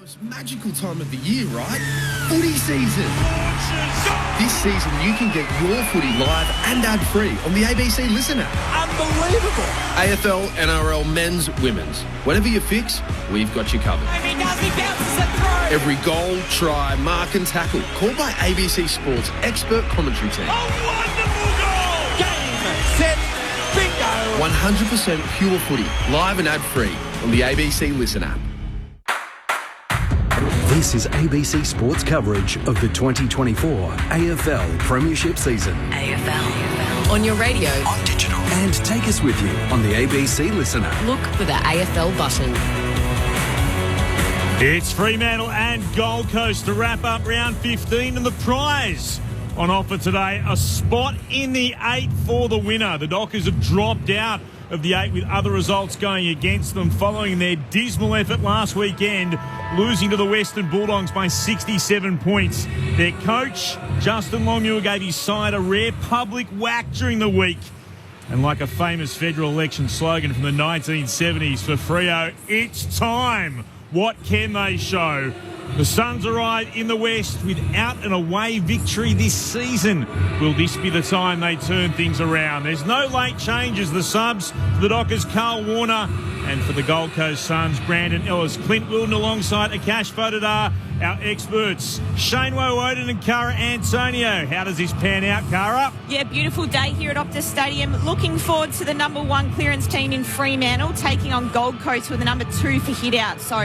Most magical time of the year, right? Footy season. This season you can get your footy live and ad-free on the ABC Listen app. Unbelievable. AFL, NRL, men's, women's. Whatever you fix, we've got you covered. Every goal, try, mark and tackle, called by ABC Sports expert commentary team. A wonderful goal! Game, set, bingo! 100% pure footy, live and ad-free on the ABC Listen app. This is ABC Sports coverage of the 2024 AFL Premiership season. AFL. On your radio. On digital. And take us with you on the ABC Listen app. Look for the AFL button. It's Fremantle and Gold Coast to wrap up round 15, and the prize on offer today, a spot in the 8 for the winner. The Dockers have dropped out of the 8 with other results going against them following their dismal effort last weekend, losing to the Western Bulldogs by 67 points. Their coach, Justin Longmuir, gave his side a rare public whack during the week. And like a famous federal election slogan from the 1970s for Freo, it's time. What can they show? The Suns arrive in the West without an away victory this season. Will this be the time they turn things around? There's no late changes. The subs for the Dockers, Carl Warner, and for the Gold Coast Suns, Brandon Ellis. Clint Wilden alongside Akash Fodadar, our experts, Shane Woden and Cara Antonio. How does this pan out, Cara? Yeah, beautiful day here at Optus Stadium. Looking forward to the number 1 clearance team in Fremantle taking on Gold Coast with the number 2 for hit out. So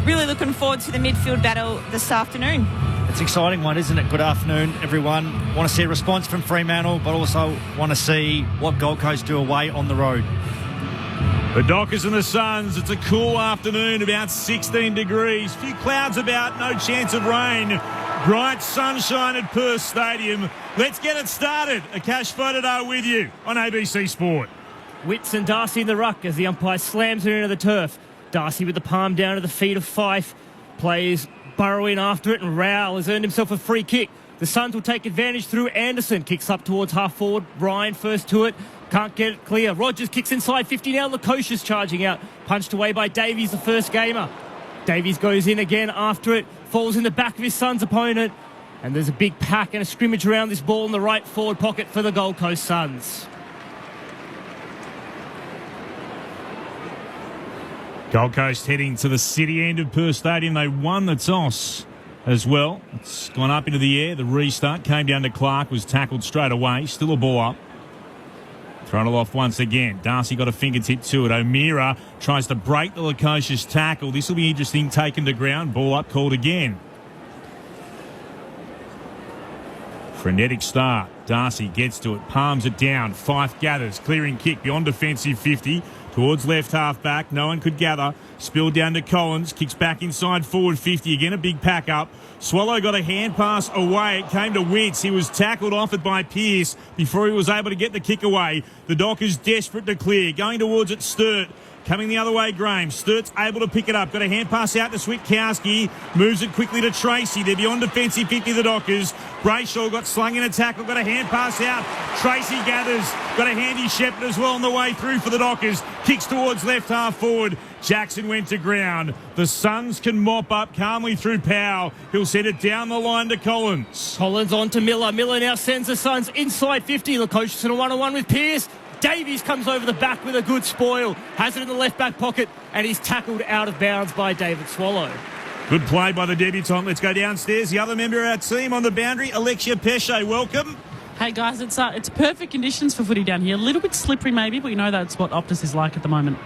really looking forward to the midfield battle this afternoon. It's an exciting one, isn't it? Good afternoon, everyone. Want to see a response from Fremantle, but also want to see what Gold Coast do away on the road. The Dockers and the Suns, it's a cool afternoon, about 16 degrees. Few clouds about, no chance of rain. Bright sunshine at Perth Stadium. Let's get it started. Akash Fodadar with you on ABC Sport. Witts and Darcy in the ruck as the umpire slams her into the turf. Darcy with the palm down to the feet of Fife. Players burrowing after it, and Rowell has earned himself a free kick. The Suns will take advantage through Anderson. Kicks up towards half forward. Ryan first to it. Can't get it clear. Rogers kicks inside 50 now. Lukosius charging out. Punched away by Davies, the first gamer. Davies goes in again after it. Falls in the back of his Suns opponent. And there's a big pack and a scrimmage around this ball in the right forward pocket for the Gold Coast Suns. Gold Coast heading to the city end of Perth Stadium. They won the toss as well. It's gone up into the air. The restart came down to Clark, was tackled straight away. Still a ball up. Thrown it off once again. Darcy got a fingertip to it. O'Meara tries to break the Lukosius tackle. This will be interesting. Taken to ground. Ball up, called again. Frenetic start. Darcy gets to it. Palms it down. Fife gathers. Clearing kick beyond defensive 50. Towards left half back. No one could gather. Spilled down to Collins. Kicks back inside forward 50. Again, a big pack up. Swallow got a hand pass away. It came to Witts. He was tackled off it by Pearce before he was able to get the kick away. The Dockers desperate to clear. Going towards it, Sturt. Coming the other way, Graham. Sturt's able to pick it up. Got a hand pass out to Switkowski. Moves it quickly to Tracy. They're beyond defensive 50, the Dockers. Brayshaw got slung in a tackle. Got a hand pass out. Tracy gathers. Got a handy Shepherd as well on the way through for the Dockers. Kicks towards left half forward. Jackson went to ground. The Suns can mop up calmly through Powell. He'll send it down the line to Collins. Collins on to Miller. Miller now sends the Suns inside 50. Lukosius in a 1-on-1 with Pearce. Davies comes over the back with a good spoil. Has it in the left back pocket, and he's tackled out of bounds by David Swallow. Good play by the debutant. Let's go downstairs. The other member of our team on the boundary, Alexia Pesce. Welcome. Hey guys, it's perfect conditions for footy down here. A little bit slippery maybe, but you know that's what Optus is like at the moment.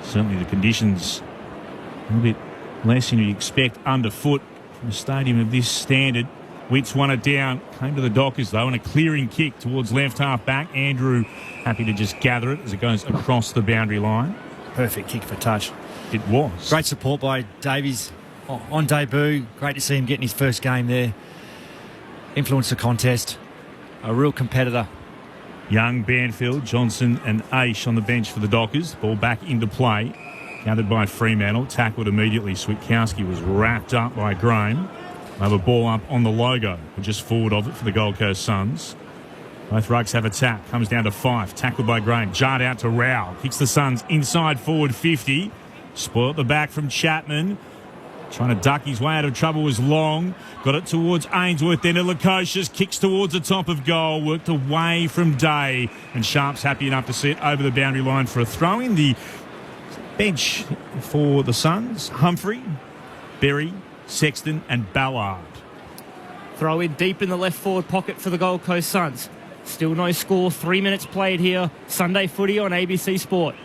Certainly the conditions a little bit less than you expect underfoot from a stadium of this standard. Witts won it down. Came to the Dockers, though, and a clearing kick towards left half back. Andrew happy to just gather it as it goes across the boundary line. Perfect kick for touch. It was. Great support by Davies on debut. Great to see him getting his first game there. Influenced the contest. A real competitor. Young, Banfield, Johnson and Aish on the bench for the Dockers. Ball back into play. Gathered by Fremantle. Tackled immediately. Switkowski was wrapped up by Graham. Have a ball up on the logo, just forward of it for the Gold Coast Suns. Both rucks have a tap. Comes down to Fife. Tackled by Graham. Jarred out to Rowell. Kicks the Suns inside forward 50. Spoilt the back from Chapman. Trying to duck his way out of trouble was Long. Got it towards Ainsworth, then to Lukosius. Kicks towards the top of goal. Worked away from Day. And Sharp's happy enough to see it over the boundary line for a throw in. The bench for the Suns: Humphrey, Berry, Sexton and Ballard. Throw in deep in the left forward pocket for the Gold Coast Suns. Still no score. 3 minutes played here. Sunday footy on ABC Sport.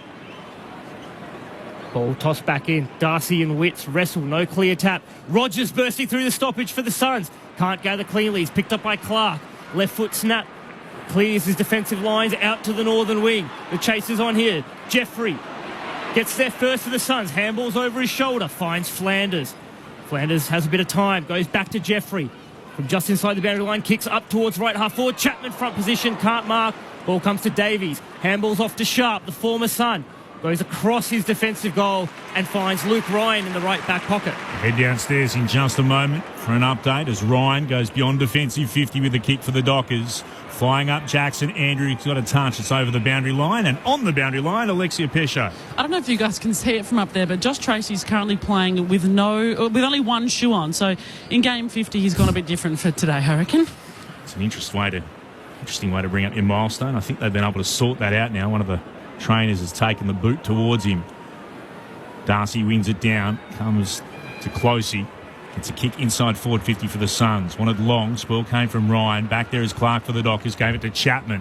Ball tossed back in. Darcy and Witts wrestle. No clear tap. Rogers bursting through the stoppage for the Suns. Can't gather cleanly. He's picked up by Clark. Left foot snap. Clears his defensive lines out to the northern wing. The chase is on here. Jeffrey gets there first for the Suns. Handballs over his shoulder. Finds Flanders. Flanders has a bit of time. Goes back to Jeffrey. From just inside the boundary line. Kicks up towards right half forward. Chapman front position. Can't mark. Ball comes to Davies. Handballs off to Sharp, the former Sun. Goes across his defensive goal and finds Luke Ryan in the right back pocket. Head downstairs in just a moment for an update as Ryan goes beyond defensive 50 with a kick for the Dockers. Flying up Jackson. Andrew's got a touch. It's over the boundary line. And on the boundary line, Alexia Pesce. I don't know if you guys can see it from up there, but Josh Tracy's currently playing with only one shoe on. So in game 50, he's gone a bit different for today, I reckon. It's an interesting way to bring up your milestone. I think they've been able to sort that out now. One of the trainers has taken the boot towards him. Darcy wins it down. Comes to Closey. It's a kick inside forward 50 for the Suns. Wanted Long. Spell came from Ryan. Back there is Clark for the Dockers. Gave it to Chapman.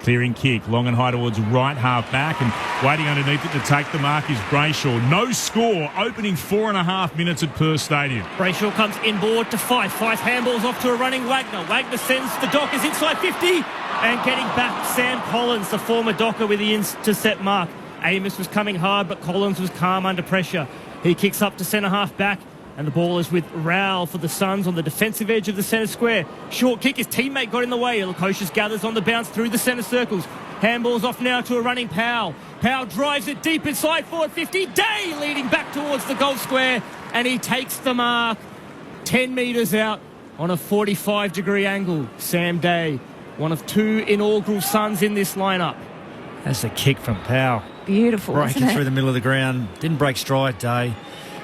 Clearing kick. Long and high towards right half back. And waiting underneath it to take the mark is Brayshaw. No score. Opening 4.5 minutes at Perth Stadium. Brayshaw comes inboard to Fife. Fife handballs off to a running Wagner. Wagner sends the Dockers inside 50. And getting back, Sam Collins, the former Docker, with the intercept mark. Amos was coming hard, but Collins was calm under pressure. He kicks up to centre half back. And the ball is with Rowell for the Suns on the defensive edge of the centre square. Short kick, his teammate got in the way. Lukosius gathers on the bounce through the centre circles. Handballs off now to a running Powell. Powell drives it deep inside forward 50. Day leading back towards the goal square. And he takes the mark 10 metres out on a 45-degree angle. Sam Day, one of two inaugural Suns in this lineup. That's the kick from Powell. Beautiful, breaking through the middle of the ground. Didn't break stride, Day.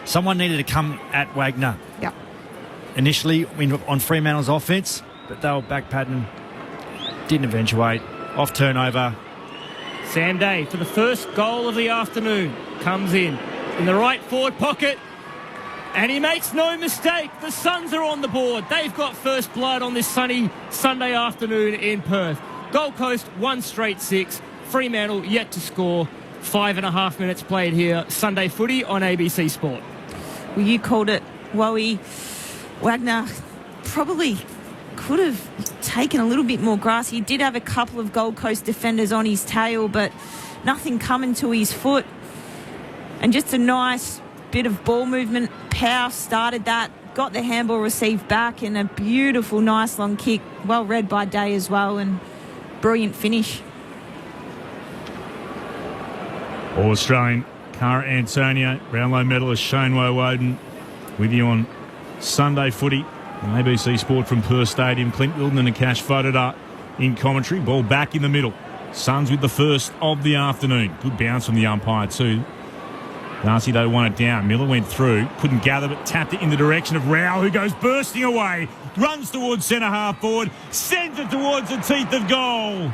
Someone needed to come at Wagner. Yep. Initially on Fremantle's offence, but they were back pattern. Didn't eventuate. Off turnover. Sam Day for the first goal of the afternoon. Comes in the right forward pocket. And he makes no mistake. The Suns are on the board. They've got first blood on this sunny Sunday afternoon in Perth. Gold Coast, 1 straight 6. Fremantle yet to score. 5.5 minutes played here. Sunday footy on ABC Sport. Well, you called it, Wowie. Wagner probably could have taken a little bit more grass. He did have a couple of Gold Coast defenders on his tail, but nothing coming to his foot. And just a nice bit of ball movement. Powell started that, got the handball received back, and a beautiful, nice long kick. Well read by Day as well, and brilliant finish. All-Australian Cara Antonio, Brownlow medalist Shane Woden with you on Sunday footy on ABC Sport from Perth Stadium. Clint Wilden and Akash Fodder in commentary. Ball back in the middle. Suns with the first of the afternoon. Good bounce from the umpire too. Darcy though won it down. Miller went through, couldn't gather but tapped it in the direction of Rowell, who goes bursting away, runs towards centre half forward, sends it towards the teeth of goal.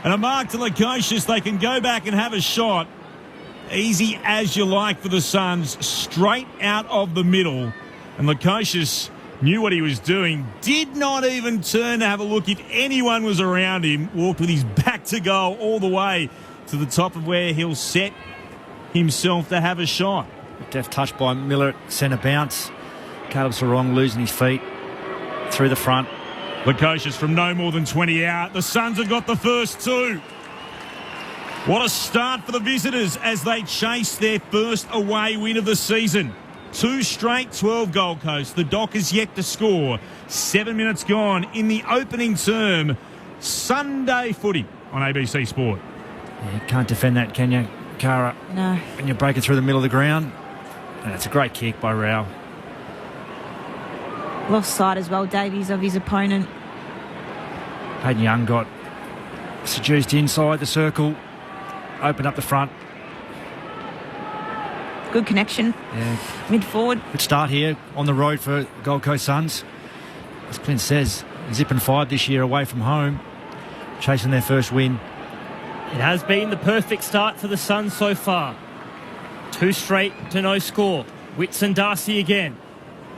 And a mark to Lukosius. They can go back and have a shot. Easy as you like for the Suns, straight out of the middle. And Lukosius knew what he was doing, did not even turn to have a look if anyone was around him, walked with his back to goal all the way to the top of where he'll set himself to have a shot. Deft touch by Miller at centre bounce. Caleb Sarong losing his feet through the front. Lukosius from no more than 20 out. The Suns have got the first two. What a start for the visitors as they chase their first away win of the season. 2 straight 12 Gold Coast. The Dockers yet to score. 7 minutes gone in the opening term. Sunday footy on ABC Sport. Yeah, you can't defend that, can you, Cara? No. When you're breaking through the middle of the ground. And it's a great kick by Rowell. Lost sight as well, Davies, of his opponent. Hayden Young got seduced inside the circle. Open up the front. Good connection. Mid-forward. Good start here on the road for Gold Coast Suns. As Clint says, zipping 5 this year away from home, chasing their first win. It has been the perfect start for the Suns so far. 2 straight to no score. Witts and Darcy again.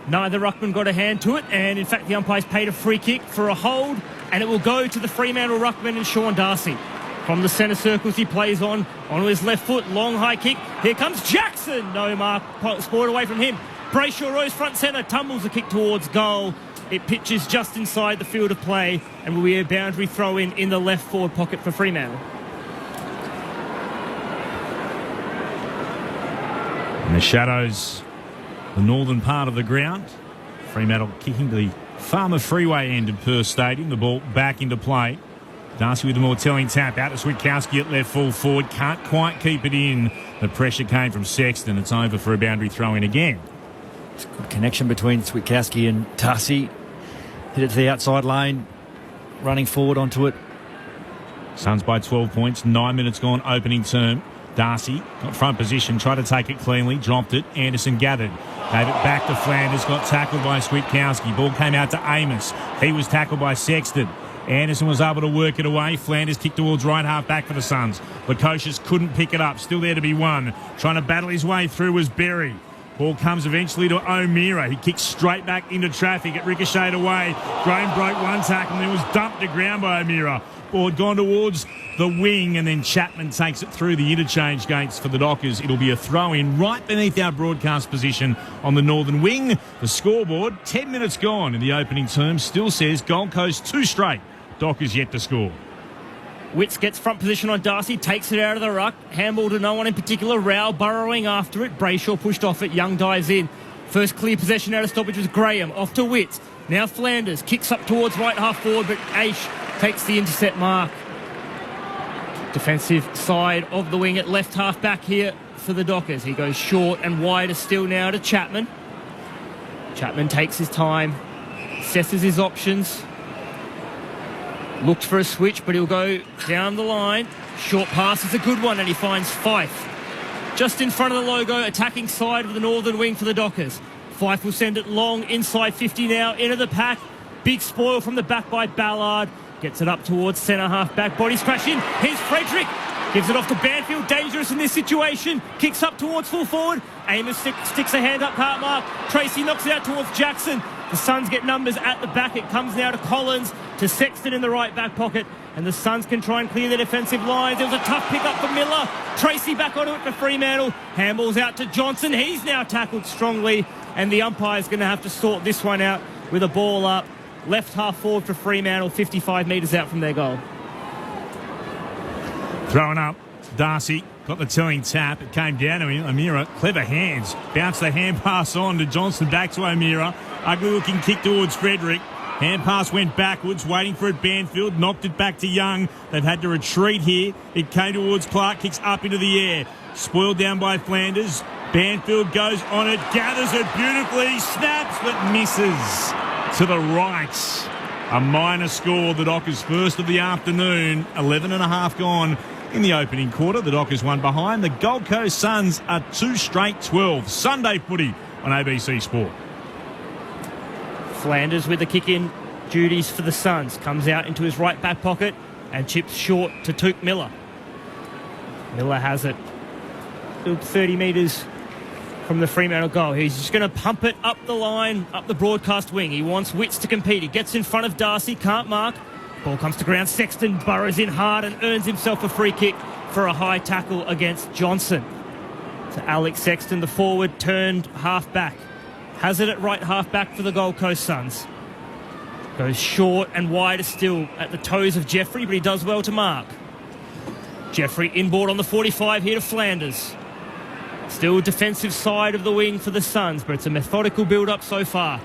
Neither ruckman got a hand to it, and in fact the umpires paid a free kick for a hold, and it will go to the Fremantle ruckman and Sean Darcy. From the centre circles he plays onto his left foot, long high kick. Here comes Jackson. No mark, spoiled away from him. Brayshaw rose front centre, tumbles the kick towards goal. It pitches just inside the field of play and will be a boundary throw in the left forward pocket for Fremantle. In the shadows, the northern part of the ground. Fremantle kicking to the Farmer Freeway end of Perth Stadium. The ball back into play. Darcy with the more telling tap out to Switkowski at left full forward. Can't quite keep it in. The pressure came from Sexton. It's over for a boundary throw in again. It's a good connection between Switkowski and Darcy. Hit it to the outside lane. Running forward onto it. Suns by 12 points. 9 minutes gone opening term. Darcy got front position, tried to take it cleanly, dropped it. Anderson gathered, gave it back to Flanders, got tackled by Switkowski. Ball came out to Amos. He was tackled by Sexton. Anderson was able to work it away. Flanders kicked towards right half back for the Suns. Lukosius couldn't pick it up. Still there to be won. Trying to battle his way through was Berry. Ball comes eventually to O'Meara. He kicks straight back into traffic. It ricocheted away. Graham broke one tackle and then was dumped to ground by O'Meara. Ball had gone towards the wing, and then Chapman takes it through the interchange gates for the Dockers. It'll be a throw-in right beneath our broadcast position on the northern wing. The scoreboard, 10 minutes gone in the opening term, still says Gold Coast 2 straight. Dockers yet to score. Witts gets front position on Darcy, takes it out of the ruck. Handball to no one in particular. Rowell burrowing after it. Brayshaw pushed off it. Young dives in. First clear possession out of stoppage was Graham. Off to Witts. Now Flanders kicks up towards right half forward, but Aish takes the intercept mark. Defensive side of the wing at left half back here for the Dockers. He goes short and wider still now to Chapman. Chapman takes his time, assesses his options. Looked for a switch, but he'll go down the line. Short pass is a good one, and he finds Fife. Just in front of the logo, attacking side of the northern wing for the Dockers. Fife will send it long, inside 50 now, into the pack. Big spoil from the back by Ballard. Gets it up towards centre half back. Bodies crash in. Here's Frederick. Gives it off to Banfield. Dangerous in this situation. Kicks up towards full forward. Amos sticks a hand up, can't mark. Tracy knocks it out towards Jackson. The Suns get numbers at the back. It comes now to Collins, to Sexton in the right back pocket. And the Suns can try and clear the defensive lines. There was a tough pick up for Miller. Tracy back onto it for Fremantle. Handball's out to Johnson. He's now tackled strongly. And the umpire's going to have to sort this one out with a ball up. Left half forward for Fremantle, 55 metres out from their goal. Throwing up, Darcy got the telling tap. It came down to him. O'Meara, clever hands. Bounced the hand pass on to Johnson, back to O'Meara. Ugly looking kick towards Frederick. Hand pass went backwards, waiting for it. Banfield knocked it back to Young. They've had to retreat here. It came towards Clark, kicks up into the air. Spoiled down by Flanders. Banfield goes on it, gathers it beautifully, snaps but misses. To the right, a minor score. The Dockers first of the afternoon. 11 and a half gone in the opening quarter. The Dockers one behind. The Gold Coast Suns are 2 straight 12. Sunday footy on ABC Sport. Flanders with the kick-in duties for the Suns. Comes out into his right back pocket and chips short to Took Miller. Miller has it. 30 metres from the Fremantle goal. He's just going to pump it up the line, up the broadcast wing. He wants Witts to compete. He gets in front of Darcy, can't mark. Ball comes to ground. Sexton burrows in hard and earns himself a free kick for a high tackle against Johnson. To Alex Sexton, the forward turned half back. Has it at right half back for the Gold Coast Suns. Goes short and wider still at the toes of Jeffrey, but he does well to mark. Jeffrey inboard on the 45 here to Flanders. Still defensive side of the wing for the Suns, but it's a methodical build-up so far.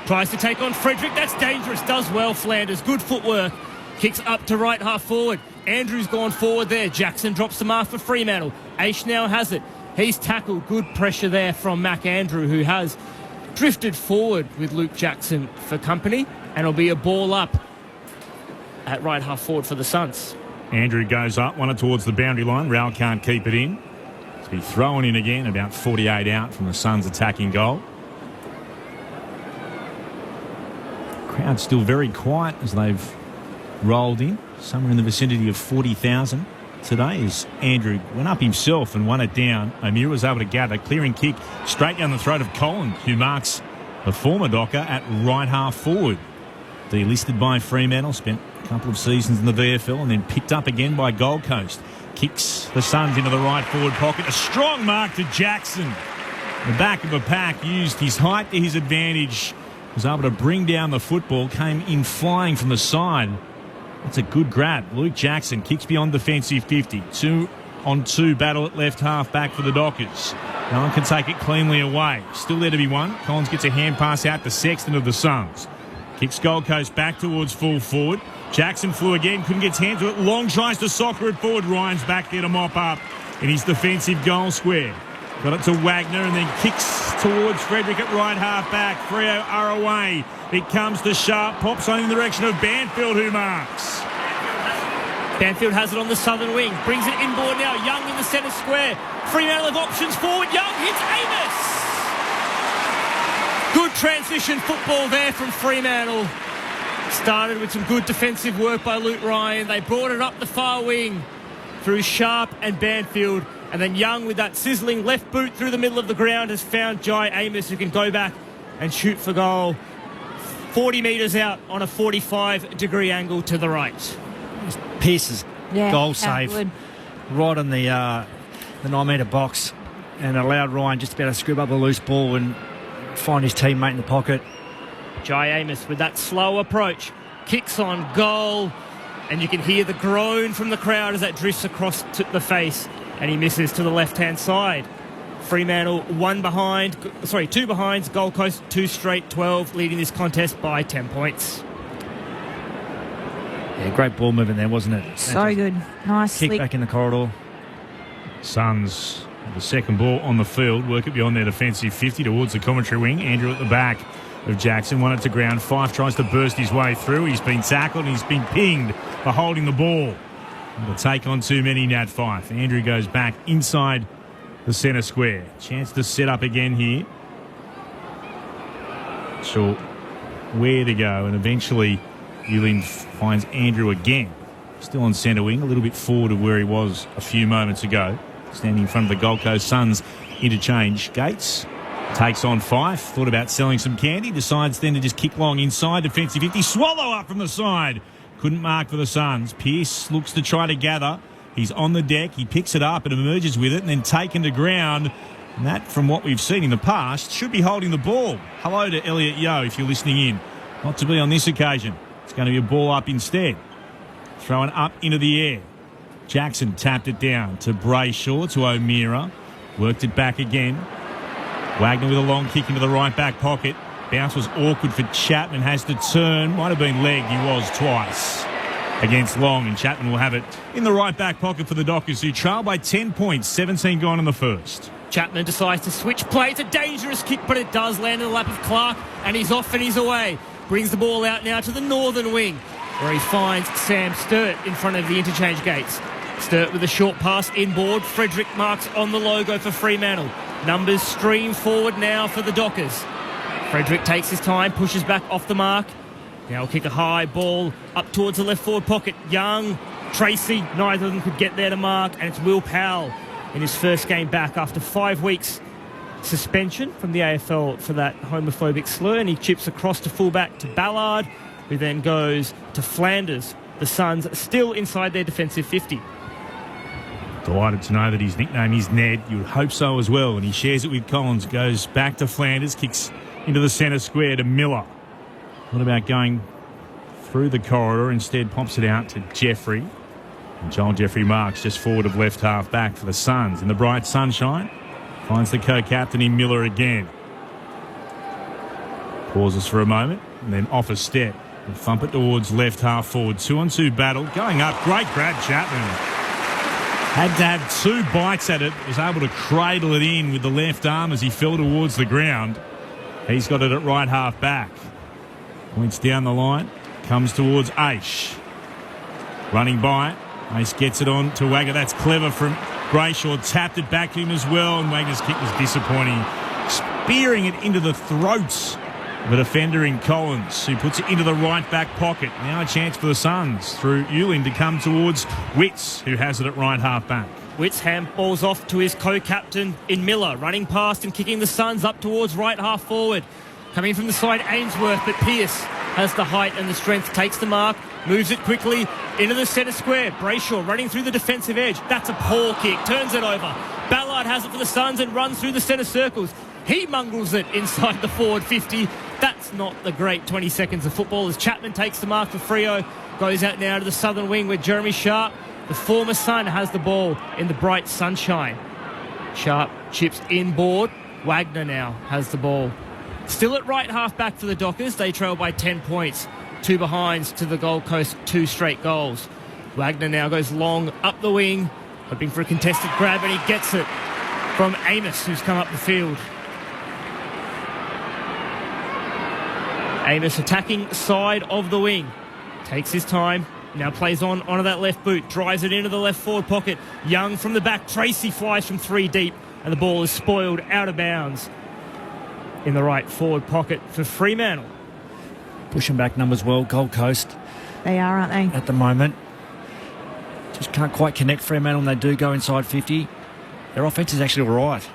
Tries to take on Frederick. That's dangerous. Does well, Flanders. Good footwork. Kicks up to right half forward. Andrews gone forward there. Jackson drops the mark for Fremantle. Aish now has it. He's tackled. Good pressure there from Mac Andrew, who has drifted forward with Luke Jackson for company. And it'll be a ball up at right half forward for the Suns. Andrew goes up, one towards the boundary line. Rowell can't keep it in. to be thrown in again, about 48 out from the Suns' attacking goal. Crowd still very quiet as they've rolled in, somewhere in the vicinity of 40,000 today, as Andrew went up himself and won it down. O'Meara was able to gather, clearing kick straight down the throat of Collins, who marks the former Docker at right half forward. Delisted by Fremantle, spent a couple of seasons in the VFL and then picked up again by Gold Coast. Kicks the Suns into the right forward pocket. A strong mark to Jackson. The back of the pack used his height to his advantage. Was able to bring down the football. Came in flying from the side. That's a good grab. Luke Jackson kicks beyond defensive 50. 2-on-2 battle at left half back for the Dockers. No one can take it cleanly away. Still there to be won. Collins gets a hand pass out to Sexton of the Suns. Kicks Gold Coast back towards full forward. Jackson flew again, couldn't get his hands to it. Long tries to soccer it forward. Ryan's back there to mop up in his defensive goal square. Got it to Wagner and then kicks towards Frederick at right half back. Freo are away. It comes to Sharp. Pops on in the direction of Banfield, who marks. Banfield has it on the southern wing. Brings it inboard now. Young in the centre square. Fremantle have options forward. Young hits Amos. Good transition football there from Fremantle. Started with some good defensive work by Luke Ryan. They brought it up the far wing through Sharp and Banfield. And then Young, with that sizzling left boot through the middle of the ground, has found Jai Amos, who can go back and shoot for goal. 40 metres out on a 45-degree angle to the right. Pierce's goal save right on the 9-metre box, and allowed Ryan just about to scoop up a loose ball and find his teammate in the pocket. Jai Amos with that slow approach, kicks on goal, and you can hear the groan from the crowd as that drifts across to the face, and he misses to the left-hand side. Fremantle two behinds, Gold Coast 2 straight, 12, leading this contest by 10 points. Yeah, great ball movement there, wasn't it? So good. Nice kick slick. Back in the corridor. Suns, the second ball on the field, work it beyond their defensive 50 towards the commentary wing. Andrew at the back of Jackson, won it to ground. Fife tries to burst his way through. He's been tackled and he's been pinged for holding the ball. The take on too many, Nat Fife. Andrew goes back inside the centre square. Chance to set up again here. Sure where to go, and eventually Eulin finds Andrew again. Still on centre wing, a little bit forward of where he was a few moments ago. Standing in front of the Gold Coast Suns interchange. Gates takes on Fife. Thought about selling some candy. Decides then to just kick long inside defensive 50. Swallow up from the side. Couldn't mark for the Suns. Pearce looks to try to gather. He's on the deck. He picks it up and emerges with it and then taken to ground. And that, from what we've seen in the past, should be holding the ball. Hello to Elliot Yeo if you're listening in. Not to be on this occasion. It's going to be a ball up instead. Thrown up into the air. Jackson tapped it down to Brayshaw, to O'Meara. Worked it back again. Wagner with a long kick into the right back pocket. Bounce was awkward for Chapman. Has to turn. Might have been legged. He was twice against Long. And Chapman will have it in the right back pocket for the Dockers, who trail by 10 points. 17 gone in the first. Chapman decides to switch play. It's a dangerous kick, but it does land in the lap of Clark. And he's off and he's away. Brings the ball out now to the northern wing, where he finds Sam Sturt in front of the interchange gates. Sturt with a short pass inboard. Frederick marks on the logo for Fremantle. Numbers stream forward now for the Dockers. Frederick takes his time, pushes back off the mark. Now he'll kick a high ball up towards the left forward pocket. Young, Tracy, neither of them could get there to mark, and it's Will Powell in his first game back after 5 weeks suspension from the AFL for that homophobic slur, and he chips across to fullback to Ballard, who then goes to Flanders. The Suns still inside their defensive 50. Delighted to know that his nickname is Ned. You would hope so as well. And he shares it with Collins. Goes back to Flanders. Kicks into the centre square to Miller. What about going through the corridor? Instead pops it out to Jeffrey. And Joel Jeffrey marks just forward of left half back for the Suns. In the bright sunshine, finds the co-captain in Miller again. Pauses for a moment and then off a step. And thump it towards left half forward. 2-on-2 battle. Going up. Great grab, Chapman. Had to have 2 bites at it. Was able to cradle it in with the left arm as he fell towards the ground. He's got it at right half back. Points down the line. Comes towards Aish. Running by it. Ace gets it on to Wagner. That's clever from Brayshaw tapped it back to him as well, and Wagner's kick was disappointing. Spearing it into the throats of a defender in Collins, who puts it into the right back pocket. Now a chance for the Suns through Ewing to come towards Witts, who has it at right half back. Witts handballs off to his co-captain in Miller, running past and kicking the Suns up towards right half forward. Coming from the side, Ainsworth, but Pearce has the height and the strength, takes the mark, moves it quickly into the centre square. Brayshaw running through the defensive edge. That's a poor kick, turns it over. Ballard has it for the Suns and runs through the centre circles. He mongrels it inside the forward 50. That's not the great 20 seconds of football as Chapman takes the mark for Freo. Goes out now to the southern wing where Jeremy Sharp, the former Sun, has the ball in the bright sunshine. Sharp chips inboard. Wagner now has the ball. Still at right half back for the Dockers. They trail by 10 points. 2 behinds to the Gold Coast, 2 straight goals. Wagner now goes long up the wing, hoping for a contested grab, and he gets it from Amos, who's come up the field. Amos attacking side of the wing. Takes his time. Now plays onto that left boot. Drives it into the left forward pocket. Young from the back. Tracy flies from 3 deep. And the ball is spoiled out of bounds in the right forward pocket for Fremantle. Pushing back numbers well, Gold Coast. They are, aren't they? At the moment. Just can't quite connect Fremantle when they do go inside 50. Their offence is actually all right.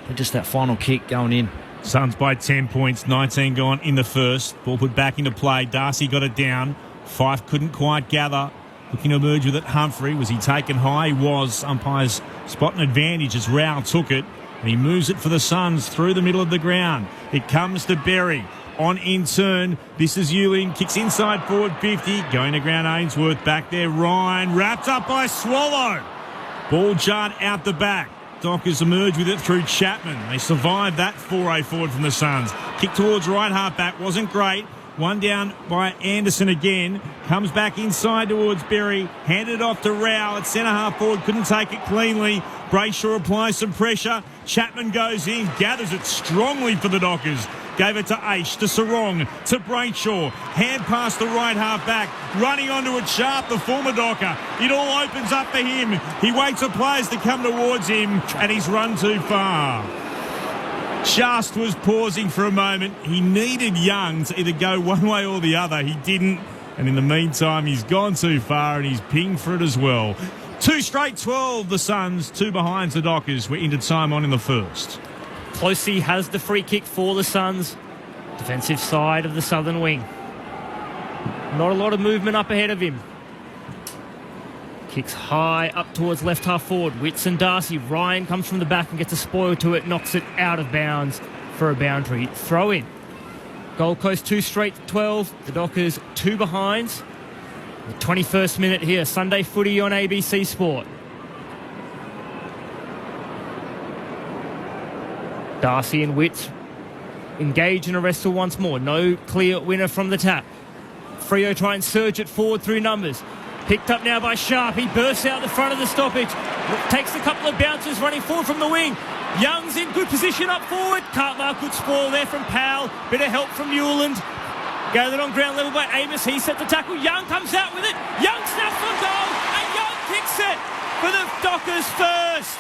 But just that final kick going in. Suns by 10 points, 19 gone in the first. Ball put back into play. Darcy got it down. Fife couldn't quite gather. Looking to emerge with it. Humphrey. Was he taken high? He was. Umpires spot an advantage as Rao took it. And he moves it for the Suns through the middle of the ground. It comes to Berry. On in turn. This is Ewing. Kicks inside forward 50. Going to ground Ainsworth. Back there. Ryan. Wrapped up by Swallow. Ball jarred out the back. Dockers emerge with it through Chapman. They survived that foray forward from the Suns. Kick towards right half back wasn't great. One down by Anderson again. Comes back inside towards Berry. Handed off to Rao at centre half forward. Couldn't take it cleanly. Brayshaw applies some pressure. Chapman goes in. Gathers it strongly for the Dockers. Gave it to Aish, to Sarong, to Brayshaw. Hand past the right half back. Running onto it Sharp, the former Docker. It all opens up for him. He waits for players to come towards him, and he's run too far. Just was pausing for a moment. He needed Young to either go one way or the other. He didn't. And in the meantime, he's gone too far and he's pinged for it as well. 2 straight 12, the Suns. 2 behinds the Dockers. We're into time on in the first. Closey has the free kick for the Suns. Defensive side of the southern wing. Not a lot of movement up ahead of him. Kicks high up towards left half forward. Witts and Darcy. Ryan comes from the back and gets a spoil to it. Knocks it out of bounds for a boundary throw in. Gold Coast 2 straight 12. The Dockers 2 behinds. The 21st minute here. Sunday footy on ABC Sport. Darcy and Witts engage in a wrestle once more. No clear winner from the tap. Freo try and surge it forward through numbers. Picked up now by Sharp. He bursts out the front of the stoppage. Takes a couple of bounces running forward from the wing. Young's in good position up forward. Cartmark good spoil there from Powell. Bit of help from Newland. Gathered on ground level by Amos. He set the tackle. Young comes out with it. Young snaps for goal. And Young kicks it for the Dockers first.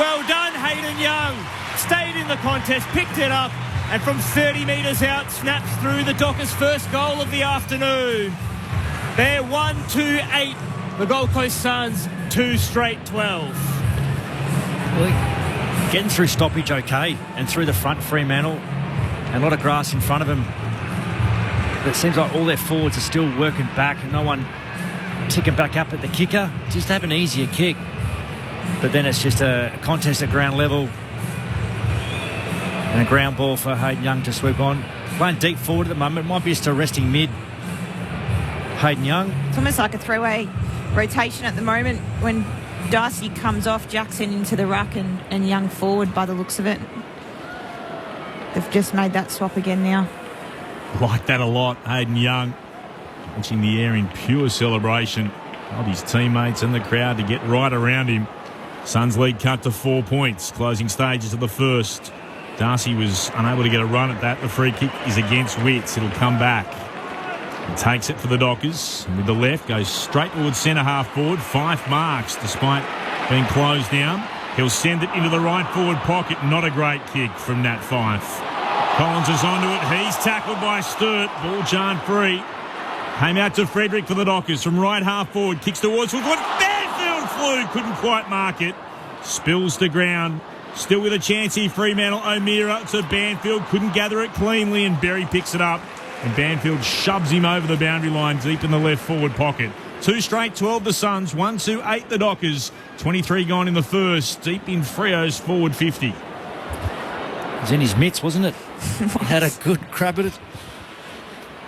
Well done, Hayden Young. Stayed in the contest, picked it up, and from 30 metres out, snaps through the Dockers' first goal of the afternoon. They're 1-2-8. The Gold Coast Suns, 2 straight 12. Well, getting through stoppage okay, and through the front Fremantle, and a lot of grass in front of them. But it seems like all their forwards are still working back, and no one ticking back up at the kicker. Just have an easier kick. But then it's just a contest at ground level. And a ground ball for Hayden Young to swoop on. Playing deep forward at the moment. It might be just a resting mid. Hayden Young. It's almost like a three-way rotation at the moment when Darcy comes off, Jackson into the ruck and Young forward by the looks of it. They've just made that swap again now. Like that a lot. Hayden Young punching the air in pure celebration of his teammates and the crowd to get right around him. Suns lead cut to 4 points. Closing stages of the first. Darcy was unable to get a run at that. The free kick is against Witts. It'll come back. He takes it for the Dockers. And with the left, goes straight towards centre half forward. Fife marks despite Being closed now. He'll send it into the right forward pocket. Not a great kick from Nat Fyfe. Collins is onto it. He's tackled by Sturt. Ball jarred free. Came out to Frederick for the Dockers from right half forward. Kicks towards Woodward. Banfield flew. Couldn't quite mark it. Spills to ground. Still with a chance here. Fremantle. O'Meara to Banfield. Couldn't gather it cleanly, and Berry picks it up. And Banfield shoves him over the boundary line deep in the left forward pocket. 2 straight 12 the Suns. 1-2-8 the Dockers. 23 gone in the first. Deep in Freo's forward 50. It was in his mitts, wasn't it? He had a good crab at it.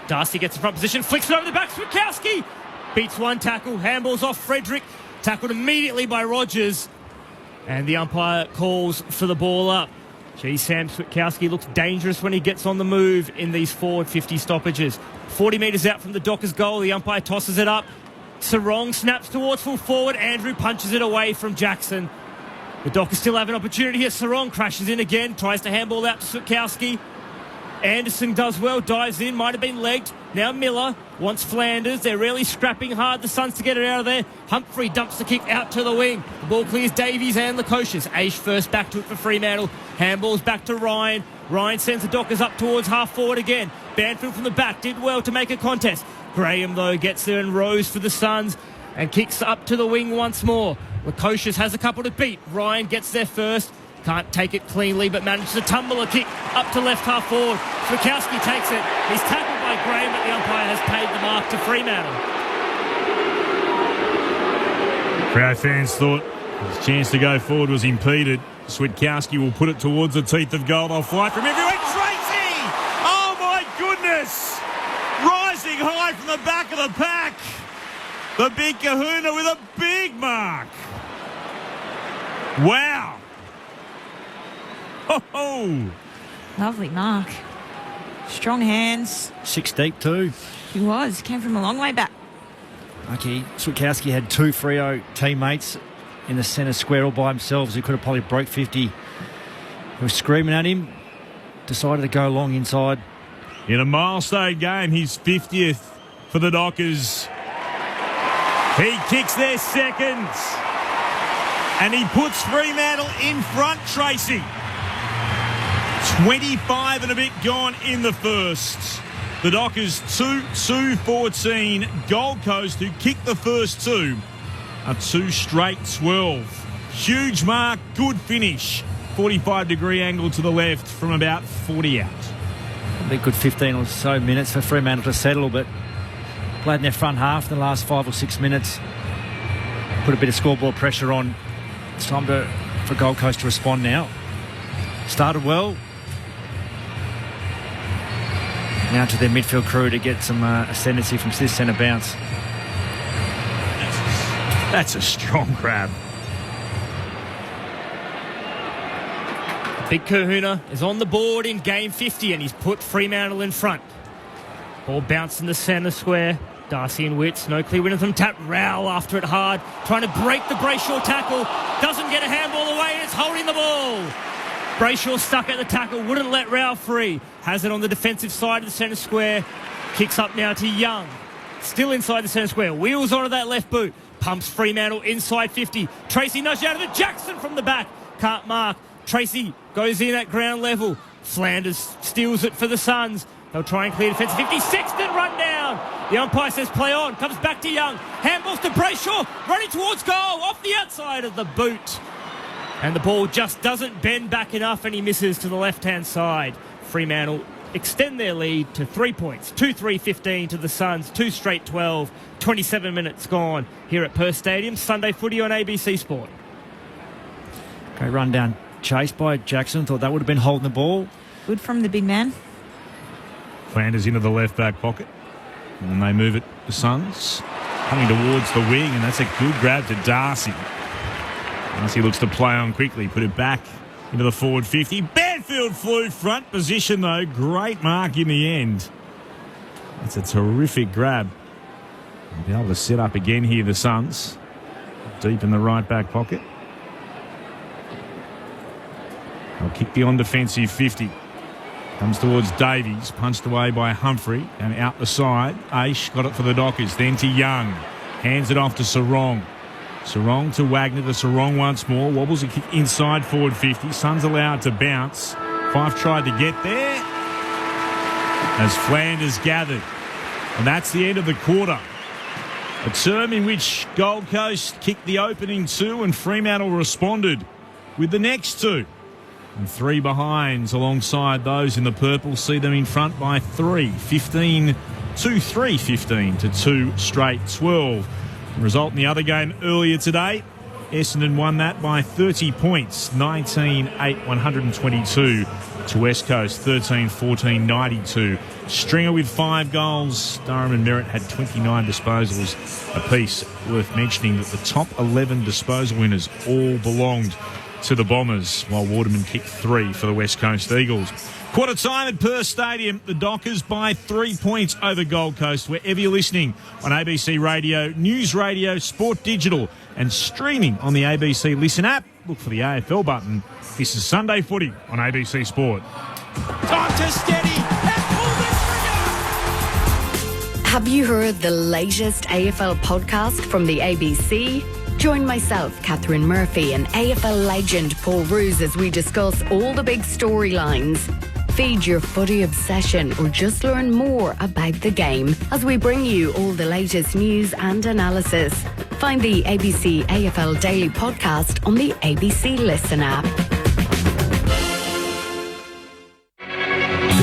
Darcy gets in front position, flicks it over the back. Switkowski beats one tackle, handballs off Frederick, tackled immediately by Rogers, and the umpire calls for the ball up. Sam Switkowski looks dangerous when he gets on the move in these forward 50 stoppages. 40 metres out from the Dockers goal, the umpire tosses it up. Sarong snaps towards full forward. Andrew punches it away from Jackson. The Dockers still have an opportunity here. Sarong crashes in again, tries to handball out to Switkowski. Anderson does well, dives in, might have been legged. Now Miller wants Flanders. They're really scrapping hard, the Suns, to get it out of there. Humphrey dumps the kick out to the wing. The ball clears Davies and Lukosius. Aish first back to it for Fremantle. Handballs back to Ryan. Ryan sends the Dockers up towards half forward again. Banfield from the back did well to make a contest. Graham, though, gets there and rows for the Suns and kicks up to the wing once more. Lukosius has a couple to beat. Ryan gets there first. Can't take it cleanly, but manages to tumble a kick up to left half forward. Switkowski takes it. He's tackled by Graham, but the umpire has paid the mark to Fremantle. Crowd fans thought his chance to go forward was impeded. Switkowski will put it towards the teeth of goal. They'll fly from everywhere. Tracy! Oh, my goodness! Rising high from the back of the pack. The big kahuna with a big mark. Wow. Oh, Lovely mark. Strong hands. 6 deep too. He was. Came from a long way back. Okay, Switkowski had 2 Freo teammates in the centre square all by themselves who could have probably broke 50. They were screaming at him. Decided to go long inside. In a milestone game, his 50th for the Dockers. He kicks their second. And he puts Fremantle in front, Tracy. 25 and a bit gone in the first. The Dockers 2-2-14. Gold Coast, who kicked the first 2, are 2 straight 12. Huge mark, good finish. 45-degree angle to the left from about 40 out. A good 15 or so minutes for Fremantle to settle, but played in their front half in the last 5 or 6 minutes. Put a bit of scoreboard pressure on. It's time for Gold Coast to respond now. Started well. Now to their midfield crew to get some ascendancy from this centre bounce. That's a strong grab. Big Kahuna is on the board in game 50 and he's put Fremantle in front. Ball bounced in the centre square. Darcy and Witts, no clear winner from tap. Rowell after it hard, trying to break the Brayshaw tackle. Doesn't get a handball away and it's holding the ball. Brayshaw stuck at the tackle, wouldn't let Rowell free. Has it on the defensive side of the centre square. Kicks up now to Young. Still inside the centre square. Wheels onto that left boot. Pumps Fremantle inside 50. Tracy nudged out of it. Jackson from the back. Can't mark. Tracy goes in at ground level. Flanders steals it for the Suns. They'll try and clear defence. 50. Sexton run down. The umpire says play on. Comes back to Young. Handballs to Brayshaw. Running towards goal. Off the outside of the boot. And the ball just doesn't bend back enough and he misses to the left-hand side. Fremantle extend their lead to 3 points. 2-3-15 to the Suns. 2 straight 12. 27 minutes gone here at Perth Stadium. Sunday footy on ABC Sport. Great run down chase by Jackson. Thought that would have been holding the ball. Good from the big man. Flanders into the left back pocket. And they move it, the Suns. Coming towards the wing, and that's a good grab to Darcy. Darcy looks to play on quickly, put it back into the forward 50. Banfield flew front position, though. Great mark in the end. That's a terrific grab. They'll be able to set up again here, the Suns. Deep in the right back pocket. They'll kick the on-defensive 50. Comes towards Davies, punched away by Humphrey, and out the side. Aish got it for the Dockers, then to Young. Hands it off to Sarong. Sarong to Wagner to Sarong once more. Wobbles a kick inside forward 50. Suns allowed to bounce. Fife tried to get there as Flanders gathered. And that's the end of the quarter. A term in which Gold Coast kicked the opening 2 and Fremantle responded with the next 2. And 3 behinds alongside those in the purple see them in front by 3. 15 to 3, 15 to 2 straight 12. The result in the other game earlier today, Essendon won that by 30 points, 19-8, 122 to West Coast, 13-14, 92. Stringer with 5 goals. Durham and Merritt had 29 disposals apiece. Worth mentioning that the top 11 disposal winners all belonged to the Bombers, while Waterman kicked 3 for the West Coast Eagles. Quarter time at Perth Stadium. The Dockers by 3 points over Gold Coast. Wherever you're listening on ABC Radio, News Radio, Sport Digital, and streaming on the ABC Listen app, look for the AFL button. This is Sunday Footy on ABC Sport. Time to steady and pull the trigger. Have you heard the latest AFL podcast from the ABC? Join myself, Catherine Murphy, and AFL legend Paul Roos as we discuss all the big storylines. Feed your footy obsession or just learn more about the game as we bring you all the latest news and analysis. Find the ABC AFL Daily Podcast on the ABC Listen app.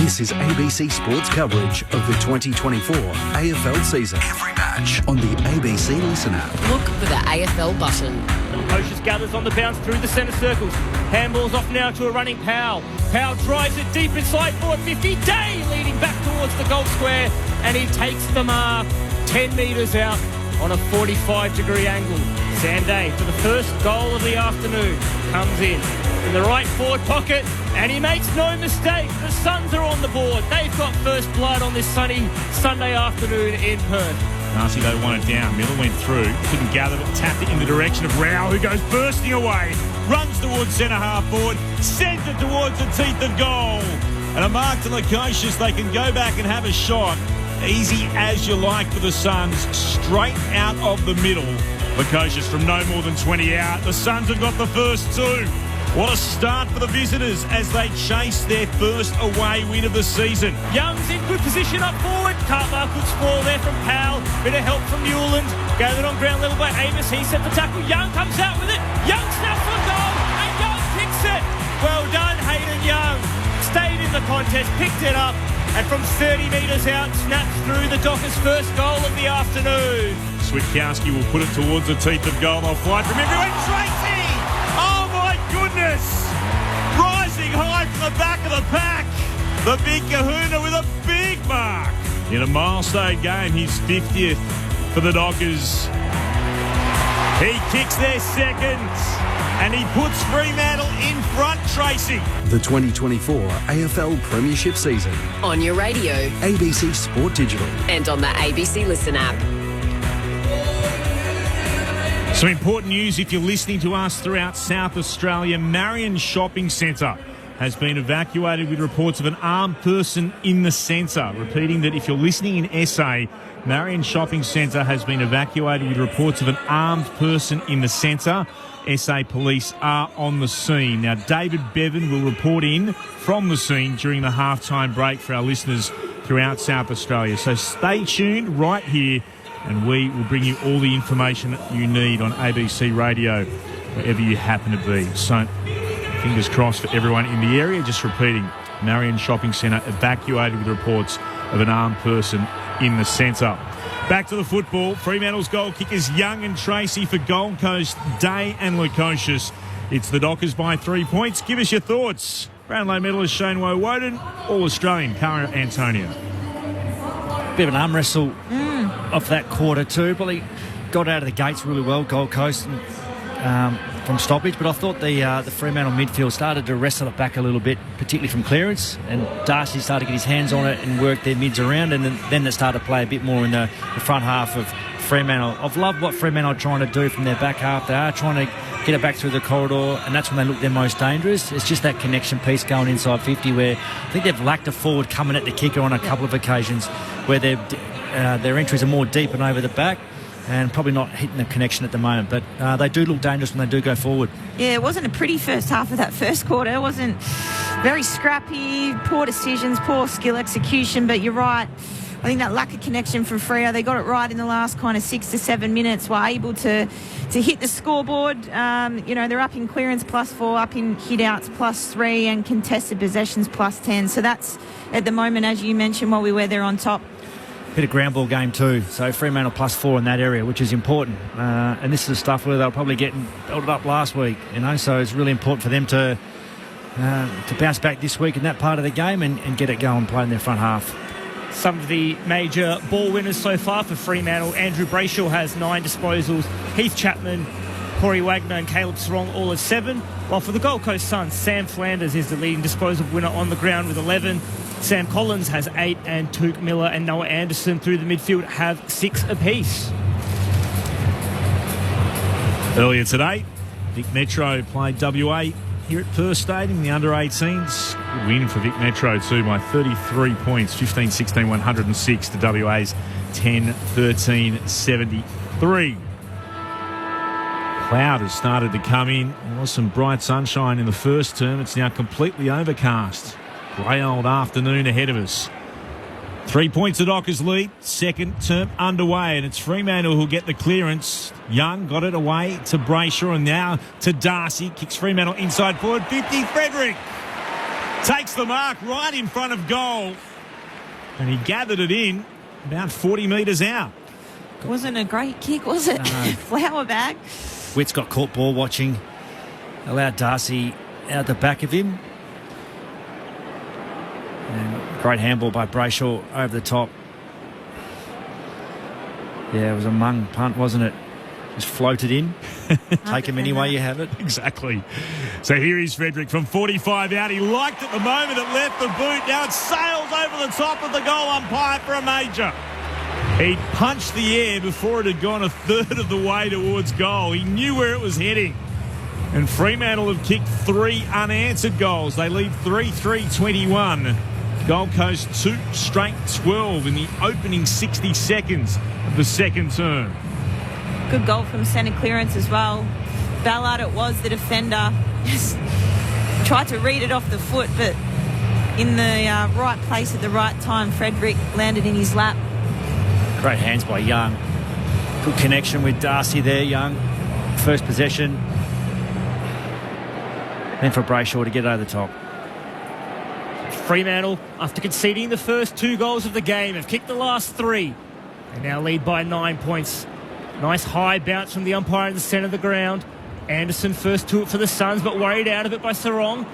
This is ABC Sports coverage of the 2024 AFL season. Every match on the ABC Listen app. Look for the AFL button. Pocius gathers on the bounce through the centre circles. Handballs off now to a running Powell. Powell drives it deep inside forward 50. Day leading back towards the goal square, and he takes the mark 10 metres out on a 45-degree angle. Sanday for the first goal of the afternoon comes in the right forward pocket, and he makes no mistake. The Suns are on the board. They've got first blood on this sunny Sunday afternoon in Perth. Darcy, they won it down. Miller went through, couldn't gather, but tapped it in the direction of Rao, who goes bursting away, runs towards centre half forward, sends it towards the teeth of goal. And a mark to Lukosius. They can go back and have a shot. Easy as you like for the Suns, straight out of the middle. Lukosius from no more than 20 out. The Suns have got the first 2. What a start for the visitors as they chase their first away win of the season. Young's in good position up forward. Cartmar could sprawl there from Powell. Bit of help from Newland. Gathered on ground level by Amos. He set the tackle. Young comes out with it. Young snaps for goal. And Young picks it. Well done, Hayden Young. Stayed in the contest, picked it up, and from 30 metres out, snaps through the Dockers' first goal of the afternoon. Switkowski will put it towards the teeth of goal. They'll fly from everywhere. Tracy! Oh my goodness! Rising high from the back of the pack. The big kahuna with a big mark. In a milestone game, his 50th for the Dockers. He kicks their second, and he puts Fremantle in front, Tracy. The 2024 AFL Premiership season. On your radio. ABC Sport Digital. And on the ABC Listen app. Some important news if you're listening to us throughout South Australia. Marion Shopping Centre has been evacuated with reports of an armed person in the centre. Repeating that if you're listening in SA, Marion Shopping Centre has been evacuated with reports of an armed person in the centre. SA Police are on the scene. Now, David Bevan will report in from the scene during the halftime break for our listeners throughout South Australia. So stay tuned right here, and we will bring you all the information that you need on ABC Radio, wherever you happen to be. So, fingers crossed for everyone in the area. Just repeating, Marion Shopping Centre evacuated with reports of an armed person in the centre. Back to the football. Fremantle's goal kickers Young and Tracy for Gold Coast, Day and Lukosius. It's the Dockers by 3 points. Give us your thoughts. Brownlow medalist Shane Woden, All-Australian Cara Antonio. Bit of an arm wrestle off that quarter too. Probably got out of the gates really well, Gold Coast, from stoppage. But I thought the Fremantle midfield started to wrestle it back a little bit, particularly from clearance. And Darcy started to get his hands on it and work their mids around. And then it started to play a bit more in the front half of Fremantle. I've loved what Fremantle are trying to do from their back half. They are trying to get it back through the corridor, and that's when they look their most dangerous. It's just that connection piece going inside 50 where I think they've lacked a forward coming at the kicker on a couple of occasions where their entries are more deep and over the back. and probably not hitting the connection at the moment. But they do look dangerous when they do go forward. Yeah, it wasn't a pretty first half of that first quarter. It wasn't very scrappy, poor decisions, poor skill execution. But you're right. I think that lack of connection from Freo, they got it right in the last kind of 6 to 7 minutes, were able to hit the scoreboard. They're up in clearance +4, up in hit-outs +3, and contested possessions +10. So that's, at the moment, as you mentioned, while we were there on top. Bit of ground ball game too, so Fremantle +4 in that area, which is important. And this is the stuff where they were probably getting belted up last week, so it's really important for them to bounce back this week in that part of the game and get it going, play in their front half. Some of the major ball winners so far for Fremantle. Andrew Brayshaw has 9 disposals. Heath Chapman, Corey Wagner and Caleb Serong all at 7. While for the Gold Coast Suns, Sam Flanders is the leading disposal winner on the ground with 11. Sam Collins has 8, and Touk Miller and Noah Anderson through the midfield have 6 apiece. Earlier today, Vic Metro played WA here at Perth Stadium, the under-18s. Good win for Vic Metro too by 33 points, 15-16, 106 to WA's 10-13, 73. Cloud has started to come in. There was some bright sunshine in the first term. It's now completely overcast. Grey old afternoon ahead of us. 3 points the Dockers lead. Second term underway, and it's Fremantle who'll get the clearance. Young got it away to Brayshaw, and now to Darcy. Kicks Fremantle inside forward. 50, Frederick takes the mark right in front of goal. And he gathered it in about 40 metres out. Wasn't a great kick, was it? Flower bag. Witt's got caught ball watching. Allowed Darcy out the back of him. And great handball by Brayshaw over the top. Yeah, it was a mung punt, wasn't it? Just floated in. Take him any way you have it. Exactly. So here is Frederick from 45 out. He liked it the moment it left the boot. Now it sails over the top of the goal umpire for a major. He punched the air before it had gone a third of the way towards goal. He knew where it was heading. And Fremantle have kicked 3 unanswered goals. They lead 3-3-21. Gold Coast 2 straight 12 in the opening 60 seconds of the second term. Good goal from centre clearance as well. Ballard it was, the defender. Just tried to read it off the foot, but in the right place at the right time, Frederick landed in his lap. Great hands by Young. Good connection with Darcy there, Young. First possession. Then for Brayshaw to get over the top. Fremantle, after conceding the first 2 goals of the game, have kicked the last 3. They now lead by 9 points. Nice high bounce from the umpire in the centre of the ground. Anderson first to it for the Suns, but worried out of it by Serong.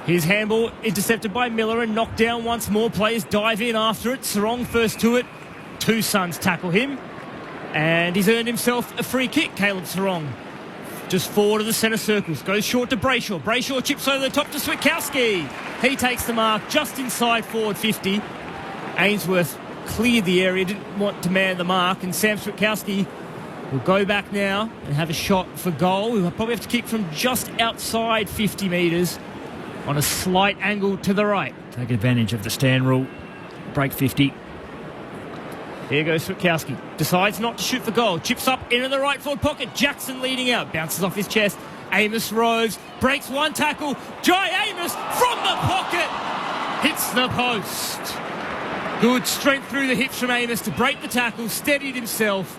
His handball intercepted by Miller and knocked down once more. Players dive in after it. Serong first to it. 2 Suns tackle him. And he's earned himself a free kick, Caleb Serong. Just forward of the centre circles. Goes short to Brayshaw. Brayshaw chips over the top to Switkowski. He takes the mark just inside forward 50. Ainsworth cleared the area, didn't want to man the mark, and Sam Switkowski will go back now and have a shot for goal. We'll probably have to kick from just outside 50 metres on a slight angle to the right. Take advantage of the stand rule. Break 50. Here goes Switkowski. Decides not to shoot for goal. Chips up into the right forward pocket. Jackson leading out. Bounces off his chest. Amos Rose breaks one tackle. Jai Amos from the pocket. Hits the post. Good strength through the hips from Amos to break the tackle. Steadied himself,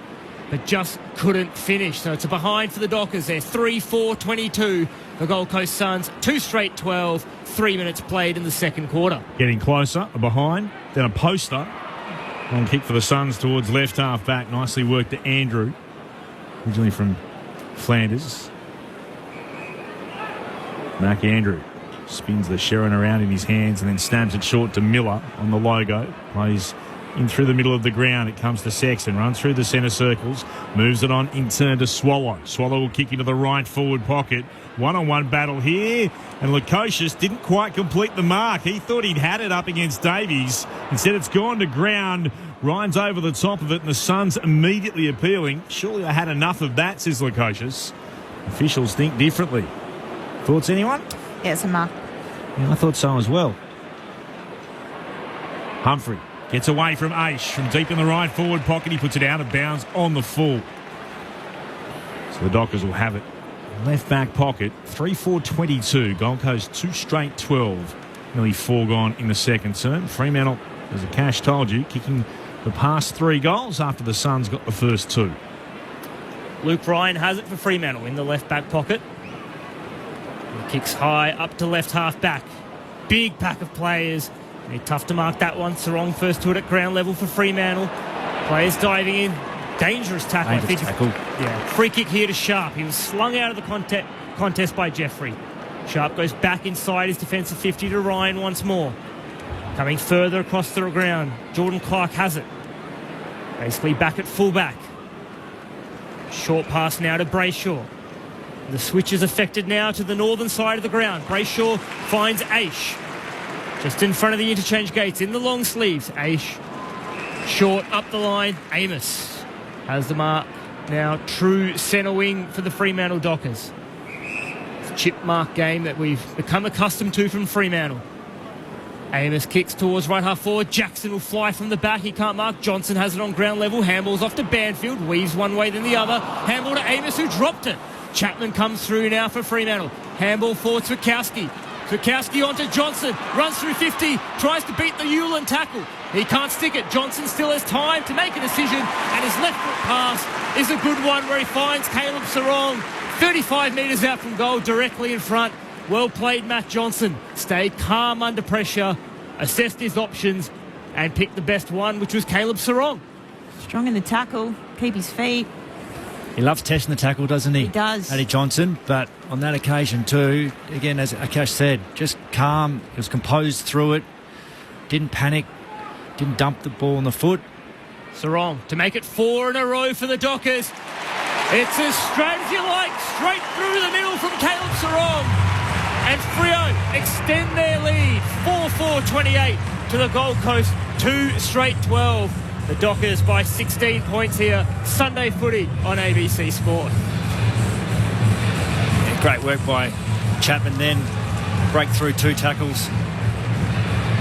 but just couldn't finish. So it's a behind for the Dockers there. 3-4-22. The Gold Coast Suns. 2 straight 12. 3 minutes played in the second quarter. Getting closer. A behind. Then a poster. Long kick for the Suns towards left half back. Nicely worked to Andrew. Originally from Flanders. Mac Andrew spins the Sherrin around in his hands and then stabs it short to Miller on the logo. Plays in through the middle of the ground. It comes to Sexton. Runs through the centre circles. Moves it on in turn to Swallow. Swallow will kick into the right forward pocket. One-on-one battle here. And Lukosius didn't quite complete the mark. He thought he'd had it up against Davies. Instead, it's gone to ground. Ryan's over the top of it, and the Suns immediately appealing. Surely I had enough of that, says Lukosius. Officials think differently. Thoughts, anyone? Yeah, it's a mark. Yeah, I thought so as well. Humphrey gets away from Aish from deep in the right forward pocket. He puts it out of bounds on the full. The Dockers will have it. Left back pocket, 3-4-22. Gold Coast 2 straight 12. Nearly 4 gone in the second term. Fremantle, as Akash told you, kicking the past 3 goals after the Suns got the first 2. Luke Ryan has it for Fremantle in the left back pocket. He kicks high up to left half back. Big pack of players. Tough to mark that one. Sarong first to it at ground level for Fremantle. Players diving in. Dangerous tackle. Yeah. Free kick here to Sharp. He was slung out of the contest by Jeffrey. Sharp goes back inside his defensive 50 to Ryan once more. Coming further across the ground. Jordan Clark has it. Basically back at fullback. Short pass now to Brayshaw. The switch is affected now to the northern side of the ground. Brayshaw finds Aish. Just in front of the interchange gates in the long sleeves. Aish short up the line. Amos has the mark. Now true centre wing for the Fremantle Dockers. It's a chip mark game that we've become accustomed to from Fremantle. Amos kicks towards right half forward. Jackson will fly from the back. He can't mark. Johnson has it on ground level. Handballs off to Banfield. Weaves one way then the other. Handball to Amos who dropped it. Chapman comes through now for Fremantle. Handball forward to Zwitkowski. Zwitkowski onto Johnson. Runs through 50. Tries to beat the Hewlin tackle. He can't stick it. Johnson still has time to make a decision. And his left foot pass is a good one where he finds Caleb Sarong 35 metres out from goal directly in front. Well played, Matt Johnson. Stayed calm under pressure. Assessed his options and picked the best one, which was Caleb Sarong. Strong in the tackle. Keep his feet. He loves testing the tackle, doesn't he? He does. Eddie Johnson, but on that occasion too, again, as Akash said, just calm. He was composed through it. Didn't panic. Didn't dump the ball on the foot. Sarong to make it 4 in a row for the Dockers. It's as straight as you like. Straight through the middle from Caleb Sarong. And Freo extend their lead. 4-4-28 to the Gold Coast. 2 straight 12. The Dockers by 16 points here. Sunday footy on ABC Sport. Yeah, great work by Chapman then. Break through 2 tackles.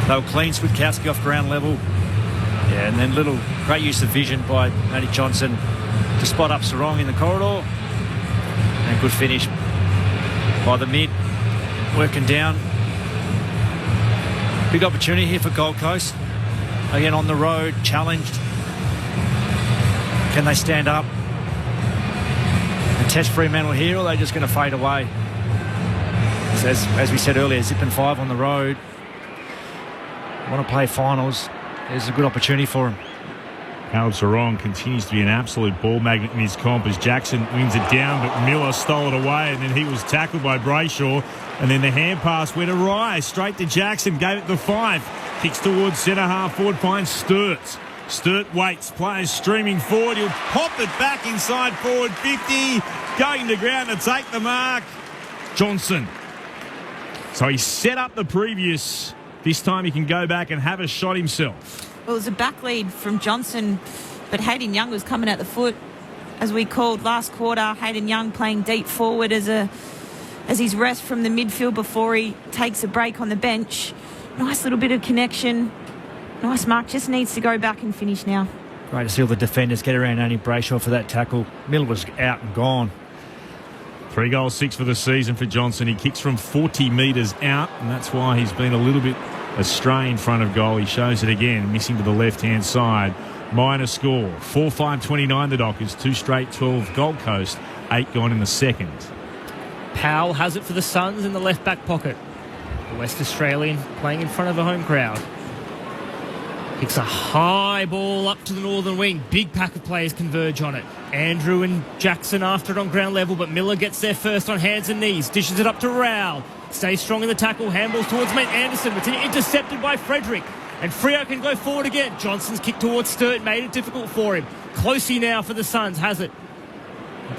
They were clean. Zwitkowski off ground level. Yeah, and then little great use of vision by Matty Johnson to spot up Sarong in the corridor. And good finish by the mid. Working down. Big opportunity here for Gold Coast. Again on the road, challenged. Can they stand up and test Fremantle here, or are they just going to fade away? As we said earlier, zipping 5 on the road. Want to play finals. There's a good opportunity for him. Caleb Sarong continues to be an absolute ball magnet in his comp as Jackson wins it down, but Miller stole it away, and then he was tackled by Brayshaw, and then the hand pass went awry, straight to Jackson, gave it the 5, kicks towards centre half forward, finds Sturt. Sturt waits, players streaming forward, he'll pop it back inside forward 50, going to ground to take the mark. Johnson. So he set up the previous, this time he can go back and have a shot himself. Well, it was a back lead from Johnson, but Hayden Young was coming at the foot. As we called last quarter, Hayden Young playing deep forward as his rest from the midfield before he takes a break on the bench. Nice little bit of connection. Nice mark. Just needs to go back and finish now. Great to see all the defenders get around Andy Brayshaw for that tackle. Miller was out and gone. 3 goals, 6 for the season for Johnson. He kicks from 40 metres out, and that's why he's been a little bit astray in front of goal. He shows it again, missing to the left-hand side. Minor score, 4-5-29 the Dockers, 2 straight 12 Gold Coast, 8 gone in the second. Powell has it for the Suns in the left back pocket. The West Australian playing in front of a home crowd. Kicks a high ball up to the northern wing. Big pack of players converge on it. Andrew and Jackson after it on ground level, but Miller gets there first on hands and knees. Dishes it up to Rowell. Stays strong in the tackle. Handballs towards Mate Anderson. It's intercepted by Frederick. And Freo can go forward again. Johnson's kick towards Sturt made it difficult for him. Closey now for the Suns. Has it.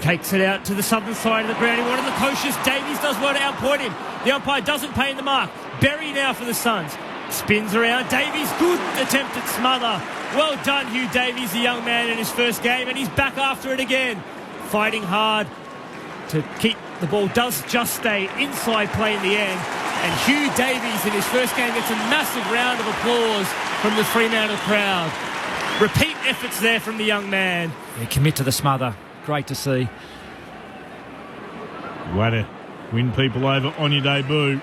Takes it out to the southern side of the ground. He wanted the cautious. Davies does well to outpoint him. The umpire doesn't pay him the mark. Berry now for the Suns. Spins around. Davies, good attempt at smother. Well done, Hugh Davies, the young man in his first game. And he's back after it again. Fighting hard to keep the ball. Does just stay inside play in the end. And Hugh Davies in his first game gets a massive round of applause from the Fremantle crowd. Repeat efforts there from the young man. Yeah, commit to the smother. Great to see. Way to win people over on your debut.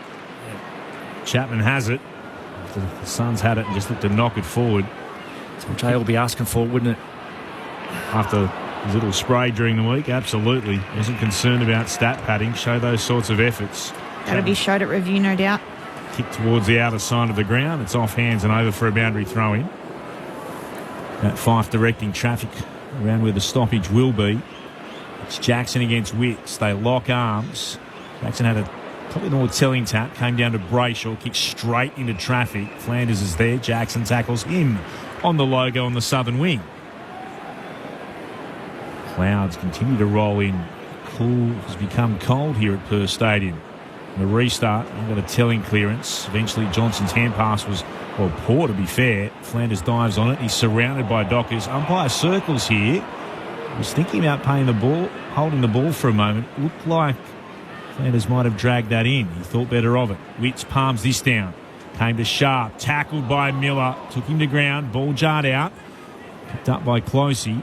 Chapman has it. The Suns had it and just looked to knock it forward. That's what Jay will be asking for, wouldn't it? After his little spray during the week, absolutely. Wasn't concerned about stat padding. Show those sorts of efforts. That'll be showed at review, no doubt. Kick towards the outer side of the ground. It's off hands and over for a boundary throw-in. That Fife directing traffic around where the stoppage will be. It's Jackson against Witts. They lock arms. Jackson had a probably more telling tap. Came down to Brayshaw. Kicked straight into traffic. Flanders is there. Jackson tackles him on the logo on the southern wing. Clouds continue to roll in. Cool has become cold here at Perth Stadium. The restart, got a telling clearance. Eventually Johnson's hand pass was, well, poor to be fair. Flanders dives on it. He's surrounded by Dockers. Umpire circles here. He was thinking about paying the ball, holding the ball for a moment. Looked like Flanders might have dragged that in. He thought better of it. Witts palms this down. Came to Sharp. Tackled by Miller. Took him to ground. Ball jarred out. Picked up by Closey.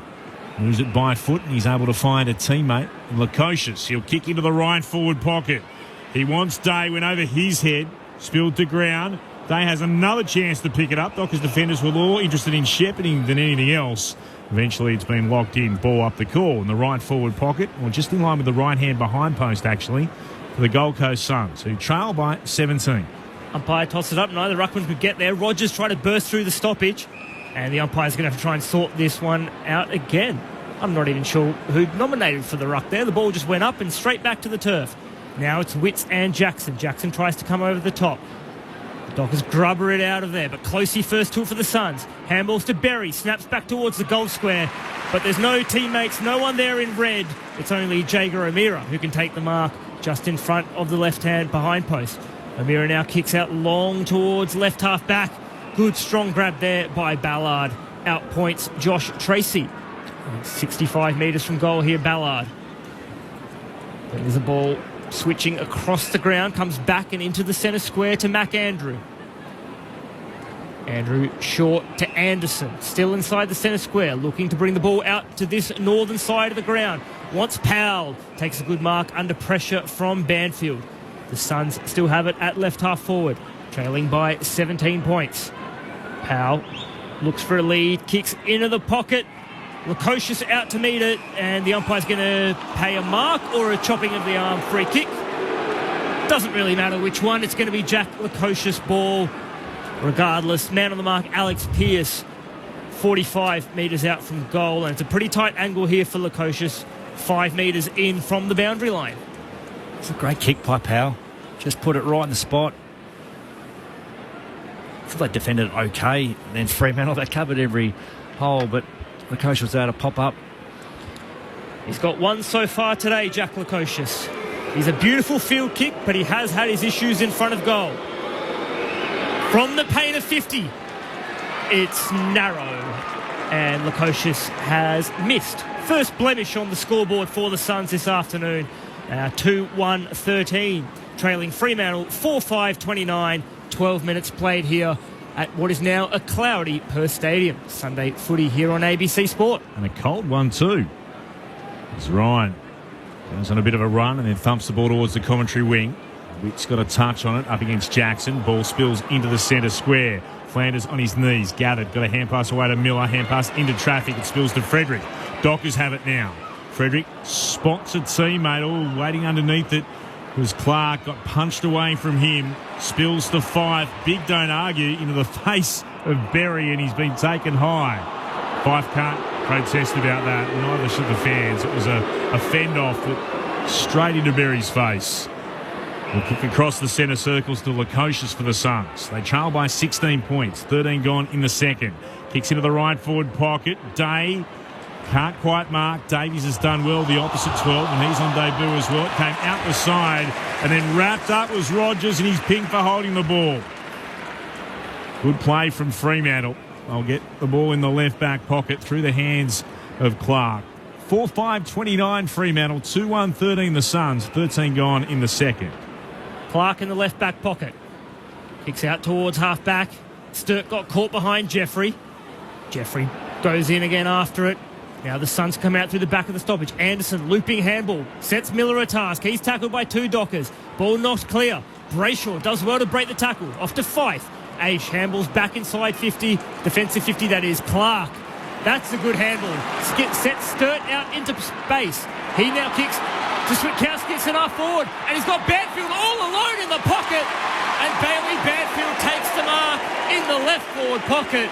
Moves it by foot and he's able to find a teammate. Lukosius, he'll kick into the right forward pocket. He wants Day, went over his head, spilled to ground. Day has another chance to pick it up. Dockers defenders were more interested in shepherding than anything else. Eventually it's been locked in, ball up the call in the right forward pocket, or just in line with the right hand behind post actually, for the Gold Coast Suns, who trail by 17. Umpire tossed it up. No, the ruckman could get there. Rogers tried to burst through the stoppage, and the umpire's going to have to try and sort this one out again. I'm not even sure who nominated for the ruck there. The ball just went up and straight back to the turf. Now it's Witts and Jackson. Jackson tries to come over the top. The Dockers grubber it out of there, but Closey first tool for the Suns. Handballs to Berry, snaps back towards the goal square, but there's no teammates, no one there in red. It's only Jager O'Meara who can take the mark just in front of the left-hand behind post. O'Meara now kicks out long towards left half back. Good strong grab there by Ballard. Outpoints Josh Tracy. 65 metres from goal here, Ballard. There's a ball switching across the ground, comes back and into the centre square to Mac Andrew. Andrew short to Anderson, still inside the centre square, looking to bring the ball out to this northern side of the ground. Wants Powell, takes a good mark under pressure from Banfield. The Suns still have it at left half forward, trailing by 17 points. Powell looks for a lead, kicks into the pocket. Lukosius out to meet it, and the umpire's going to pay a mark or a chopping of the arm free kick. Doesn't really matter which one. It's going to be Jack Lukosius' ball. Regardless, man on the mark, Alex Pearce, 45 metres out from goal, and it's a pretty tight angle here for Lukosius, 5 metres in from the boundary line. It's a great kick by Powell. Just put it right in the spot. I thought they defended it okay, and then Fremantle, they covered every hole, but Lukosius was able to pop up. He's got one so far today, Jack Lukosius. He's a beautiful field kick, but he has had his issues in front of goal. From the paint of 50, it's narrow, and Lukosius has missed. First blemish on the scoreboard for the Suns this afternoon. 2-1-13, trailing Fremantle 4-5-29, 12 minutes played here at what is now a cloudy Perth Stadium. Sunday footy here on ABC Sport. And a cold one too. It's Ryan. Goes on a bit of a run and then thumps the ball towards the commentary wing. Witt's got a touch on it up against Jackson. Ball spills into the centre square. Flanders on his knees. Gathered. Got a hand pass away to Miller. Hand pass into traffic. It spills to Frederick. Dockers have it now. Frederick spots a teammate. Oh, waiting underneath it was Clark. Got punched away from him. Spills to 5. Big don't argue into the face of Berry, and he's been taken high. Fife can't protest about that. Neither should the fans. It was a fend-off that straight into Berry's face. We'll kick across the centre circles to Lukosius for the Suns. They trail by 16 points. 13 gone in the second. Kicks into the right forward pocket. Day can't quite mark. Davies has done well, the opposite 12, and he's on debut as well. It came out the side, and then wrapped up was Rogers, and he's pinged for holding the ball. Good play from Fremantle. They'll get the ball in the left back pocket through the hands of Clark. 4-5-29 Fremantle, 2-1-13 the Suns, 13 gone in the second. Clark in the left back pocket. Kicks out towards half back. Sturt got caught behind Jeffrey. Jeffrey goes in again after it. Now the Suns come out through the back of the stoppage. Anderson looping handball. Sets Miller a task. He's tackled by 2 Dockers. Ball knocked clear. Brayshaw does well to break the tackle. Off to Fife. Aish handballs back inside 50. Defensive 50, that is. Clark. That's a good handball. Sets Sturt out into space. He now kicks to Switkowski. It's an half forward. And he's got Banfield all alone in the pocket. And Bailey Banfield takes the mark in the left forward pocket.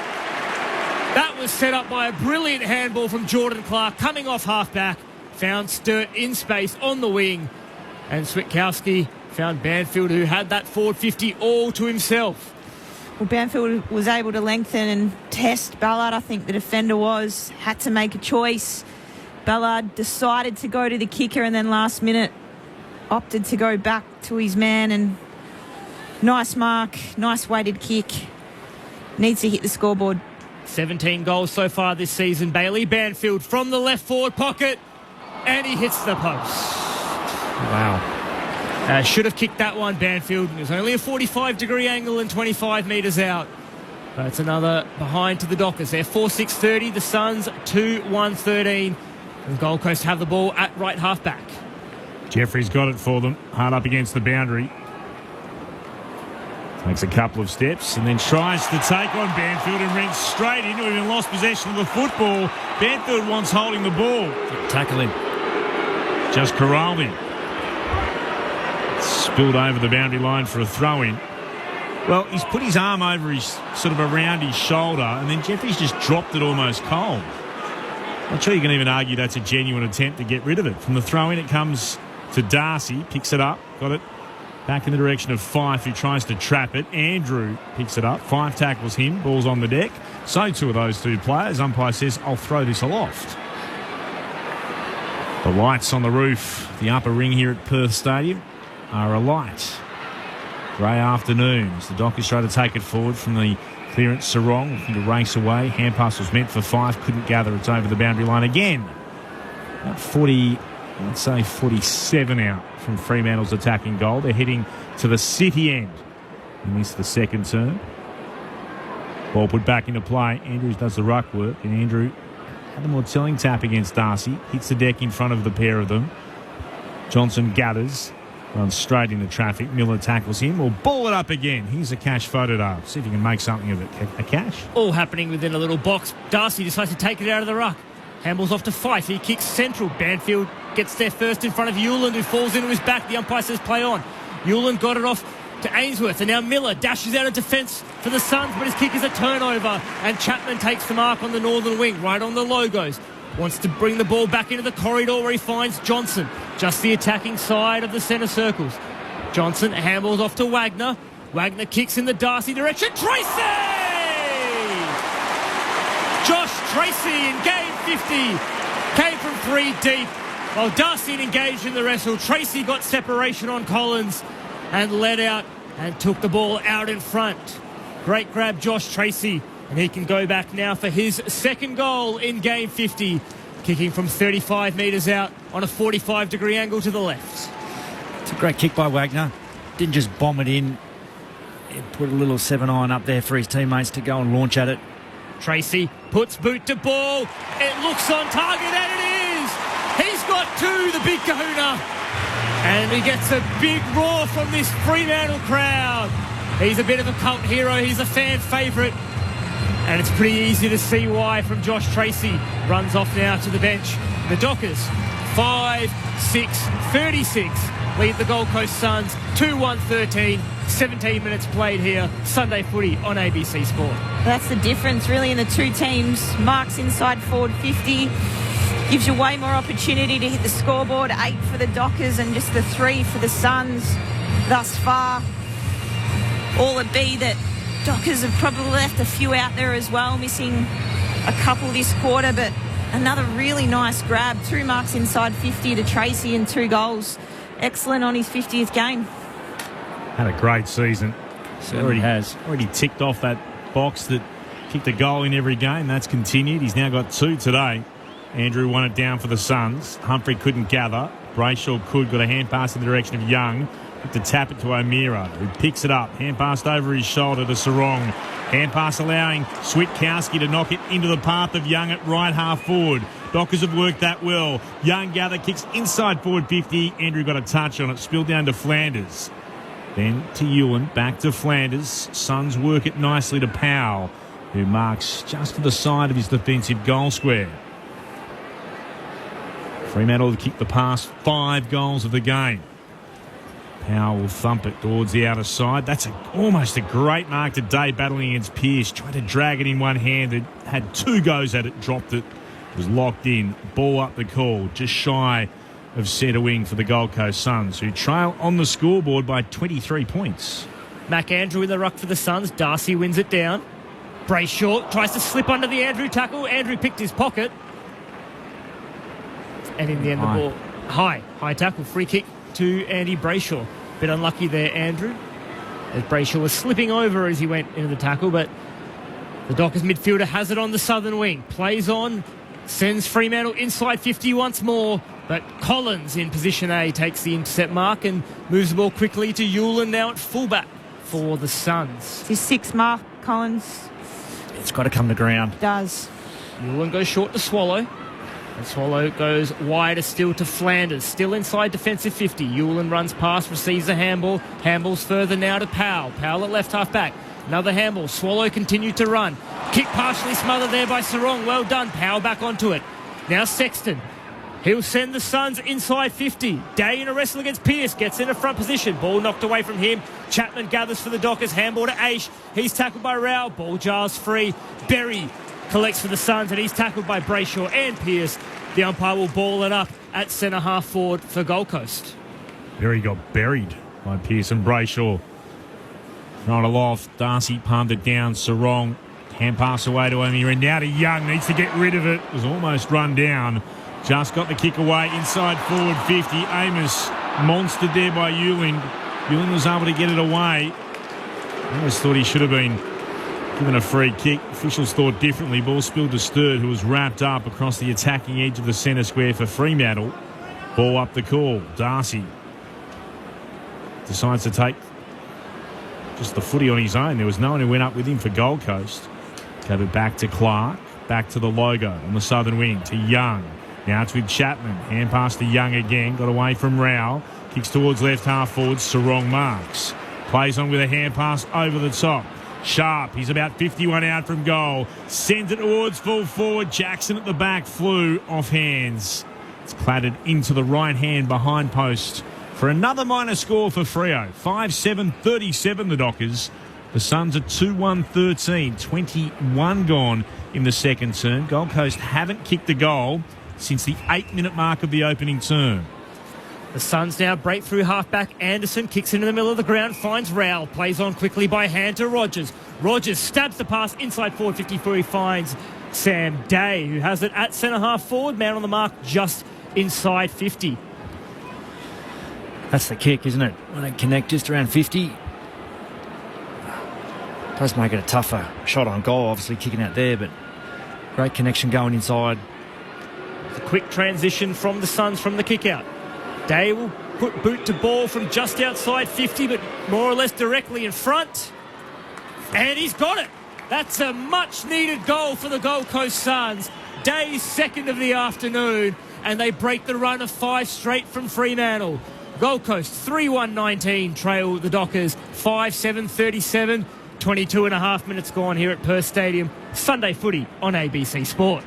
That was set up by a brilliant handball from Jordan Clark coming off halfback. Found Sturt in space on the wing. And Switkowski found Banfield, who had that forward 50 all to himself. Well, Banfield was able to lengthen and test Ballard. I think the defender had to make a choice. Ballard decided to go to the kicker and then last minute opted to go back to his man. And nice mark, nice weighted kick. Needs to hit the scoreboard. 17 goals so far this season. Bailey Banfield from the left forward pocket, and he hits the post. Wow. Should have kicked that one, Banfield. It was only a 45-degree angle and 25 metres out. That's another behind to the Dockers. They're 4-6-30. The Suns 2-1-13. And Gold Coast have the ball at right half-back. Jeffrey's got it for them. Hard up against the boundary. Takes a couple of steps and then tries to take on Banfield and runs straight into him and lost possession of the football. Banfield wants holding the ball. Tackle him. Just corralled him. Spilled over the boundary line for a throw-in. Well, he's put his arm over his, sort of around his shoulder, and then Jeffrey's just dropped it almost cold. Not sure you can even argue that's a genuine attempt to get rid of it. From the throw-in, it comes to Darcy, picks it up, got it back in the direction of Fife, who tries to trap it. Andrew picks it up. Fife tackles him. Ball's on the deck. So two of those two players. Umpire says, I'll throw this aloft. The lights on the roof, the upper ring here at Perth Stadium, are alight. Grey afternoons. The Dockers try to take it forward from the clearance. Sarong looking to race away. Hand pass was meant for Fife. Couldn't gather. It's over the boundary line again. About 40, let's say 47 out from Fremantle's attacking goal. They're heading to the city end. He missed the second turn. Ball put back into play. Andrews does the ruck work, and Andrew had the more telling tap against Darcy. Hits the deck in front of the pair of them. Johnson gathers, runs straight into traffic. Miller tackles him. Will ball it up again. Here's a Cash photograph. See if you can make something of it. A Cash? All happening within a little box. Darcy decides to take it out of the ruck. Handballs off to Fife. He kicks central. Banfield gets there first in front of Hewland, who falls into his back. The umpire says play on. Hewland got it off to Ainsworth, and now Miller dashes out of defence for the Suns, but his kick is a turnover, and Chapman takes the mark on the northern wing, right on the logos. Wants to bring the ball back into the corridor where he finds Johnson, just the attacking side of the centre circles. Johnson handballs off to Wagner. Wagner kicks in the Darcy direction. Tracy! Josh Tracy in game 50 came from 3 deep. While Darcy engaged in the wrestle, Tracy got separation on Collins and led out and took the ball out in front. Great grab, Josh Tracy, and he can go back now for his second goal in game 50, kicking from 35 metres out on a 45-degree angle to the left. It's a great kick by Wagner. Didn't just bomb it in. He put a little 7-iron up there for his teammates to go and launch at it. Tracy puts boot to ball. It looks on target, and it is. He's got two, the big kahuna. And he gets a big roar from this Fremantle crowd. He's a bit of a cult hero. He's a fan favourite. And it's pretty easy to see why from Josh Tracy. Runs off now to the bench. The Dockers, 5-6-36. Lead the Gold Coast Suns, 2-1-13. 17 minutes played here. Sunday footy on ABC Sport. That's the difference really in the two teams. Marks inside forward 50. Gives you way more opportunity to hit the scoreboard. 8 for the Dockers and just the 3 for the Suns thus far. All it be that Dockers have probably left a few out there as well, missing a couple this quarter, but another really nice grab. 2 marks inside 50 to Tracy and 2 goals. Excellent on his 50th game. Had a great season. Certainly has. Already ticked off that box that kicked a goal in every game. That's continued. He's now got 2 today. Andrew won it down for the Suns. Humphrey couldn't gather. Brayshaw got a hand pass in the direction of Young. To tap it to O'Meara, who picks it up. Hand passed over his shoulder to Sarong. Hand pass allowing Switkowski to knock it into the path of Young at right half forward. Dockers have worked that well. Young gather, kicks inside forward 50. Andrew got a touch on it, spilled down to Flanders. Then to Ewan, back to Flanders. Suns work it nicely to Powell, who marks just to the side of his defensive goal square. Fremantle have kicked the past 5 goals of the game. Powell will thump it towards the outer side. That's almost a great mark today, battling against Pearce. Tried to drag it in one-handed. Had 2 goes at it, dropped it. Was locked in. Ball up the call. Just shy of centre wing for the Gold Coast Suns, who trail on the scoreboard by 23 points. Mac Andrew in the ruck for the Suns. Darcy wins it down. Brayshaw tries to slip under the Andrew tackle. Andrew picked his pocket. And in the end, the ball... High tackle. Free kick to Andy Brayshaw. Bit unlucky there, Andrew, as Brayshaw was slipping over as he went into the tackle, but the Dockers midfielder has it on the southern wing. Plays on, sends Fremantle inside 50 once more, but Collins in position A takes the intercept mark and moves the ball quickly to Hewland now at fullback for the Suns. It's his 6th mark, Collins. It's got to come to ground. Does. Hewland goes short to Swallow. And Swallow goes wider still to Flanders. Still inside defensive 50. Hewland runs past, receives the handball. Handball's further now to Powell. Powell at left half back. Another handball. Swallow continued to run. Kick partially smothered there by Sarong. Well done. Powell back onto it. Now Sexton. He'll send the Suns inside 50. Day in a wrestle against Pearce. Gets in a front position. Ball knocked away from him. Chapman gathers for the Dockers. Handball to Aish. He's tackled by Rao. Ball jars free. Berry collects for the Suns, and he's tackled by Brayshaw and Pearce. The umpire will ball it up at centre half forward for Gold Coast. Berry got buried by Pearce and Brayshaw. Throwing aloft. Darcy palmed it down. Sarong. Hand pass away to him. And now to Young. Needs to get rid of it. Was almost run down. Just got the kick away inside forward 50. Amos monstered there by Hewland. Hewland was able to get it away. Amos thought he should have been given a free kick. Officials thought differently. Ball spilled to Sturt, who was wrapped up across the attacking edge of the centre square for Fremantle. Ball up the call. Darcy decides to take just the footy on his own. There was no one who went up with him for Gold Coast. Gave it back to Clark. Back to the logo on the southern wing to Young. Now it's with Chapman. Hand pass to Young again. Got away from Rao. Kicks towards left half forward. Sarong marks. Plays on with a hand pass over the top. Sharp, he's about 51 out from goal. Sends it towards full forward. Jackson at the back flew off hands. It's clattered into the right hand behind post for another minor score for Freo. 5-7-37 the Dockers. The Suns are 2-1-13. 21 gone in the second term. Gold Coast haven't kicked a goal since the 8-minute mark of the opening term. The Suns now break through halfback. Anderson kicks into the middle of the ground, finds Rowell, plays on quickly by hand to Rogers. Rogers stabs the pass inside forward 54. He finds Sam Day, who has it at centre half forward. Man on the mark just inside 50. That's the kick, isn't it? When they connect just around 50. Does make it a tougher shot on goal, obviously kicking out there, but great connection going inside. It's a quick transition from the Suns from the kick out. Day will put boot to ball from just outside 50, but more or less directly in front. And he's got it. That's a much-needed goal for the Gold Coast Suns. Day's second of the afternoon, and they break the run of 5 straight from Fremantle. Gold Coast 3-1-19 trail the Dockers 5-7-37. 22 and a half minutes gone here at Perth Stadium. Sunday footy on ABC Sport.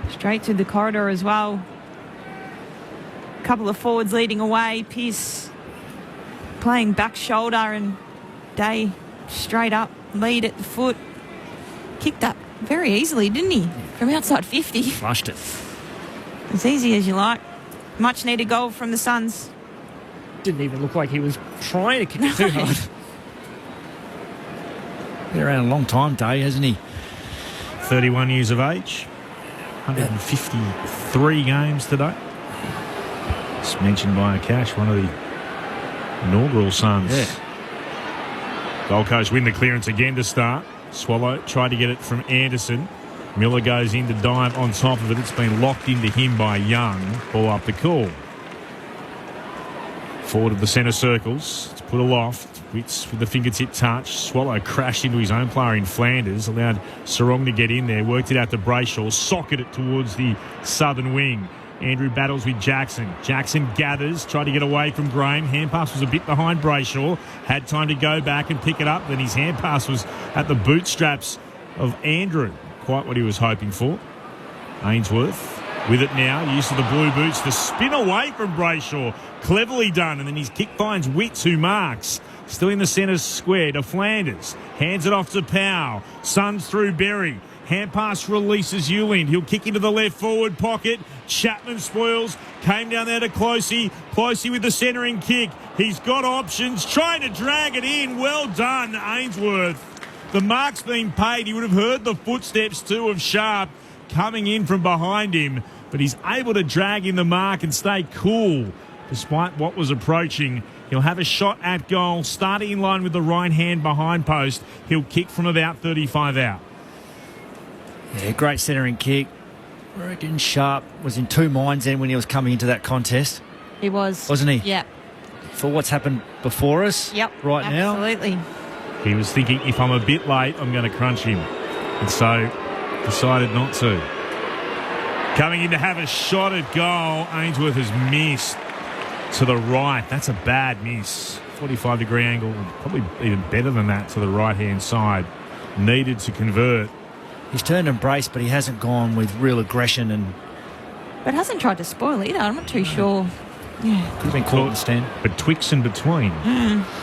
Straight to the corridor as well. Couple of forwards leading away. Pearce playing back shoulder and Day straight up, lead at the foot. Kicked up very easily, didn't he? From outside 50. Flushed it. As easy as you like. Much needed goal from the Suns. Didn't even look like he was trying to kick it too hard. Been around a long time, Day, hasn't he? 31 years of age. 153 games today. It's mentioned by Akash, one of the inaugural Suns. Yeah. Gold Coast win the clearance again to start. Swallow tried to get it from Anderson. Miller goes in to dive on top of it. It's been locked into him by Young. Ball up the call. Forward of the centre circles. It's put aloft. Witts with the fingertip touch. Swallow crashed into his own player in Flanders. Allowed Sarong to get in there. Worked it out to Brayshaw. Socketed it towards the southern wing. Andrew battles with Jackson. Jackson gathers. Tried to get away from Graham. Hand pass was a bit behind Brayshaw. Had time to go back and pick it up. Then his hand pass was at the bootstraps of Andrew. Quite what he was hoping for. Ainsworth with it now. Use of the blue boots to spin away from Brayshaw. Cleverly done. And then his kick finds Witts, who marks. Still in the centre square to Flanders. Hands it off to Powell. Suns through Berry. Hand pass releases Ulind. He'll kick into the left forward pocket. Chapman spoils. Came down there to Closey. Closey with the centering kick. He's got options. Trying to drag it in. Well done, Ainsworth. The mark's been paid. He would have heard the footsteps too of Sharp coming in from behind him. But he's able to drag in the mark and stay cool despite what was approaching. He'll have a shot at goal. Starting in line with the right hand behind post. He'll kick from about 35 out. Yeah, great centering kick. I reckon Sharp was in two minds then when he was coming into that contest. He was. Wasn't he? Yeah. For what's happened before us right now. Absolutely. He was thinking, if I'm a bit late, I'm going to crunch him. And so decided not to. Coming in to have a shot at goal. Ainsworth has missed to the right. That's a bad miss. 45-degree angle. Probably even better than that to the right-hand side. Needed to convert. He's turned and braced, but he hasn't gone with real aggression. But hasn't tried to spoil either. I'm not too sure. Yeah. Could have been caught in the stand. Betwixt and between.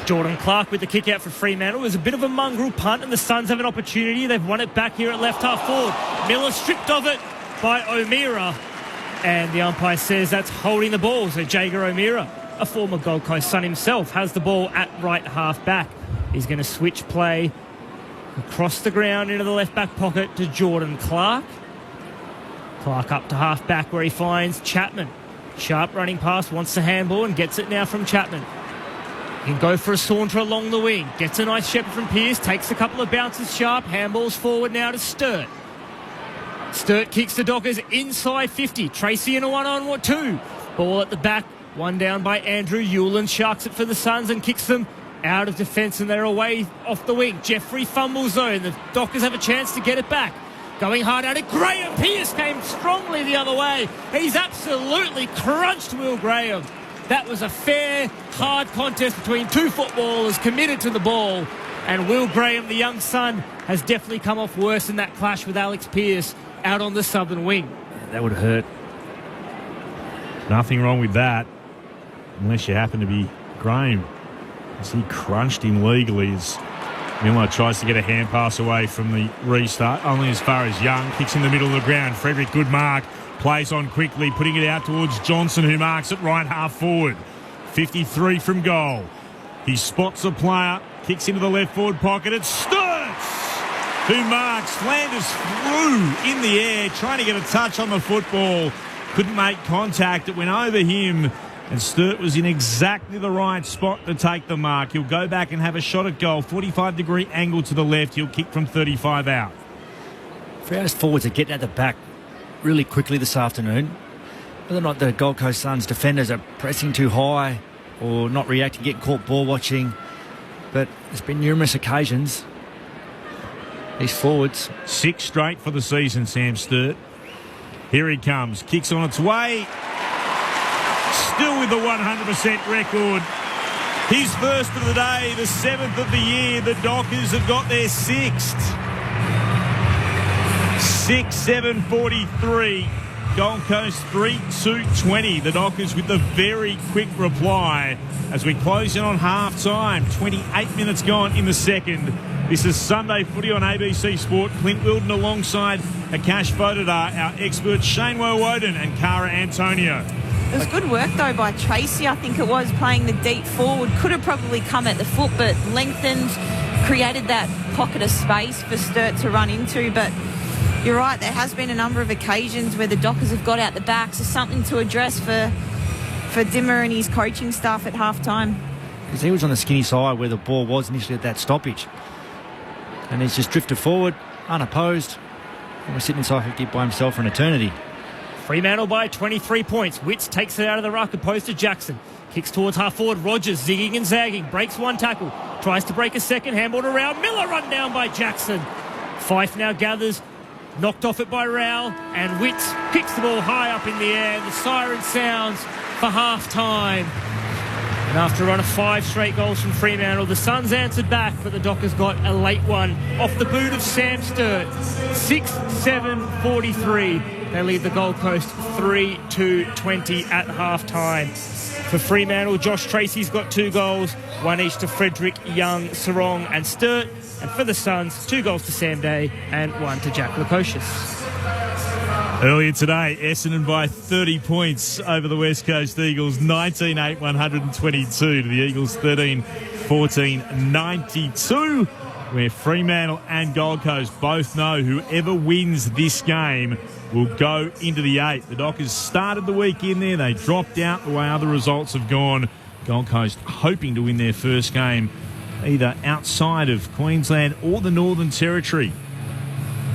Jordan Clark with the kick out for Fremantle. It was a bit of a mongrel punt, and the Suns have an opportunity. They've won it back here at left half forward. Miller stripped of it by O'Meara, and the umpire says that's holding the ball. So Jager O'Meara, a former Gold Coast Sun himself, has the ball at right half back. He's going to switch play across the ground into the left back pocket to Jordan Clark. Clark up to half back where he finds Chapman. Sharp running past, wants the handball and gets it now from Chapman. He can go for a saunter along the wing. Gets a nice shepherd from Pearce. Takes a couple of bounces. Sharp. Handballs forward now to Sturt. Sturt kicks the Dockers inside 50. Tracy in a 1-on-2. Ball at the back. One down by Andrew Ulind. Sharks it for the Suns and kicks them out of defence, and they're away off the wing. Jeffrey fumbles zone. The Dockers have a chance to get it back. Going hard at it. Graham Pearce came strongly the other way. He's absolutely crunched Will Graham. That was a fair, hard contest between two footballers committed to the ball. And Will Graham, the young son, has definitely come off worse in that clash with Alex Pearce out on the southern wing. Yeah, that would hurt. Nothing wrong with that, unless you happen to be Graham. As he crunched him legally as Miller tries to get a hand pass away from the restart. Only as far as Young. Kicks in the middle of the ground. Frederick, good mark. Plays on quickly, putting it out towards Johnson, who marks it right half forward. 53 from goal. He spots a player. Kicks into the left forward pocket. It's Sturts who marks. Flanders flew in the air, trying to get a touch on the football. Couldn't make contact. It went over him. And Sturt was in exactly the right spot to take the mark. He'll go back and have a shot at goal. 45-degree angle to the left. He'll kick from 35 out. Freo forwards are getting at the back really quickly this afternoon. Whether or not the Gold Coast Suns defenders are pressing too high or not reacting, getting caught ball watching. But there's been numerous occasions. These forwards. 6 straight for the season, Sam Sturt. Here he comes. Kicks on its way. Still with the 100% record. His first of the day, the 7th of the year. The Dockers have got their 6th. 6-7-43. Gold Coast 3-2-20. The Dockers with the very quick reply as we close in on half-time. 28 minutes gone in the second. This is Sunday Footy on ABC Sport. Clint Wilden alongside Akash Vodadar, our experts Shane Woden and Cara Antonio. It was good work, though, by Tracy, I think it was, playing the deep forward. Could have probably come at the foot, but lengthened, created that pocket of space for Sturt to run into. But you're right, there has been a number of occasions where the Dockers have got out the back, so something to address for Dimmer and his coaching staff at half-time. Because he was on the skinny side where the ball was initially at that stoppage. And he's just drifted forward, unopposed. And we're sitting inside 50 by himself for an eternity. Fremantle by 23 points. Witts takes it out of the ruck opposed to Jackson. Kicks towards half forward. Rogers zigging and zagging. Breaks one tackle. Tries to break a second. Handballed around. Miller run down by Jackson. Fife now gathers. Knocked off it by Rowell. And Witts kicks the ball high up in the air. The siren sounds for half-time. And after a run of 5 straight goals from Fremantle, the Suns answered back, but the Dockers got a late one off the boot of Sam Sturt. 6-7-43. They lead the Gold Coast 3-2-20 at half-time. For Fremantle, Josh Tracy's got 2 goals, 1 each to Frederick, Young, Sarong and Sturt. And for the Suns, 2 goals to Sam Day and 1 to Jack Lukosius. Earlier today, Essendon by 30 points over the West Coast Eagles, 19-8-122 to the Eagles 13-14-92, where Fremantle and Gold Coast both know whoever wins this game will go into the 8. The Dockers started the week in there. They dropped out the way other results have gone. Gold Coast hoping to win their first game either outside of Queensland or the Northern Territory.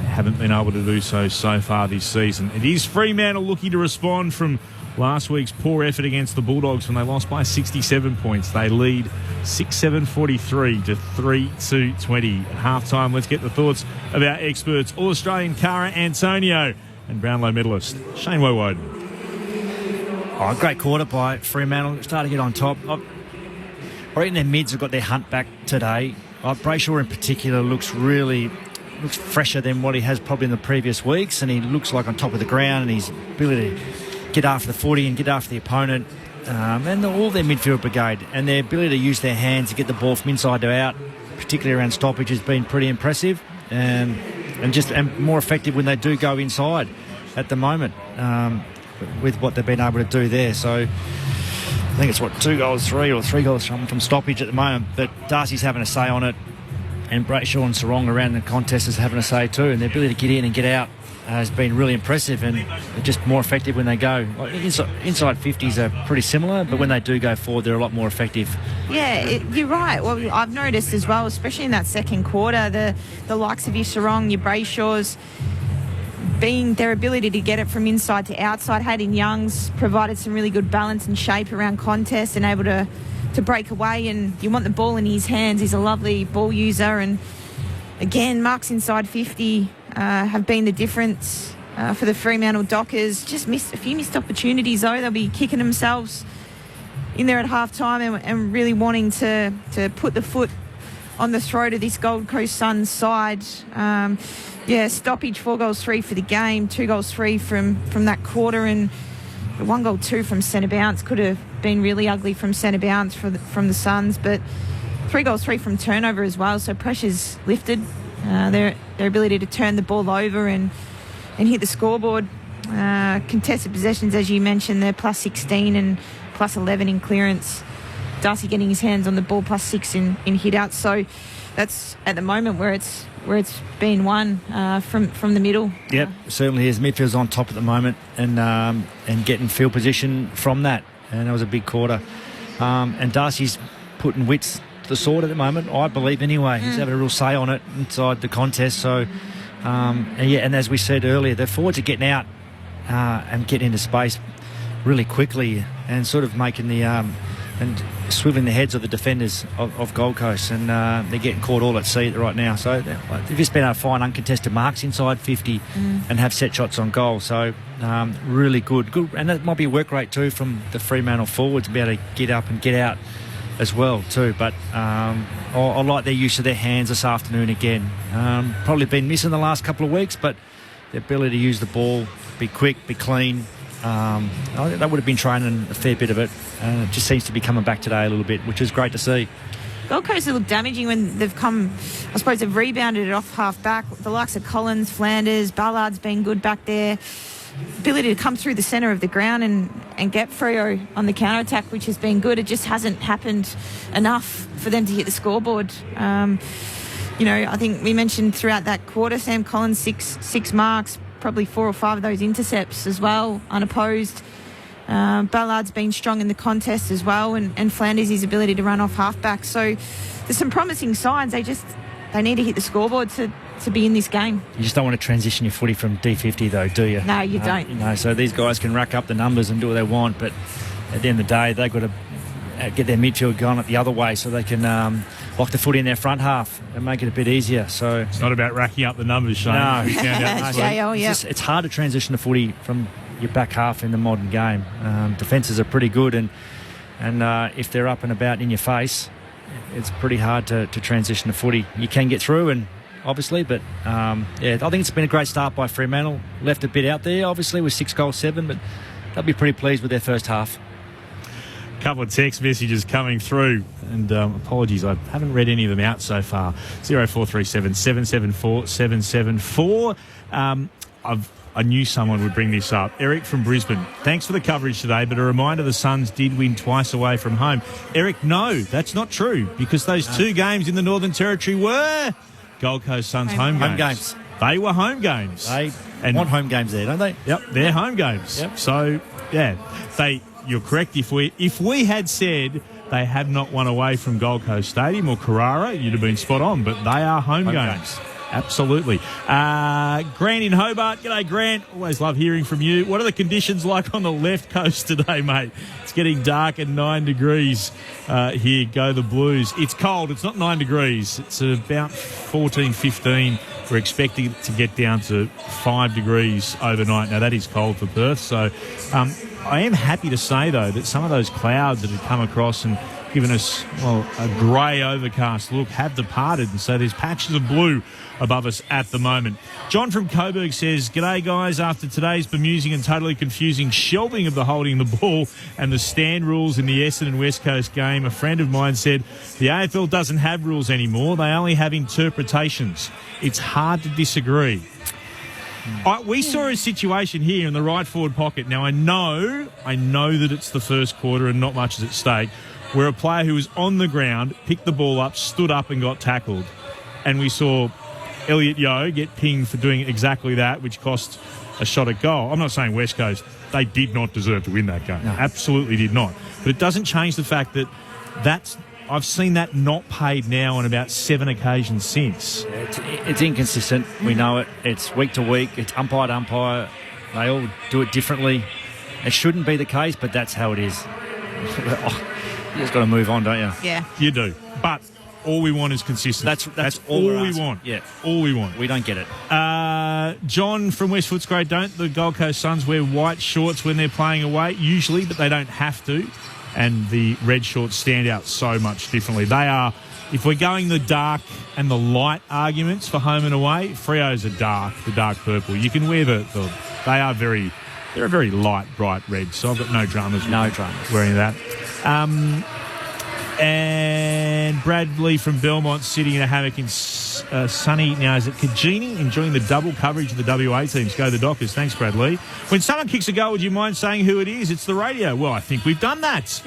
Haven't been able to do so far this season. It is Fremantle looking to respond from last week's poor effort against the Bulldogs when they lost by 67 points. They lead 6-7-43 to 3-2-20. At half-time, let's get the thoughts of our experts, All-Australian Cara Antonio and Brownlow medalist Shane Woewode. Oh, great quarter by Fremantle. Starting to get on top. I reckon their mids have got their hunt back today. Brayshaw in particular looks fresher than what he has probably in the previous weeks, and he looks like on top of the ground, and his ability to get after the footy and get after the opponent, and all their midfield brigade, and their ability to use their hands to get the ball from inside to out, particularly around stoppage, has been pretty impressive, and more effective when they do go inside at the moment, with what they've been able to do there. So I think it's 2 goals 3 or 3 goals from stoppage at the moment, but Darcy's having a say on it, and Brayshaw and Sarong around the contest is having a say too, and their ability to get in and get out has been really impressive, and they're just more effective when they go. Inside 50s are pretty similar, but when they do go forward, they're a lot more effective. Yeah, you're right. Well, I've noticed as well, especially in that second quarter, the likes of your Sarong, your Brayshaws, being their ability to get it from inside to outside. Hayden Young's provided some really good balance and shape around contest and able to break away, and you want the ball in his hands. He's a lovely ball user, and again, marks inside 50 have been the difference for the Fremantle Dockers. Just missed a few missed opportunities though. They'll be kicking themselves in there at half time and really wanting to put the foot on the throat of this Gold Coast Suns side. Stoppage, 4 goals 3 for the game, 2 goals 3 from that quarter, and 1 goal 2 from centre bounce. Could have been really ugly from centre bounce from the Suns, but 3 goals 3 from turnover as well, so pressure's lifted. Their ability to turn the ball over and hit the scoreboard. Contested possessions, as you mentioned, they're plus 16 and plus 11 in clearance. Darcy getting his hands on the ball, plus 6 in hit outs, so that's at the moment where it's been won from the middle. Yep, certainly is. Midfield's on top at the moment, and getting field position from that, and that was a big quarter. And Darcy's putting Witts to the sword at the moment, I believe anyway. He's having a real say on it inside the contest. So, and as we said earlier, the forwards are getting out and getting into space really quickly and sort of making the and swiveling the heads of the defenders of Gold Coast, and they're getting caught all at sea right now. So they've just been able to find uncontested marks inside 50 and have set shots on goal. So really good, and that might be a work rate too from the Fremantle forwards to be able to get up and get out as well too. But I like their use of their hands this afternoon again. Probably been missing the last couple of weeks, but the ability to use the ball, be quick, be clean. I think they would have been training a fair bit of it, and it just seems to be coming back today a little bit, which is great to see. Gold Coast look damaging when they've come, I suppose they've rebounded it off half back. The likes of Collins, Flanders, Ballard's been good back there. Ability to come through the centre of the ground and get Freo on the counter-attack, which has been good. It just hasn't happened enough for them to hit the scoreboard. I think we mentioned throughout that quarter, Sam Collins, six marks, probably 4 or 5 of those intercepts as well, unopposed. Ballard's been strong in the contest as well, and Flanders, his ability to run off halfback. So there's some promising signs. They need to hit the scoreboard to be in this game. You just don't want to transition your footy from D50 though, do you? No, you don't. So these guys can rack up the numbers and do what they want, but at the end of the day, they've got to get their midfield going it the other way so they can lock the footy in their front half and make it a bit easier. So it's not about racking up the numbers, Shane. No. We found out this week. It's hard to transition the footy from your back half in the modern game. Defences are pretty good, and if they're up and about in your face, it's pretty hard to transition the footy. You can get through, and obviously, but I think it's been a great start by Fremantle. Left a bit out there, obviously, with 6-7, but they'll be pretty pleased with their first half. Couple of text messages coming through, and apologies, I haven't read any of them out so far. 0437 774 774. I knew someone would bring this up. Eric from Brisbane, thanks for the coverage today, but a reminder the Suns did win twice away from home. Eric, no, that's not true, because those two games in the Northern Territory were Gold Coast Suns home games. They were home games. They want home games there, don't they? Yep, they're home games. Yep. So, you're correct. If we had said they have not won away from Gold Coast Stadium or Carrara, you'd have been spot on, but they are home games. Absolutely. Grant in Hobart. G'day, Grant. Always love hearing from you. What are the conditions like on the left coast today, mate? It's getting dark and 9 degrees here. Go the Blues. It's cold. It's not 9 degrees. It's about 14, 15. We're expecting it to get down to 5 degrees overnight. Now, that is cold for Perth. So I am happy to say, though, that some of those clouds that had come across and given us, a grey overcast look have departed. And so there's patches of blue above us at the moment. John from Coburg says, "G'day, guys. After today's bemusing and totally confusing shelving of the holding the ball and the stand rules in the Essendon West Coast game, a friend of mine said, the AFL doesn't have rules anymore. They only have interpretations. It's hard to disagree." We saw a situation here in the right forward pocket. Now, I know that it's the first quarter and not much is at stake, where a player who was on the ground picked the ball up, stood up and got tackled. And we saw Elliot Yeo get pinged for doing exactly that, which cost a shot at goal. I'm not saying West Coast, they did not deserve to win that game. No. Absolutely did not. But it doesn't change the fact that I've seen that not paid now on about 7 occasions since. It's inconsistent. We know it. It's week to week. It's umpire to umpire. They all do it differently. It shouldn't be the case, but that's how it is. You just got to move on, don't you? Yeah. You do. But all we want is consistency. That's all we want. Yeah. All we want. We don't get it. John from West Footscray, don't the Gold Coast Suns wear white shorts when they're playing away? Usually, but they don't have to. And the red shorts stand out so much differently. They are, if we're going the dark and the light arguments for home and away, Freos are the dark purple. You can wear they're a very light, bright red. So I've got no dramas. Wearing that. And Bradley from Belmont sitting in a hammock in sunny, now is it Kajini, enjoying the double coverage of the WA teams. Go the Dockers. Thanks, Bradley. When someone kicks a goal, would you mind saying who it is? It's the radio. Well, I think we've done that.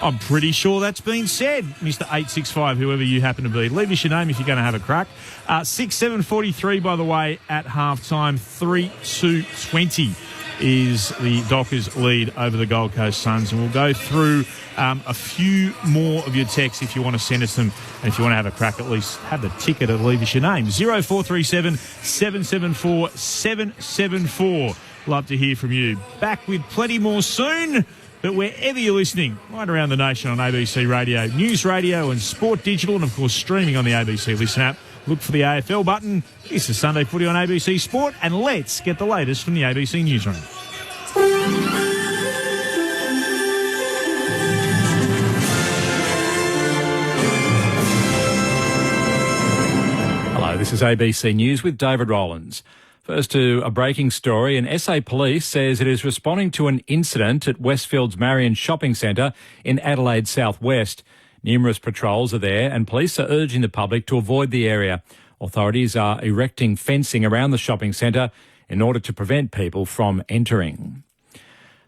I'm pretty sure that's been said, Mr. 865, whoever you happen to be. Leave us your name if you're going to have a crack. 6-7-43, by the way, at half-time. 3-2-20 is the Dockers lead over the Gold Coast Suns. And we'll go through a few more of your texts if you want to send us them. And if you want to have a crack, at least have the ticket and leave us your name. 0437 774 774. Love to hear from you. Back with plenty more soon. But wherever you're listening, right around the nation on ABC Radio, News Radio and Sport Digital, and of course streaming on the ABC Listen app, look for the AFL button. This is Sunday Footy on ABC Sport, and let's get the latest from the ABC Newsroom. Hello, this is ABC News with David Rowlands. First to a breaking story. An SA Police says it is responding to an incident at Westfield's Marion Shopping Centre in Adelaide Southwest. Numerous patrols are there and police are urging the public to avoid the area. Authorities are erecting fencing around the shopping centre in order to prevent people from entering.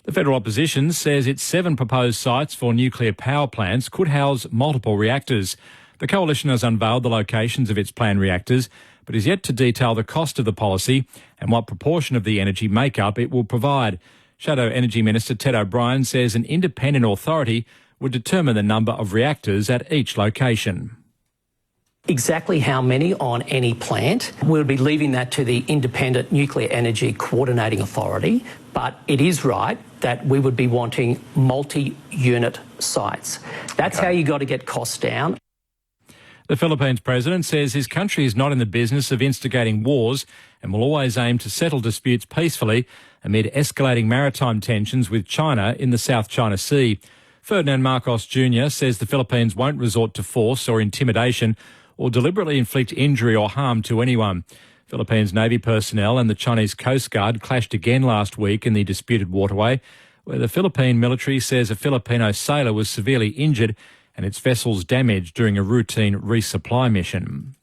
The federal opposition says its 7 proposed sites for nuclear power plants could house multiple reactors. The coalition has unveiled the locations of its planned reactors, but is yet to detail the cost of the policy and what proportion of the energy makeup it will provide. Shadow Energy Minister Ted O'Brien says an independent authority would determine the number of reactors at each location. Exactly how many on any plant, we'll be leaving that to the Independent Nuclear Energy Coordinating Authority, but it is right that we would be wanting multi-unit sites. That's how you got to get costs down. The Philippines president says his country is not in the business of instigating wars and will always aim to settle disputes peacefully amid escalating maritime tensions with China in the South China Sea. Ferdinand Marcos Jr. says the Philippines won't resort to force or intimidation or deliberately inflict injury or harm to anyone. Philippines Navy personnel and the Chinese Coast Guard clashed again last week in the disputed waterway, where the Philippine military says a Filipino sailor was severely injured and its vessels damaged during a routine resupply mission.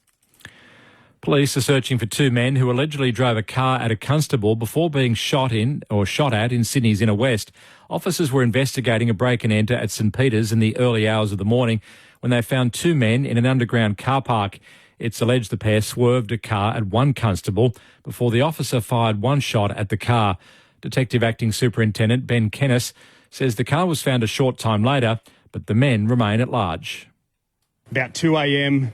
Police are searching for two men who allegedly drove a car at a constable before being shot at in Sydney's inner west. Officers were investigating a break and enter at St Peter's in the early hours of the morning when they found two men in an underground car park. It's alleged the pair swerved a car at one constable before the officer fired one shot at the car. Detective Acting Superintendent Ben Kennis says the car was found a short time later, but the men remain at large. About 2 a.m,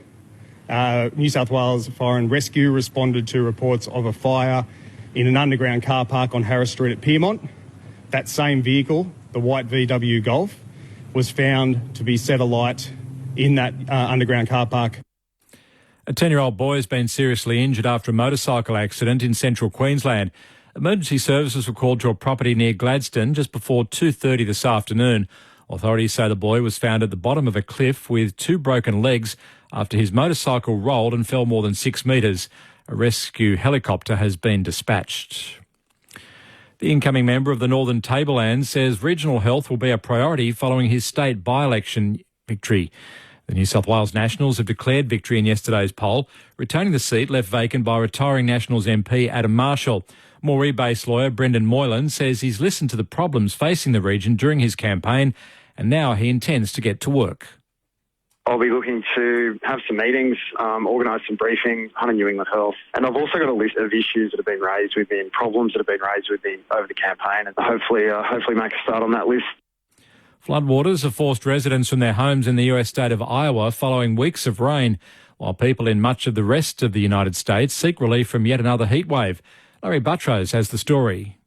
New South Wales Fire and Rescue responded to reports of a fire in an underground car park on Harris Street at Pyrmont. That same vehicle, the white VW Golf, was found to be set alight in that underground car park. A 10-year-old boy has been seriously injured after a motorcycle accident in central Queensland. Emergency services were called to a property near Gladstone just before 2:30 this afternoon. Authorities say the boy was found at the bottom of a cliff with two broken legs after his motorcycle rolled and fell more than 6 metres. A rescue helicopter has been dispatched. The incoming member of the Northern Tablelands says regional health will be a priority following his state by-election victory. The New South Wales Nationals have declared victory in yesterday's poll, retaining the seat left vacant by retiring Nationals MP Adam Marshall. Moree-based lawyer Brendan Moylan says he's listened to the problems facing the region during his campaign and now he intends to get to work. I'll be looking to have some meetings, organise some briefings on New England Health. And I've also got a list of issues that have been raised with me and problems that have been raised with me over the campaign and hopefully make a start on that list. Floodwaters have forced residents from their homes in the US state of Iowa following weeks of rain, while people in much of the rest of the United States seek relief from yet another heatwave. Larry Buttrose has the story.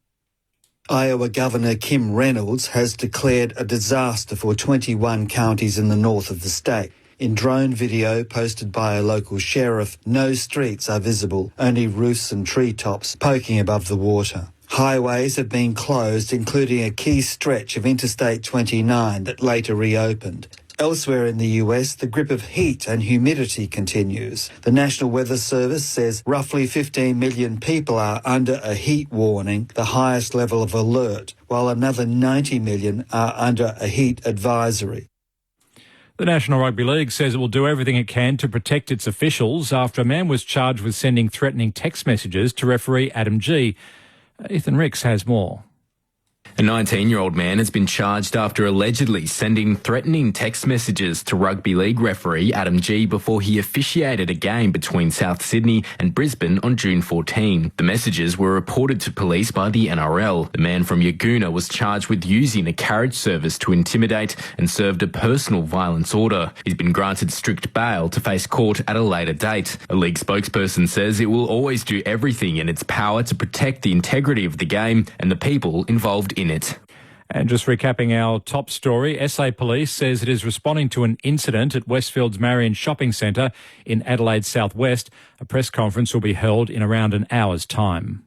Iowa Governor Kim Reynolds has declared a disaster for 21 counties in the north of the state. In drone video posted by a local sheriff, no streets are visible, only roofs and treetops poking above the water. Highways have been closed, including a key stretch of Interstate 29 that later reopened. Elsewhere in the US, the grip of heat and humidity continues. The National Weather Service says roughly 15 million people are under a heat warning, the highest level of alert, while another 90 million are under a heat advisory. The National Rugby League says it will do everything it can to protect its officials after a man was charged with sending threatening text messages to referee Adam G. Ethan Ricks has more. A 19-year-old man has been charged after allegedly sending threatening text messages to rugby league referee Adam G before he officiated a game between South Sydney and Brisbane on June 14. The messages were reported to police by the NRL. The man from Yagoona was charged with using a carriage service to intimidate and served a personal violence order. He's been granted strict bail to face court at a later date. A league spokesperson says it will always do everything in its power to protect the integrity of the game and the people involved in it. And just recapping our top story, SA Police says it is responding to an incident at Westfield's Marion Shopping Centre in Adelaide Southwest. A press conference will be held in around an hour's time.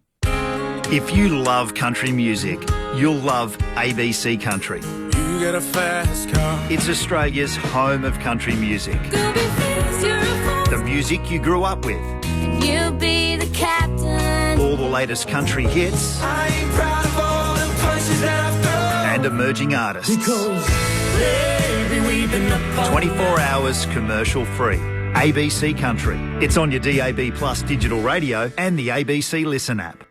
If you love country music, you'll love ABC Country. You get a fast car. It's Australia's home of country music. The music you grew up with. You'll be the captain. All the latest country hits. I ain't proud of all the punches that I've thrown. And emerging artists. Because, baby, we've been apart. 24 hours commercial free. ABC Country. It's on your DAB Plus digital radio and the ABC Listen app.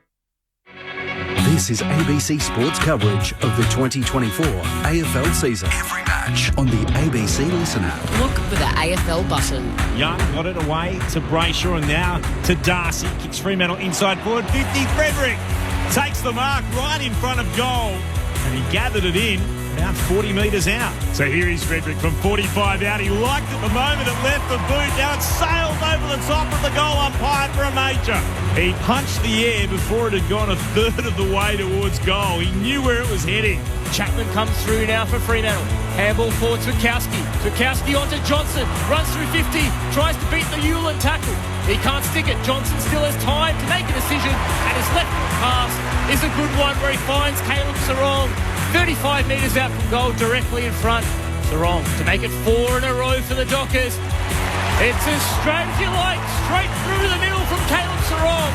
This is ABC Sports coverage of the 2024 AFL season. Every match on the ABC Listen app. Look for the AFL button. Young got it away to Brayshaw and now to Darcy. Kicks Fremantle inside forward. 50. Frederick takes the mark right in front of goal. And he gathered it in. about 40 metres out. So here is Frederick from 45 out. He liked it the moment it left the boot. Now it sailed over the top of the goal umpire for a major. He punched the air before it had gone a third of the way towards goal. He knew where it was heading. Chapman comes through now for Fremantle. Handball for Twikowski. Twikowski onto Johnson. Runs through 50. Tries to beat the Hewland tackle. He can't stick it. Johnson still has time to make a decision. And his left pass is a good one where he finds Caleb Sarong 35 metres out from goal directly in front. Sarong to make it 4 in a row for the Dockers. It's as straight as you like. Straight through the middle from Caleb Sarong.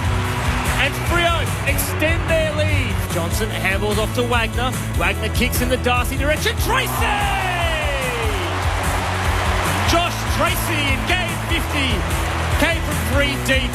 And Freo extend their lead. Johnson handballs off to Wagner. Wagner kicks in the Darcy direction. Tracy! Josh Tracy in game 50. Came from 3 deep.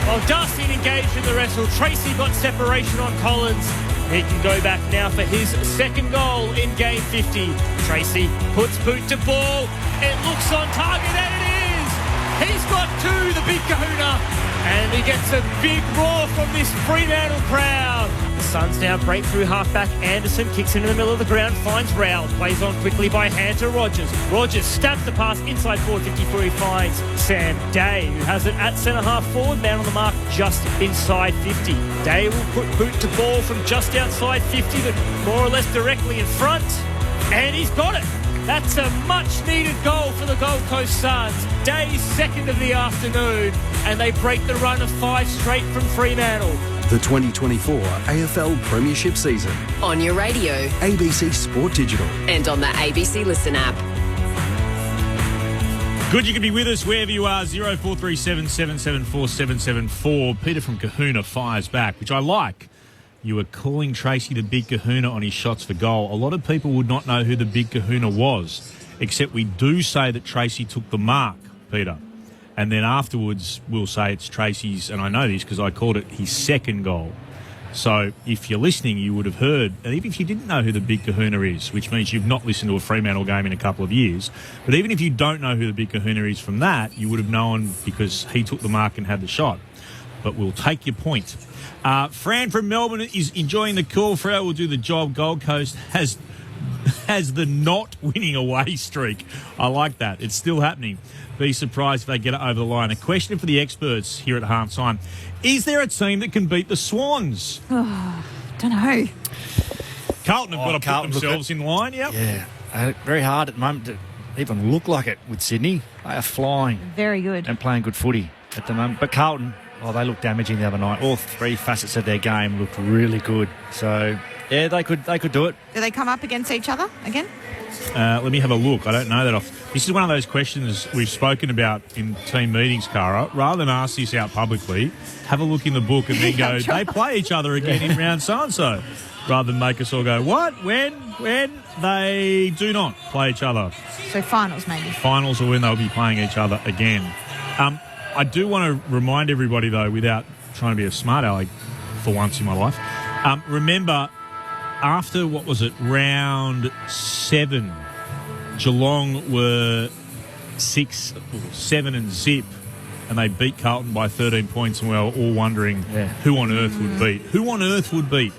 While Darcy engaged in the wrestle, Tracy got separation on Collins. He can go back now for his second goal in game 50. Tracy puts boot to ball. It looks on target, and it is. He's got 2, the big kahuna. And he gets a big roar from this Fremantle crowd. The Suns now break through halfback. Anderson kicks into the middle of the ground, finds Rowell. Plays on quickly by hand to Rogers. Rogers stabs the pass inside forward 54. He finds Sam Day, who has it at centre-half forward. Man on the mark just inside 50. Day will put boot to ball from just outside 50, but more or less directly in front. And he's got it. That's a much-needed goal for the Gold Coast Suns. Day's second of the afternoon, and they break the run of 5 straight from Fremantle. The 2024 AFL Premiership season. On your radio, ABC Sport Digital. and on the ABC Listen app. Good you can be with us wherever you are. 0437 774 774. Peter from Kahuna fires back, which I like. You were calling Tracy the Big Kahuna on his shots for goal. A lot of people would not know who the Big Kahuna was, except we do say that Tracy took the mark, Peter. And then afterwards we'll say it's Tracy's, and I know this because I called it his second goal. So if you're listening, you would have heard, and even if you didn't know who the Big Kahuna is, which means you've not listened to a Fremantle game in a couple of years, but even if you don't know who the Big Kahuna is from that, you would have known because he took the mark and had the shot. But we'll take your point. Fran from Melbourne is enjoying the call. Freo will do the job. Gold Coast has the not winning away streak. I like that. It's still happening. Be surprised if they get it over the line. A question for the experts here at half time. Is there a team that can beat the Swans? Oh, don't know. Carlton have got to put themselves in line, yep. Yeah, very hard at the moment to even look like it with Sydney. They are flying. Very good. And playing good footy at the moment. But Carlton, they looked damaging the other night. All 3 facets of their game looked really good. So, yeah, they could do it. Do they come up against each other again? Let me have a look. I don't know that off. This is one of those questions we've spoken about in team meetings, Cara. Rather than ask this out publicly, have a look in the book and then go, they play each other again in round so-and-so. Rather than make us all go, what? When? They do not play each other. So finals, maybe. Finals are when they'll be playing each other again. I do want to remind everybody, though, without trying to be a smart aleck for once in my life, remember, after, round 7, Geelong were 6-7 and zip, and they beat Carlton by 13 points, and we were all wondering who on earth would beat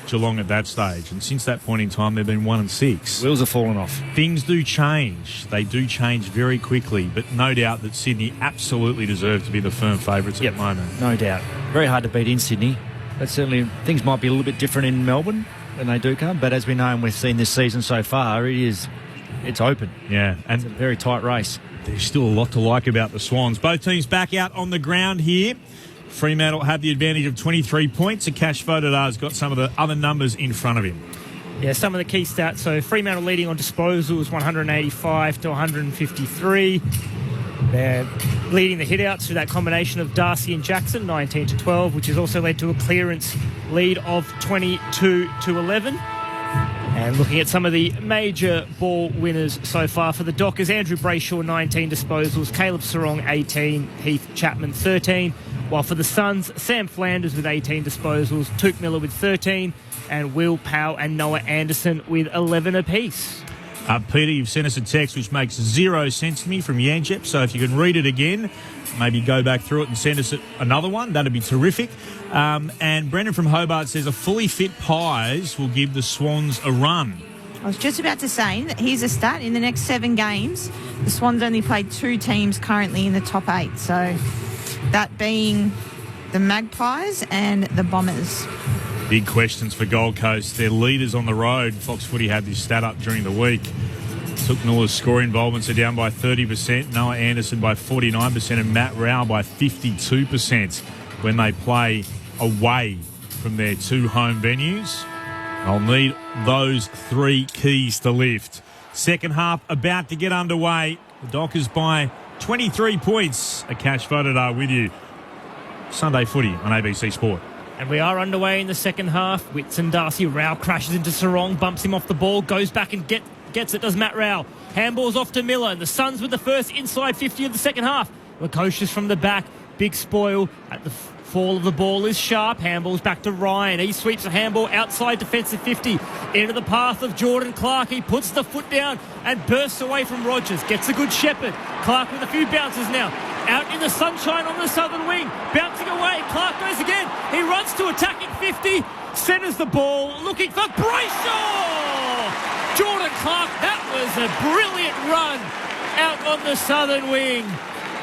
Geelong at that stage. And since that point in time, they've been 1-6. Wheels have fallen off. Things do change. They do change very quickly, but no doubt that Sydney absolutely deserve to be the firm favourites at the moment. No doubt. Very hard to beat in Sydney. But certainly things might be a little bit different in Melbourne when they do come. But as we know and we've seen this season so far, it's open. Yeah. And it's a very tight race. There's still a lot to like about the Swans. Both teams back out on the ground here. Fremantle have the advantage of 23 points. Akash Vodadar's got some of the other numbers in front of him. Yeah, some of the key stats. So Fremantle leading on disposals, 185 to 153. They're leading the hitouts through that combination of Darcy and Jackson, 19 to 12, which has also led to a clearance lead of 22 to 11. And looking at some of the major ball winners so far for the Dockers, Andrew Brayshaw, 19 disposals, Caleb Sarong, 18, Heath Chapman, 13. While for the Suns, Sam Flanders with 18 disposals, Touk Miller with 13, and Will Powell and Noah Anderson with 11 apiece. Peter, you've sent us a text which makes 0 sense to me from Yanchep, so if you can read it again, maybe go back through it and send us another one. That'd be terrific. And Brendan from Hobart says a fully fit Pies will give the Swans a run. I was just about to say that here's a stat. In the next 7 games, the Swans only played 2 teams currently in the top 8. So that being the Magpies and the Bombers. Big questions for Gold Coast. Their leaders on the road. Fox Footy had this stat up during the week. Took Noah's score involvements are down by 30%, Noah Anderson by 49% and Matt Rowell by 52% when they play away from their 2 home venues. I'll need those 3 keys to lift. Second half about to get underway. The Dockers by 23 points. A Cash Photo with you. Sunday footy on ABC Sport. And we are underway in the second half. Whitson, Darcy, Rowell crashes into Sarong, bumps him off the ball, goes back and gets it, does Matt Rowell. Handballs off to Miller, and the Suns with the first inside 50 of the second half. Lukosius from the back, big spoil at the fall of the ball is sharp. Handballs back to Ryan. He sweeps a handball outside defensive 50 into the path of Jordan Clark. He puts the foot down and bursts away from Rogers. Gets a good shepherd. Clark with a few bounces now. Out in the sunshine on the southern wing. Bouncing away. Clark goes again. He runs to attacking 50. Centres the ball. Looking for Brayshaw! Jordan Clark, that was a brilliant run out on the southern wing.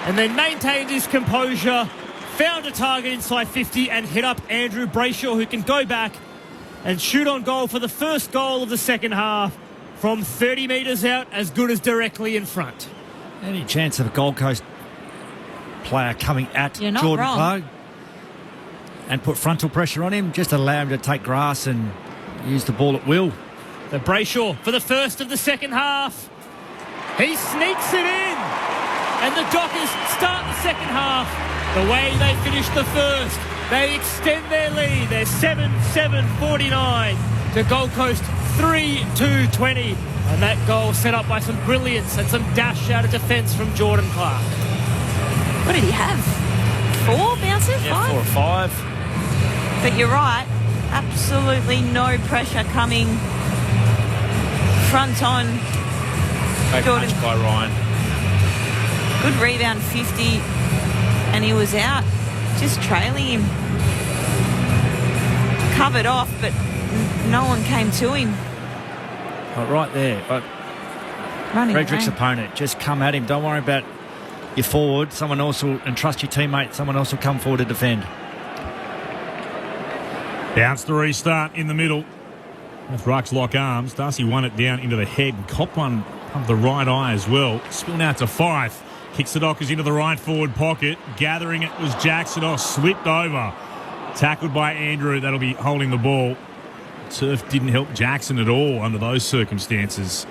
And then maintained his composure. Found a target inside 50 and hit up Andrew Brayshaw, who can go back and shoot on goal for the first goal of the second half from 30 metres out, as good as directly in front. Any chance of a Gold Coast player coming at You're not Jordan wrong. Clark and put frontal pressure on him, just allow him to take grass and use the ball at will. The Brayshaw for the first of the second half. He sneaks it in. And the Dockers start the second half the way they finished the first. They extend their lead. They're 7-7-49 to Gold Coast 3-2-20. And that goal set up by some brilliance and some dash out of defence from Jordan Clark. What did he have? 4 bounces? Yeah, 5? 4 or 5. But you're right. Absolutely no pressure coming front on Great Jordan. punch by Ryan. Good rebound, 50, and he was out, just trailing him. Covered off, but no one came to him. Right there. Running Frederick's away. opponent, just come at him. Don't worry about your forward. Someone else will, and trust your teammate, someone else will come forward to defend. Bounce the restart in the middle. With Rucks lock arms. Darcy won it down into the head and copped one up the right eye as well. Spilled out to Fife. Kicks the Dockers into the right forward pocket. Gathering it was Jackson. Slipped over. Tackled by Andrew. That'll be holding the ball. Turf didn't help Jackson at all under those circumstances.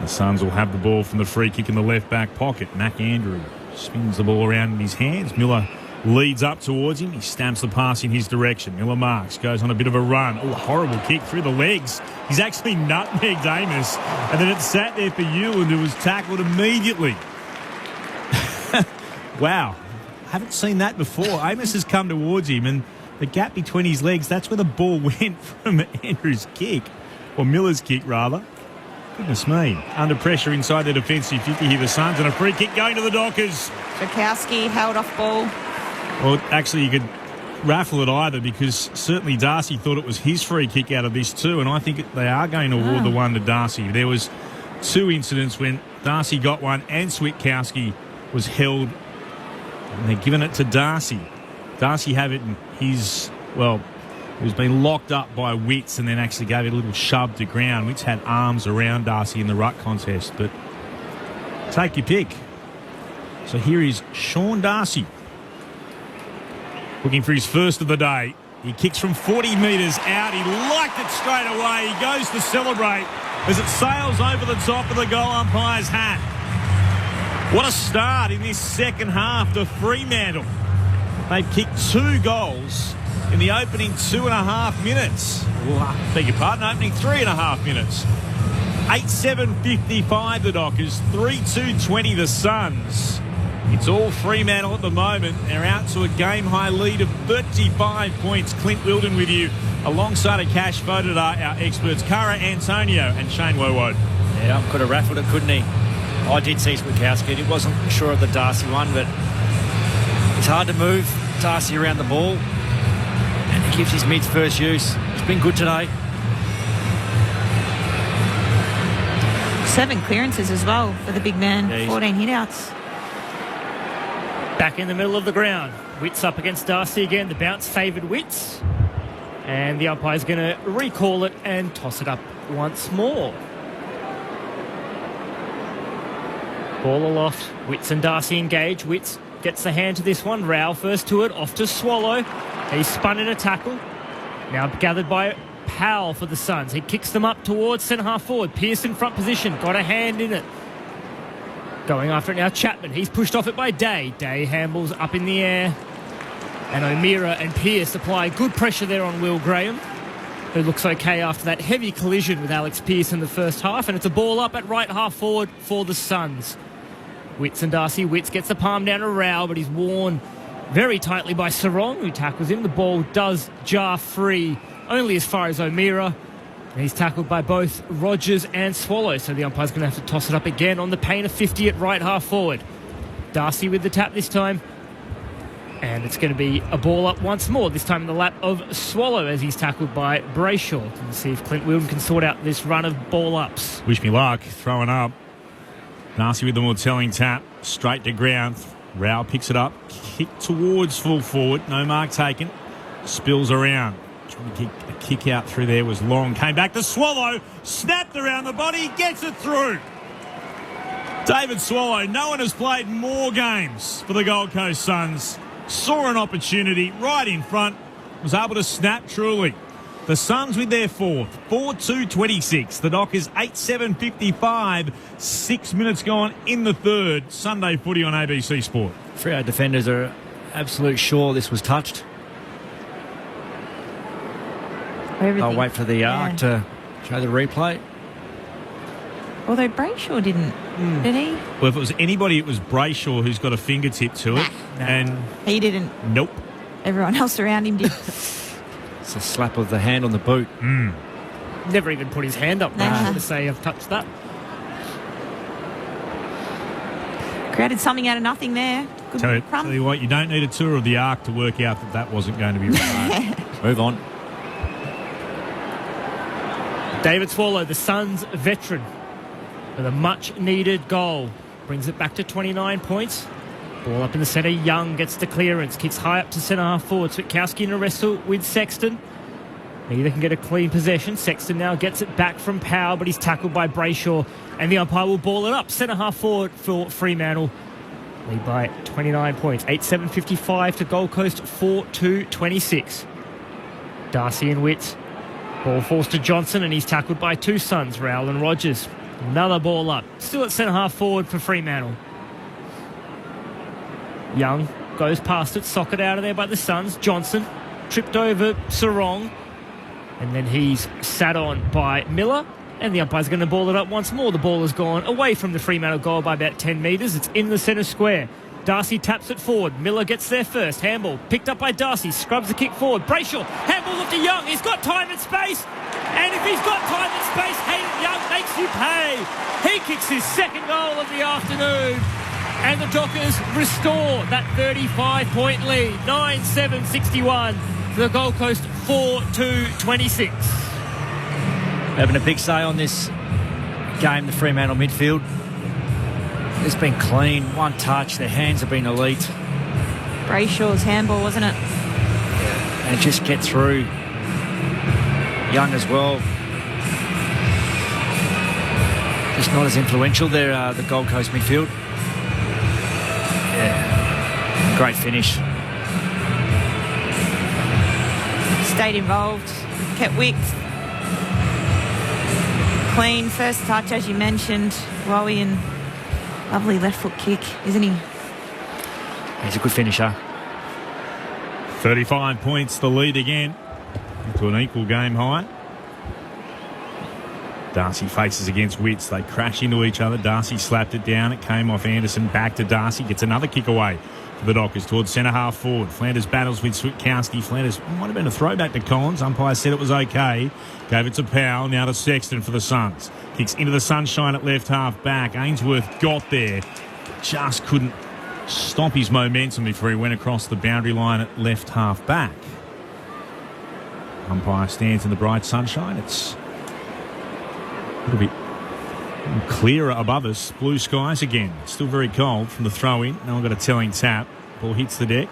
The Suns will have the ball from the free kick in the left back pocket. Mac Andrew spins the ball around in his hands. Miller leads up towards him. He stamps the pass in his direction. Miller marks, goes on a bit of a run. Horrible kick through the legs. He's actually nutmegged Amos. And then it sat there for Ewan, who was tackled immediately. Wow. Haven't seen that before. Amos has come towards him, and the gap between his legs, that's where the ball went from Andrew's kick. Or Miller's kick, rather. Goodness me. Under pressure inside the defensive 50 here, the Suns, and a free kick going to the Dockers. Bukowski held off ball. Well, actually, you could raffle it either, because certainly Darcy thought it was his free kick out of this too, and I think they are going to award the one to Darcy. There was 2 incidents when Darcy got one and Switkowski was held, and they're giving it to Darcy. Darcy have it in his, well, he was being locked up by Witts and then actually gave it a little shove to ground. Witts had arms around Darcy in the ruck contest, but take your pick. So here is Sean Darcy, looking for his first of the day. He kicks from 40 metres out. He liked it straight away. He goes to celebrate as it sails over the top of the goal umpire's hat. What a start in this second half to Fremantle. They've kicked 2 goals in the opening 2.5 minutes. Beg your pardon, opening 3.5 minutes. 8-7-55 the Dockers, 3-2-20 the Suns. It's all Fremantle at the moment. They're out to a game-high lead of 35 points. Clint Wilden with you, alongside a cash voted our experts, Cara Antonio and Shane Wowo. Yeah, could have raffled it, couldn't he? I did see Switkowski. He wasn't sure of the Darcy one, but it's hard to move Darcy around the ball. And he gives his mids first use. It's been good today. 7 clearances as well for the big man. Yeah, 14 hit-outs. Back in the middle of the ground. Witts up against Darcy again. The bounce favoured Witts. And the umpire's going to recall it and toss it up once more. Ball aloft. Witts and Darcy engage. Witts gets the hand to this one. Rao first to it. Off to Swallow. He's spun in a tackle. Now gathered by Powell for the Suns. He kicks them up towards centre half forward. Pearson front position. Got a hand in it. Going after it now, Chapman. He's pushed off it by Day. Day handballs up in the air. And O'Meara and Pearce apply good pressure there on Will Graham, who looks okay after that heavy collision with Alex Pearce in the first half. And it's a ball up at right half forward for the Suns. Witts and Darcy. Witts gets the palm down to Rao, but he's worn very tightly by Sarong, who tackles him. The ball does jar free only as far as O'Meara. And he's tackled by both Rogers and Swallow, so the umpire's going to have to toss it up again on the pain of 50 at right half forward. Darcy with the tap this time. And it's going to be a ball up once more, this time in the lap of Swallow as he's tackled by Brayshaw. Let's see if Clint Wilden can sort out this run of ball ups. Wish me luck. Throwing up. Darcy with the more telling tap. Straight to ground. Rao picks it up. Kick towards full forward. No mark taken. Spills around. Trying to get a kick out through there was long. Came back to Swallow. Snapped around the body. Gets it through. David Swallow. No one has played more games for the Gold Coast Suns. Saw an opportunity right in front. Was able to snap truly. The Suns with their fourth. 4-2-26. The Dockers 8-7-55. 6 minutes gone in the third. Sunday footy on ABC Sport. Freo defenders are absolute sure this was touched. I'll wait for the arc to show the replay. Although Brayshaw didn't, did he? Well, if it was anybody, it was Brayshaw who's got a fingertip to it. And he didn't. Nope. Everyone else around him did. It's a slap of the hand on the boot. Never even put his hand up to say I've touched that. Created something out of nothing there. Good tell you what, you don't need a tour of the arc to work out that that wasn't going to be right. Move on. David Swallow, the Suns veteran, with a much-needed goal. Brings it back to 29 points. Ball up in the centre. Young gets the clearance. Kicks high up to centre half forward. Switkowski in a wrestle with Sexton. Neither can get a clean possession. Sexton now gets it back from Powell, but he's tackled by Brayshaw. And the umpire will ball it up. Centre half forward for Fremantle. Lead by 29 points. 8-7-55 to Gold Coast. 4-2-26. Darcy and Witts. Ball falls to Johnson, and he's tackled by two Suns, Rowell and Rogers. Another ball up. Still at centre half forward for Fremantle. Young goes past it, socket out of there by the Suns. Johnson tripped over Sarong, and then he's sat on by Miller, and the umpire's going to ball it up once more. The ball has gone away from the Fremantle goal by about 10 metres. It's in the centre square. Darcy taps it forward. Miller gets there first. Handball picked up by Darcy. Scrubs the kick forward. Brayshaw. Handball up to Young. He's got time and space. And if he's got time and space, Hayden Young makes you pay. He kicks his second goal of the afternoon. And the Dockers restore that 35-point lead. 9-7-61. The Gold Coast 4-2-26. Having a big say on this game, the Fremantle midfield. It's been clean, one touch, their hands have been elite. Brayshaw's handball, wasn't it? And it just gets through. Young as well. Just not as influential there, the Gold Coast midfield. Yeah, great finish. Stayed involved, kept wicked. Clean, first touch as you mentioned. Wowie and lovely left foot kick, isn't he? He's a good finisher. 35 points, the lead again. To an equal game high. Darcy faces against Witts. They crash into each other. Darcy slapped it down. It came off Anderson. Back to Darcy. Gets another kick away for the Dockers towards centre half forward. Flanders battles with Switkowski. Flanders might have been a throwback to Collins. Umpire said it was okay. Gave it to Powell. Now to Sexton for the Suns. Kicks into the sunshine at left half back. Ainsworth got there. Just couldn't stop his momentum before he went across the boundary line at left half back. Umpire stands in the bright sunshine. It's a little bit Clearer above us, blue skies again. Still very cold from the throw-in. Now we've got a telling tap. Ball hits the deck.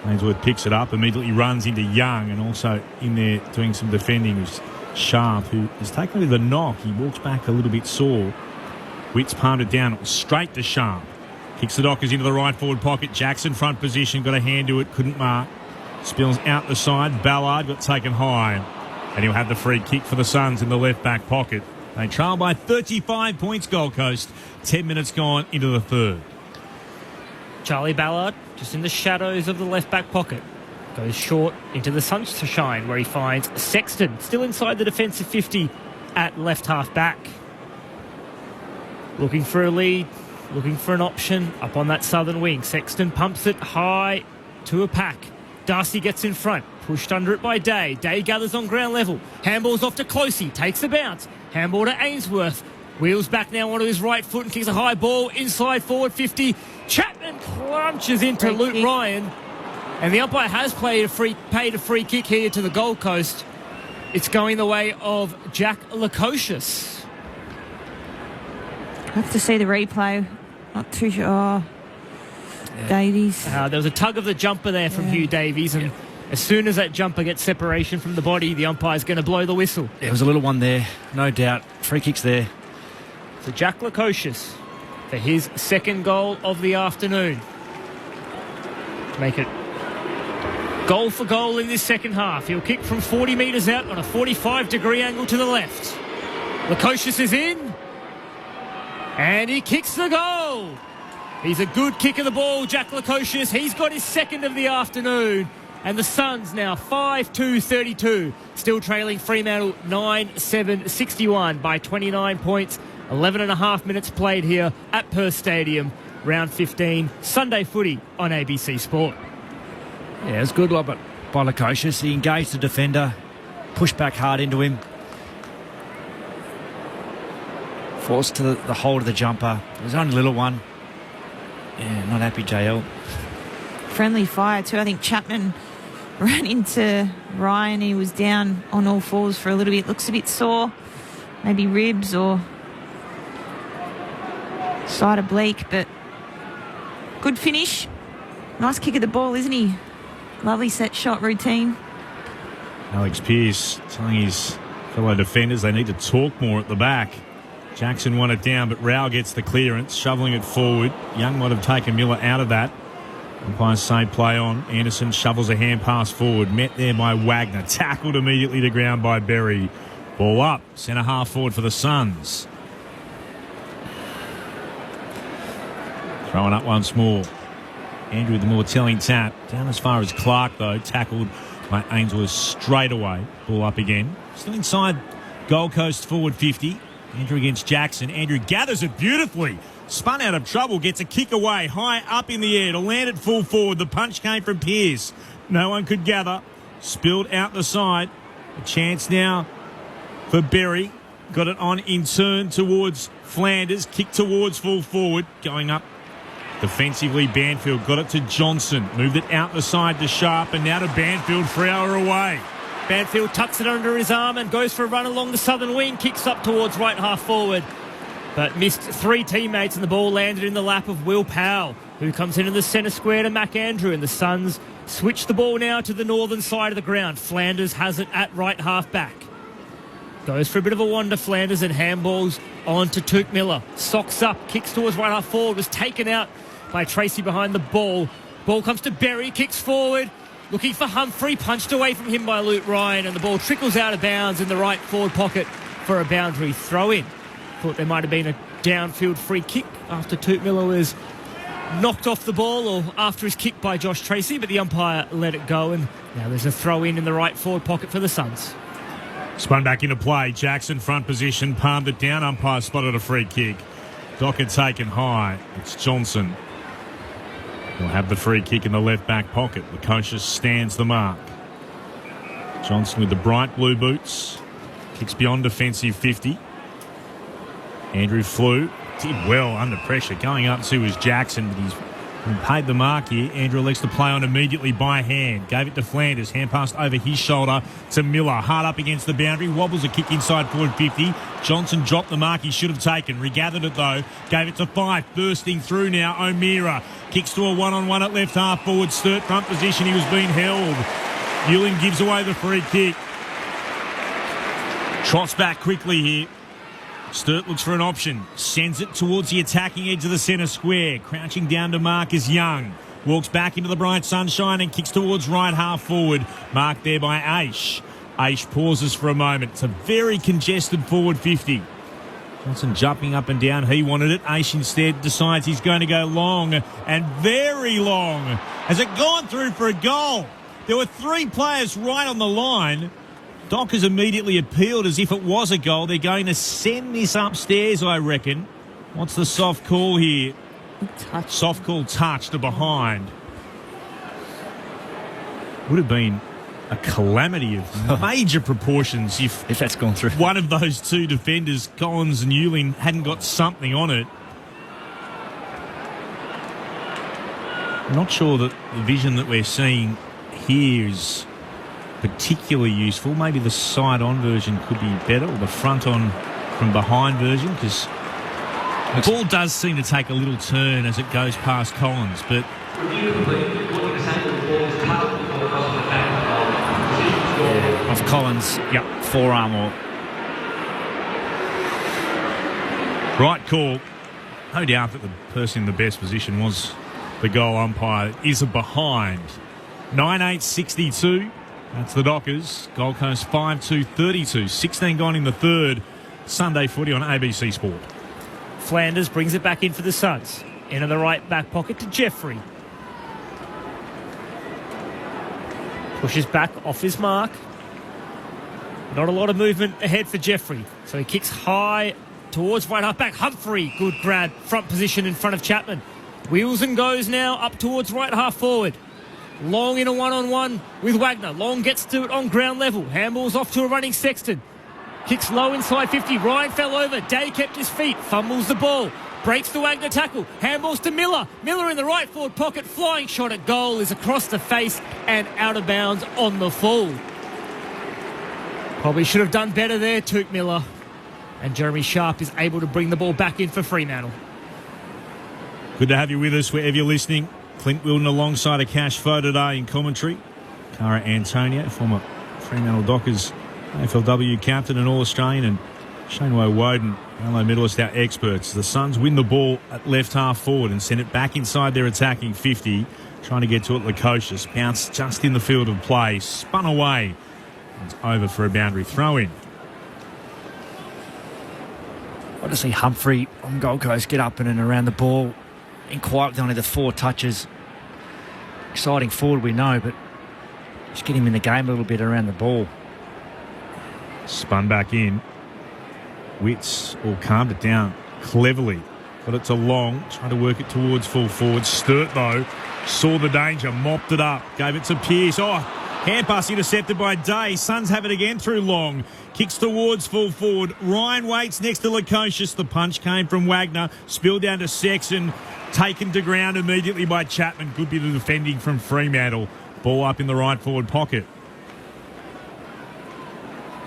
Ainsworth picks it up, immediately runs into Young, and also in there doing some defending is Sharp, who has taken the knock. He walks back a little bit sore. Witts palmed it down straight to Sharp. Kicks the Dockers into the right forward pocket. Jackson front position, got a hand to it, couldn't mark. Spills out the side. Ballard got taken high. And he'll have the free kick for the Suns in the left back pocket. They trail by 35 points, Gold Coast. 10 minutes gone into the third. Charlie Ballard just in the shadows of the left back pocket. Goes short into the sunshine where he finds Sexton still inside the defensive 50 at left half back. Looking for a lead, looking for an option up on that southern wing. Sexton pumps it high to a pack. Darcy gets in front, pushed under it by Day. Day gathers on ground level. Handball's off to Closey, takes the bounce. Handball to Ainsworth. Wheels back now onto his right foot and kicks a high ball inside forward 50. Chapman crunches into Luke Ryan. And the umpire has paid a free kick here to the Gold Coast. It's going the way of Jack Lukosius. I have to see the replay. Not too sure. Oh, yeah. Davies. There was a tug of the jumper there from Hugh Davies, and as soon as that jumper gets separation from the body, the umpire's going to blow the whistle. There was a little one there, no doubt. Free kicks there. So Jack Lukosius for his second goal of the afternoon. Make it goal for goal in this second half. He'll kick from 40 metres out on a 45-degree angle to the left. Lukosius is in. And he kicks the goal. He's a good kick of the ball, Jack Lukosius. He's got his second of the afternoon. And the Suns now 5-2-32. Still trailing Fremantle 9-7-61 by 29 points. 11 and a half minutes played here at Perth Stadium. Round 15, Sunday footy on ABC Sport. Yeah, it was good lob by Lukosius. He engaged the defender, pushed back hard into him. Forced to the hold of the jumper. It was only a little one. Yeah, not happy, JL. Friendly fire too. I think Chapman ran into Ryan. He was down on all fours for a little bit. Looks a bit sore. Maybe ribs or side oblique, but good finish. Nice kick of the ball, isn't he? Lovely set shot routine. Alex Pearce telling his fellow defenders they need to talk more at the back. Jackson won it down, but Rao gets the clearance, shoveling it forward. Young might have taken Miller out of that. Umpires say play on. Anderson shovels a hand pass forward. Met there by Wagner. Tackled immediately to ground by Berry. Ball up. Centre half forward for the Suns. Throwing up once more. Andrew with the more telling tap. Down as far as Clark, though. Tackled by Ainsworth straight away. Ball up again. Still inside Gold Coast forward 50. Andrew against Jackson. Andrew gathers it beautifully. Spun out of trouble. Gets a kick away. High up in the air to land it full forward. The punch came from Pearce. No one could gather. Spilled out the side. A chance now for Berry. Got it on in turn towards Flanders. Kick towards full forward. Going up defensively. Banfield got it to Johnson. Moved it out the side to Sharp. And now to Banfield. 3 hour away. Banfield tucks it under his arm and goes for a run along the southern wing. Kicks up towards right half forward. But missed 3 teammates and the ball landed in the lap of Will Powell, who comes into the centre square to Mac Andrew. And the Suns switch the ball now to the northern side of the ground. Flanders has it at right half back. Goes for a bit of a wander, Flanders, and handballs on to Touk Miller. Socks up, kicks towards right half forward. Was taken out by Tracy behind the ball. Ball comes to Berry, kicks forward. Looking for Humphrey, punched away from him by Luke Ryan, and the ball trickles out of bounds in the right forward pocket for a boundary throw-in. Thought there might have been a downfield free kick after Touk Miller was knocked off the ball or after his kick by Josh Tracy, but the umpire let it go, and now there's a throw-in in the right forward pocket for the Suns. Spun back into play. Jackson front position, palmed it down. Umpire spotted a free kick. Docker taken high. It's Johnson. He'll have the free kick in the left back pocket. Lukosius stands the mark. Johnson with the bright blue boots. Kicks beyond defensive 50. Andrew flew. Did well under pressure. Going up to was Jackson, but he's And paid the mark here. Andrew elects to play on immediately by hand. Gave it to Flanders. Hand passed over his shoulder to Miller. Hard up against the boundary. Wobbles a kick inside forward 50. Johnson dropped the mark he should have taken. Regathered it though. Gave it to Fife. Bursting through now. O'Meara. Kicks to a one-on-one at left half forward. Sturt front position. He was being held. Ewing gives away the free kick. Trots back quickly here. Sturt looks for an option. Sends it towards the attacking edge of the centre square. Crouching down to Marcus Young. Walks back into the bright sunshine and kicks towards right half forward. Marked there by Aish. Aish pauses for a moment. It's a very congested forward 50. Johnson jumping up and down. He wanted it. Aish instead decides he's going to go long and very long. Has it gone through for a goal? There were 3 players right on the line. Dockers immediately appealed as if it was a goal. They're going to send this upstairs, I reckon. What's the soft call here? Soft call touch to behind. Would have been a calamity of major proportions if that's gone through. One of those 2 defenders, Collins and Ewing, hadn't got something on it. I'm not sure that the vision that we're seeing here is particularly useful. Maybe the side-on version could be better, or the front-on from behind version, because the ball does seem to take a little turn as it goes past Collins, but off Collins, forearm or right call. No doubt that the person in the best position was the goal umpire. It is a behind. 9-8-62. That's the Dockers. Gold Coast 5-2-32. 16 gone in the third. Sunday footy on ABC Sport. Flanders brings it back in for the Suns. Into the right back pocket to Jeffrey. Pushes back off his mark. Not a lot of movement ahead for Jeffrey. So he kicks high towards right half back. Humphrey, good grab. Front position in front of Chapman. Wheels and goes now up towards right half forward. Long in a one-on-one with Wagner. Long gets to it on ground level. Handballs off to a running Sexton. Kicks low inside 50. Ryan fell over. Day kept his feet. Fumbles the ball. Breaks the Wagner tackle. Handballs to Miller. Miller in the right forward pocket. Flying shot at goal is across the face and out of bounds on the full. Probably should have done better there, Took Miller. And Jeremy Sharp is able to bring the ball back in for Fremantle. Good to have you with us wherever you're listening. Clint Wilden alongside a Cash Fo today in commentary. Cara Antonio, former Fremantle Dockers AFLW captain and All-Australian, and Shaneway Woden, Brownlow medalist, our experts. The Suns win the ball at left half forward and send it back inside their attacking 50. Trying to get to it, Lukosius. Bounced just in the field of play. Spun away. It's over for a boundary throw-in. I want to see Humphrey on Gold Coast get up and around the ball in quietly, only the 4 touches. Exciting forward, we know, but just get him in the game a little bit around the ball. Spun back in. Witts all calmed it down cleverly. Got it to Long, trying to work it towards full forward. Sturt, though, saw the danger, mopped it up, gave it to Pearce. Oh, hand pass intercepted by Day. Suns have it again through Long. Kicks towards full forward. Ryan waits next to Lukosius. The punch came from Wagner. Spilled down to Sexton. Taken to ground immediately by Chapman. Good bit of defending from Fremantle. Ball up in the right forward pocket.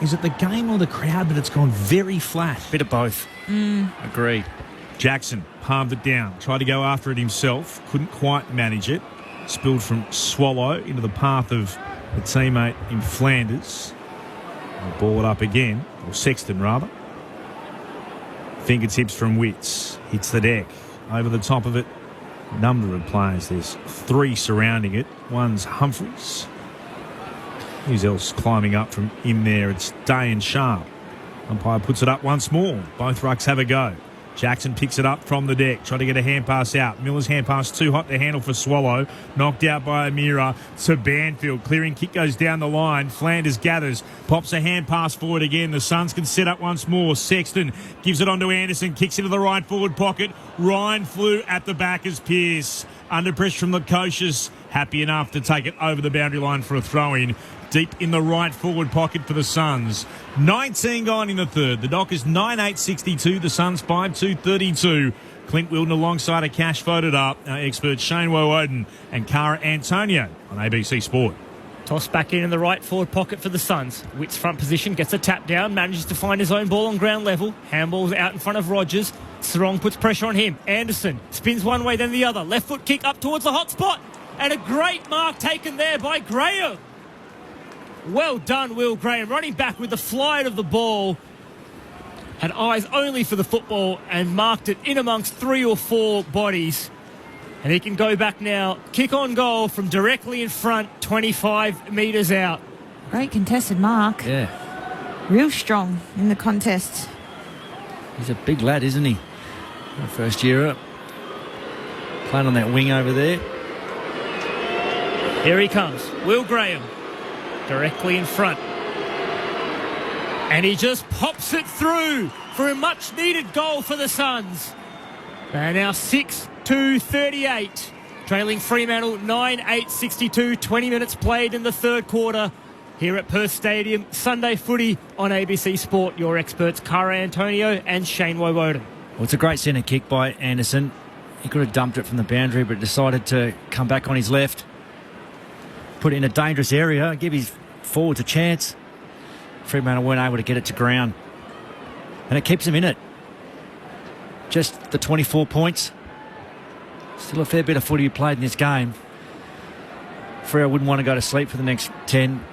Is it the game or the crowd that it's gone very flat? Bit of both. Agreed. Jackson palmed it down. Tried to go after it himself. Couldn't quite manage it. Spilled from Swallow into the path of a teammate in Flanders. I'll ball it up again. Or Sexton, rather. Fingertips from Witts. Hits the deck. Over the top of it. Number of players. There's 3 surrounding it. One's Humphreys. Who's else climbing up from in there? It's Day and Sharp. Umpire puts it up once more. Both rucks have a go. Jackson picks it up from the deck, trying to get a hand pass out. Miller's hand pass too hot to handle for Swallow. Knocked out by O'Meara to Banfield. Clearing kick goes down the line. Flanders gathers, pops a hand pass forward again. The Suns can set up once more. Sexton gives it on to Anderson, kicks into the right forward pocket. Ryan flew at the back as Pearce. Under pressure from Lukosius. Happy enough to take it over the boundary line for a throw-in. Deep in the right forward pocket for the Suns. 19 gone in the third. The Dockers 9-8-62. The Suns 5-2-32. Clint Wilden alongside a Cash voted up. Our experts Shane Woden and Cara Antonio on ABC Sport. Toss back in the right forward pocket for the Suns. Witt's front position, gets a tap down, manages to find his own ball on ground level. Handball's out in front of Rogers. Sarong puts pressure on him. Anderson spins one way, then the other. Left foot kick up towards the hot spot. And a great mark taken there by Graham. Well done, Will Graham. Running back with the flight of the ball. Had eyes only for the football and marked it in amongst 3 or 4 bodies. And he can go back now. Kick on goal from directly in front, 25 metres out. Great contested mark. Yeah. Real strong in the contest. He's a big lad, isn't he? First year up. Playing on that wing over there. Here he comes. Will Graham. Directly in front. And he just pops it through for a much-needed goal for the Suns. They're now 6-2-38. Trailing Fremantle 9-8-62. 20 minutes played in the third quarter. Here at Perth Stadium, Sunday footy on ABC Sport. Your experts, Cara Antonio and Shane Woden. Well, it's a great centre kick by Anderson. He could have dumped it from the boundary, but decided to come back on his left. Put it in a dangerous area, give his forwards a chance. Fremantle weren't able to get it to ground. And it keeps them in it. Just the 24 points. Still a fair bit of footy played in this game. Freo wouldn't want to go to sleep for the next 10.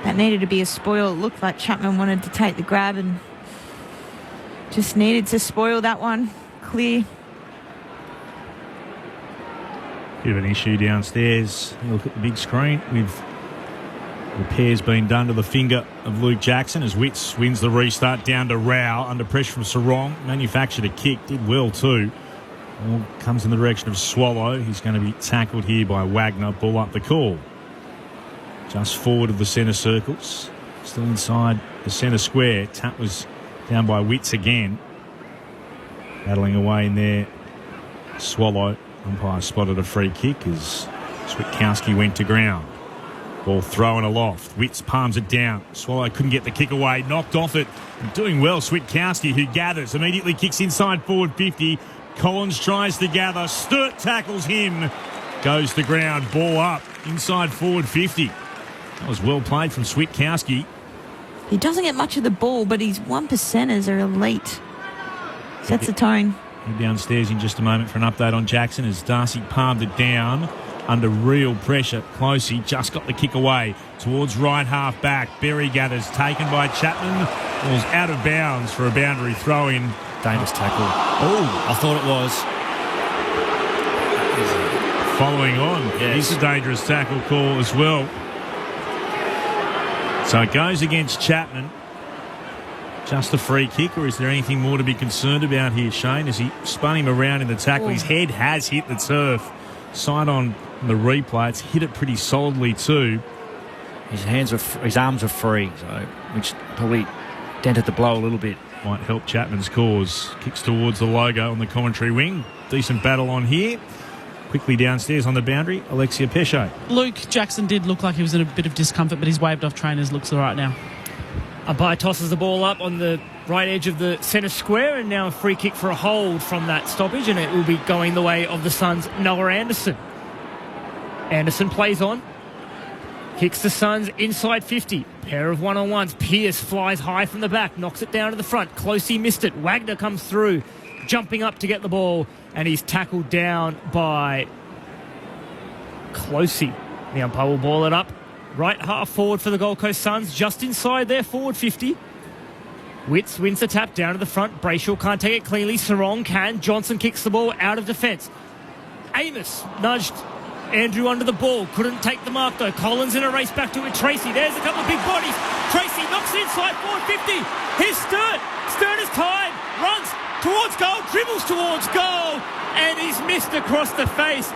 That needed to be a spoil. It looked like Chapman wanted to take the grab and just needed to spoil that one. Clear. Bit of an issue downstairs. Look at the big screen with repairs being done to the finger of Luke Jackson as Witts wins the restart down to Rao under pressure from Sarong. Manufactured a kick, did well too. Ball comes in the direction of Swallow. He's going to be tackled here by Wagner. Ball up the call. Just forward of the centre circles. Still inside the centre square. Tap was down by Witts again. Battling away in there. Swallow. Umpire spotted a free kick as Switkowski went to ground. Ball thrown aloft. Witts palms it down. Swallow couldn't get the kick away. Knocked off it. And doing well, Switkowski, who gathers. Immediately kicks inside forward 50. Collins tries to gather. Sturt tackles him. Goes to ground. Ball up. Inside forward 50. That was well played from Switkowski. He doesn't get much of the ball, but his 1%ers are elite. Sets the tone. Head downstairs in just a moment for an update on Jackson as Darcy palmed it down under real pressure. Closey just got the kick away towards right half back. Berry gathers, taken by Chapman. Ball's out of bounds for a boundary throw in. Dangerous tackle. Oh, I thought it was. Following on, yes. It's a dangerous tackle call as well. So it goes against Chapman. Just a free kick, or is there anything more to be concerned about here, Shane? As he spun him around in the tackle, his head has hit the turf. Sight on the replay, it's hit it pretty solidly too. His arms are free, so which probably dented the blow a little bit. Might help Chapman's cause. Kicks towards the logo on the commentary wing. Decent battle on here. Quickly downstairs on the boundary, Alexia Pesce. Luke Jackson did look like he was in a bit of discomfort, but he's waved off trainers. Looks all right now. Umpire tosses the ball up on the right edge of the centre square, and now a free kick for a hold from that stoppage, and it will be going the way of the Suns' Noah Anderson. Anderson plays on. Kicks the Suns inside 50. Pair of one-on-ones. Pearce flies high from the back, knocks it down to the front. Closey missed it. Wagner comes through, jumping up to get the ball, and he's tackled down by Closey. The umpire will ball it up. Right half forward for the Gold Coast Suns, just inside their forward 50. Witts wins the tap down to the front. Brayshaw can't take it cleanly. Sarong can. Johnson kicks the ball out of defence. Amos nudged Andrew under the ball. Couldn't take the mark though. Collins in a race back to it. Tracy. There's a couple of big bodies. Tracy knocks it inside forward 50. Here's Sturt. Sturt is tied. Runs towards goal. Dribbles towards goal. And he's missed across the face.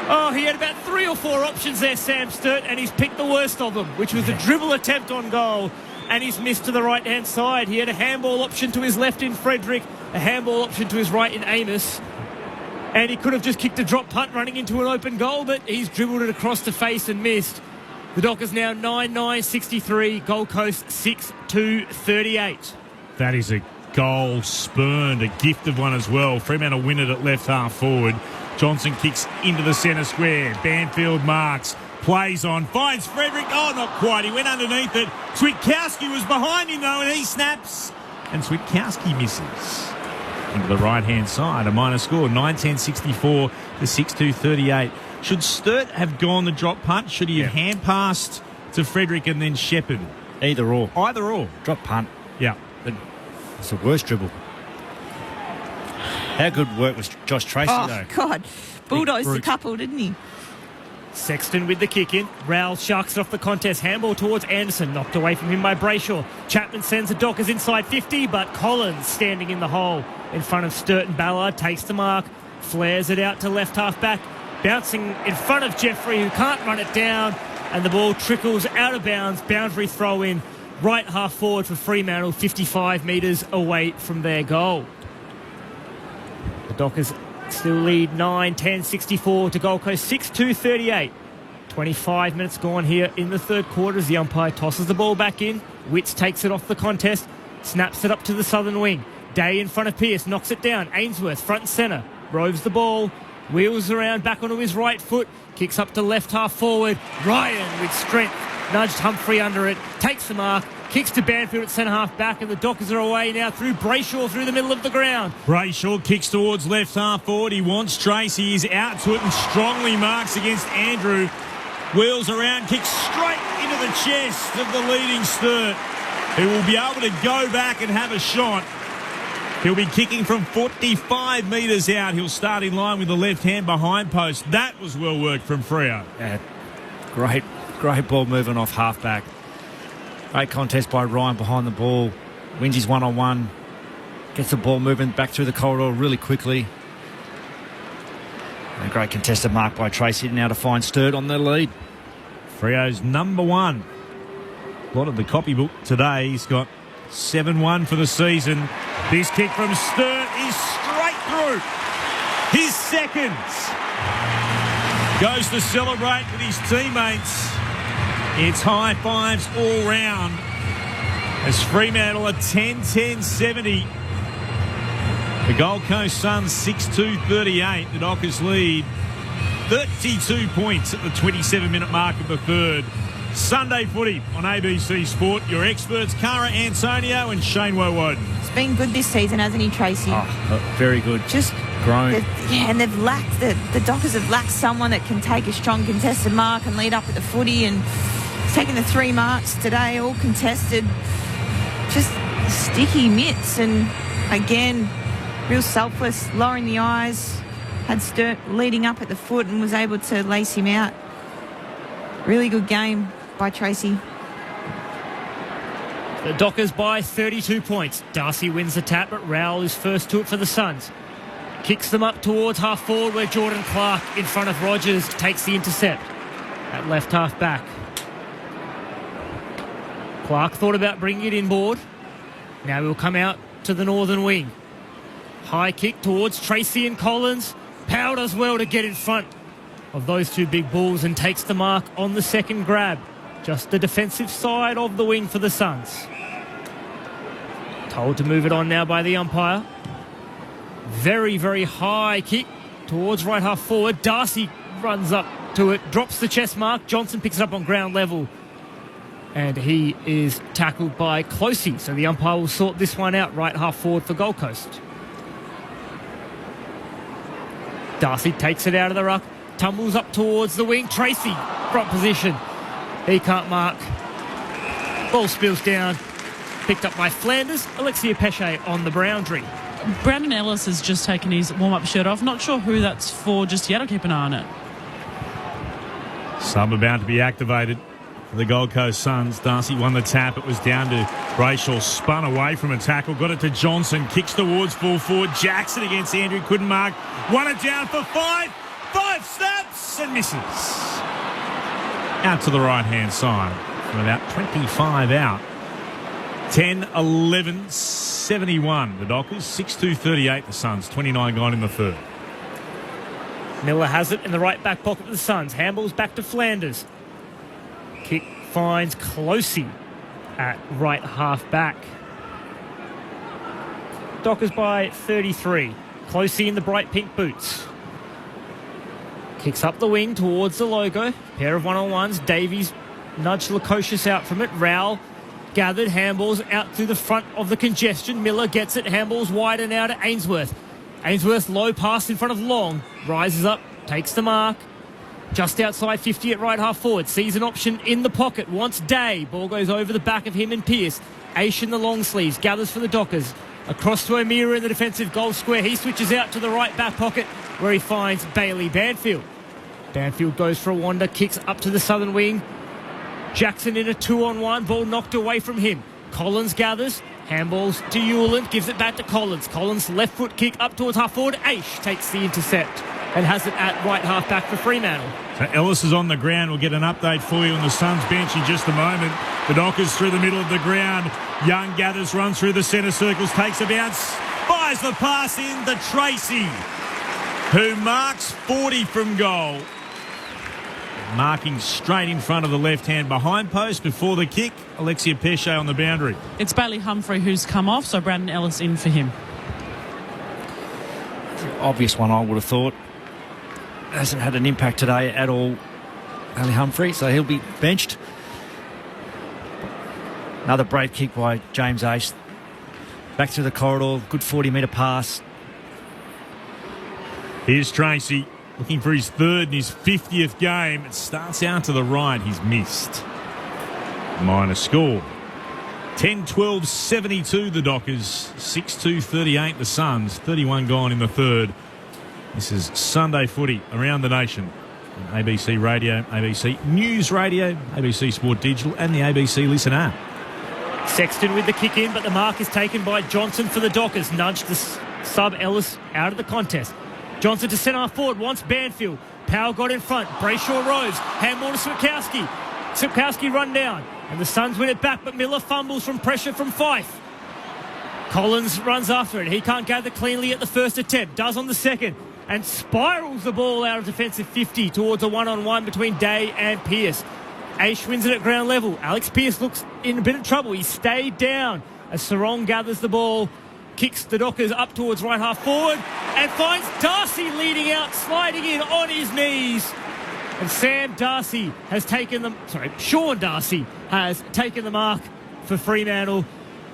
Oh, he had about 3 or 4 options there, Sam Sturt, and he's picked the worst of them, which was a dribble attempt on goal, and he's missed to the right-hand side. He had a handball option to his left in Frederick, a handball option to his right in Amos, and he could have just kicked a drop punt running into an open goal, but he's dribbled it across the face and missed. The Dockers now 9-9-63, Gold Coast 6-2-38. That is a goal spurned, a gift of one as well. Fremantle win it at left half forward. Johnson kicks into the centre square. Banfield marks, plays on, finds Frederick. Oh, not quite. He went underneath it. Switkowski was behind him though, and he snaps. And Switkowski misses. Into the right-hand side, a minor score, 9-10-64 to 6-2-38. Should Sturt have gone the drop punt? Should he have hand passed to Frederick and then Shepherd? Either or. Either or. Drop punt. Yeah. It's the worst dribble. How good work was Josh Tracy, though? Oh, God. Bulldozed a couple, didn't he? Sexton with the kick in. Rowell sharks it off the contest. Handball towards Anderson. Knocked away from him by Brayshaw. Chapman sends the Dockers inside 50, but Collins standing in the hole in front of Sturt and Ballard. Takes the mark. Flares it out to left half back. Bouncing in front of Jeffrey, who can't run it down. And the ball trickles out of bounds. Boundary throw in. Right half forward for Fremantle. 55 metres away from their goal. The Dockers still lead 9-10-64 to Gold Coast 6-2-38. 25 minutes gone here in the third quarter as the umpire tosses the ball back in. Witts takes it off the contest, snaps it up to the southern wing. Day in front of Pearce, knocks it down. Ainsworth, front and centre, roves the ball, wheels around back onto his right foot, kicks up to left half forward. Ryan with strength, nudged Humphrey under it, takes the mark, kicks to Banfield at centre half back, and the Dockers are away now through Brayshaw through the middle of the ground. Brayshaw kicks towards left half forward. He wants Tracy. He's out to it and strongly marks against Andrew. Wheels around, kicks straight into the chest of the leading Sturt, who will be able to go back and have a shot. He'll be kicking from 45 metres out. He'll start in line with the left hand behind post. That was well worked from Freo. Yeah, great ball moving off half-back. Great contest by Ryan behind the ball. Wins his one-on-one. Gets the ball moving back through the corridor really quickly. And a great contested mark by Tracy now to find Sturt on the lead. Freo's number one. A lot of the copybook today. He's got 7-1 for the season. This kick from Sturt is straight through. His seconds. Goes to celebrate with his teammates. It's high fives all round as Fremantle are 10-10-70. The Gold Coast Suns 6-2-38. The Dockers lead 32 points at the 27-minute mark of the third. Sunday footy on ABC Sport. Your experts, Cara Antonio and Shane Woden. It's been good this season, hasn't he, Tracy? Oh, very good. Just grown. And they've lacked, the Dockers have lacked someone that can take a strong contested mark and lead up at the footy, and taking the 3 marks today, all contested. Just sticky mitts, and again, real selfless, lowering the eyes. Had Sturt leading up at the foot and was able to lace him out. Really good game by Tracy. The Dockers by 32 points. Darcy wins the tap, but Rowell is first to it for the Suns. Kicks them up towards half forward where Jordan Clark in front of Rogers takes the intercept at left half back. Clark thought about bringing it inboard. Now he'll come out to the northern wing. High kick towards Tracy and Collins. Powell does well to get in front of those two big bulls and takes the mark on the second grab. Just the defensive side of the wing for the Suns. Told to move it on now by the umpire. Very, very high kick towards right half forward. Darcy runs up to it, drops the chest mark. Johnson picks it up on ground level. And he is tackled by Closey. So the umpire will sort this one out right half forward for Gold Coast. Darcy takes it out of the ruck. Tumbles up towards the wing. Tracy, front position. He can't mark. Ball spills down. Picked up by Flanders. Alexia Peche on the boundary. Brandon Ellis has just taken his warm-up shirt off. Not sure who that's for just yet. I'll keep an eye on it. Sub about to be activated for the Gold Coast Suns. Darcy won the tap. It was down to Brayshaw. Spun away from a tackle. Got it to Johnson. Kicks towards full forward. Jackson against Andrew. Couldn't mark. Won it down for 5. 5 snaps and misses. Out to the right-hand side from about 25 out. 10-11-71. The Dockers 6-2-38. The Suns 29 gone in the third. Miller has it in the right back pocket of the Suns. Handballs back to Flanders. Kick finds Closey at right half back. Dockers by 33. Closey in the bright pink boots. Kicks up the wing towards the logo. Pair of one-on-ones. Davies nudged Lukosius out from it. Rowell gathered. Handballs out through the front of the congestion. Miller gets it. Handballs wider now to Ainsworth. Ainsworth low pass in front of Long. Rises up. Takes the mark. Just outside 50 at right half forward. Sees an option in the pocket. Wants Day. Ball goes over the back of him and Pearce. Aish in the long sleeves. Gathers for the Dockers. Across to O'Meara in the defensive goal square. He switches out to the right back pocket where he finds Bailey Banfield. Banfield goes for a wander. Kicks up to the southern wing. Jackson in a 2-on-1. Ball knocked away from him. Collins gathers. Handballs to Hewland. Gives it back to Collins. Collins left foot kick up towards half forward. Aish takes the intercept and has it at right half back for Fremantle. So Ellis is on the ground. We'll get an update for you on the Suns bench in just a moment. The Dockers through the middle of the ground. Young gathers, runs through the centre circles, takes a bounce, fires the pass in to Tracy, who marks 40 from goal. Marking straight in front of the left-hand behind post before the kick. Alexia Pesce on the boundary. It's Bailey Humphrey who's come off, so Brandon Ellis in for him. Obvious one, I would have thought. Hasn't had an impact today at all, Bailey Humphrey, so he'll be benched. Another brave kick by James Aish. Back through the corridor, good 40-metre pass. Here's Tracy looking for his third in his 50th game. It starts out to the right. He's missed. Minor score. 10-12-72 the Dockers. 6-2-38 the Suns. 31 gone in the third. This is Sunday footy around the nation. On ABC Radio, ABC News Radio, ABC Sport Digital and the ABC Listen app. Sexton with the kick in, but the mark is taken by Johnson for the Dockers. Nudged the sub Ellis out of the contest. Johnson to centre forward, wants Banfield. Powell got in front. Brayshaw rose. Handball to Swipkowski. Swipkowski run down. And the Suns win it back, but Miller fumbles from pressure from Fife. Collins runs after it. He can't gather cleanly at the first attempt. Does on the second. And spirals the ball out of defensive 50 towards a one-on-one between Day and Pearce. Aish wins it at ground level. Alex Pearce looks in a bit of trouble. He stayed down as Sarong gathers the ball. Kicks the Dockers up towards right half forward and finds Darcy leading out, sliding in on his knees. And Sean Darcy has taken the mark for Fremantle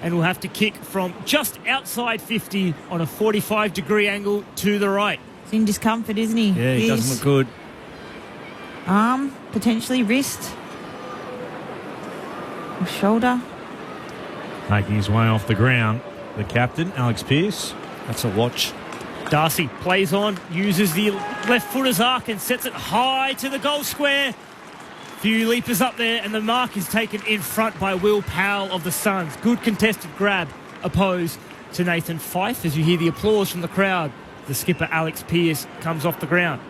and will have to kick from just outside 50 on a 45-degree angle to the right. He's in discomfort, isn't he? Yeah, he doesn't look good. Arm, potentially wrist. Or shoulder. Making his way off the ground. The captain, Alex Pearce. That's a watch. Darcy plays on, uses the left footer's arc and sets it high to the goal square. Few leapers up there and the mark is taken in front by Will Powell of the Suns. Good contested grab opposed to Nathan Fife as you hear the applause from the crowd. The skipper Alex Pearce comes off the ground.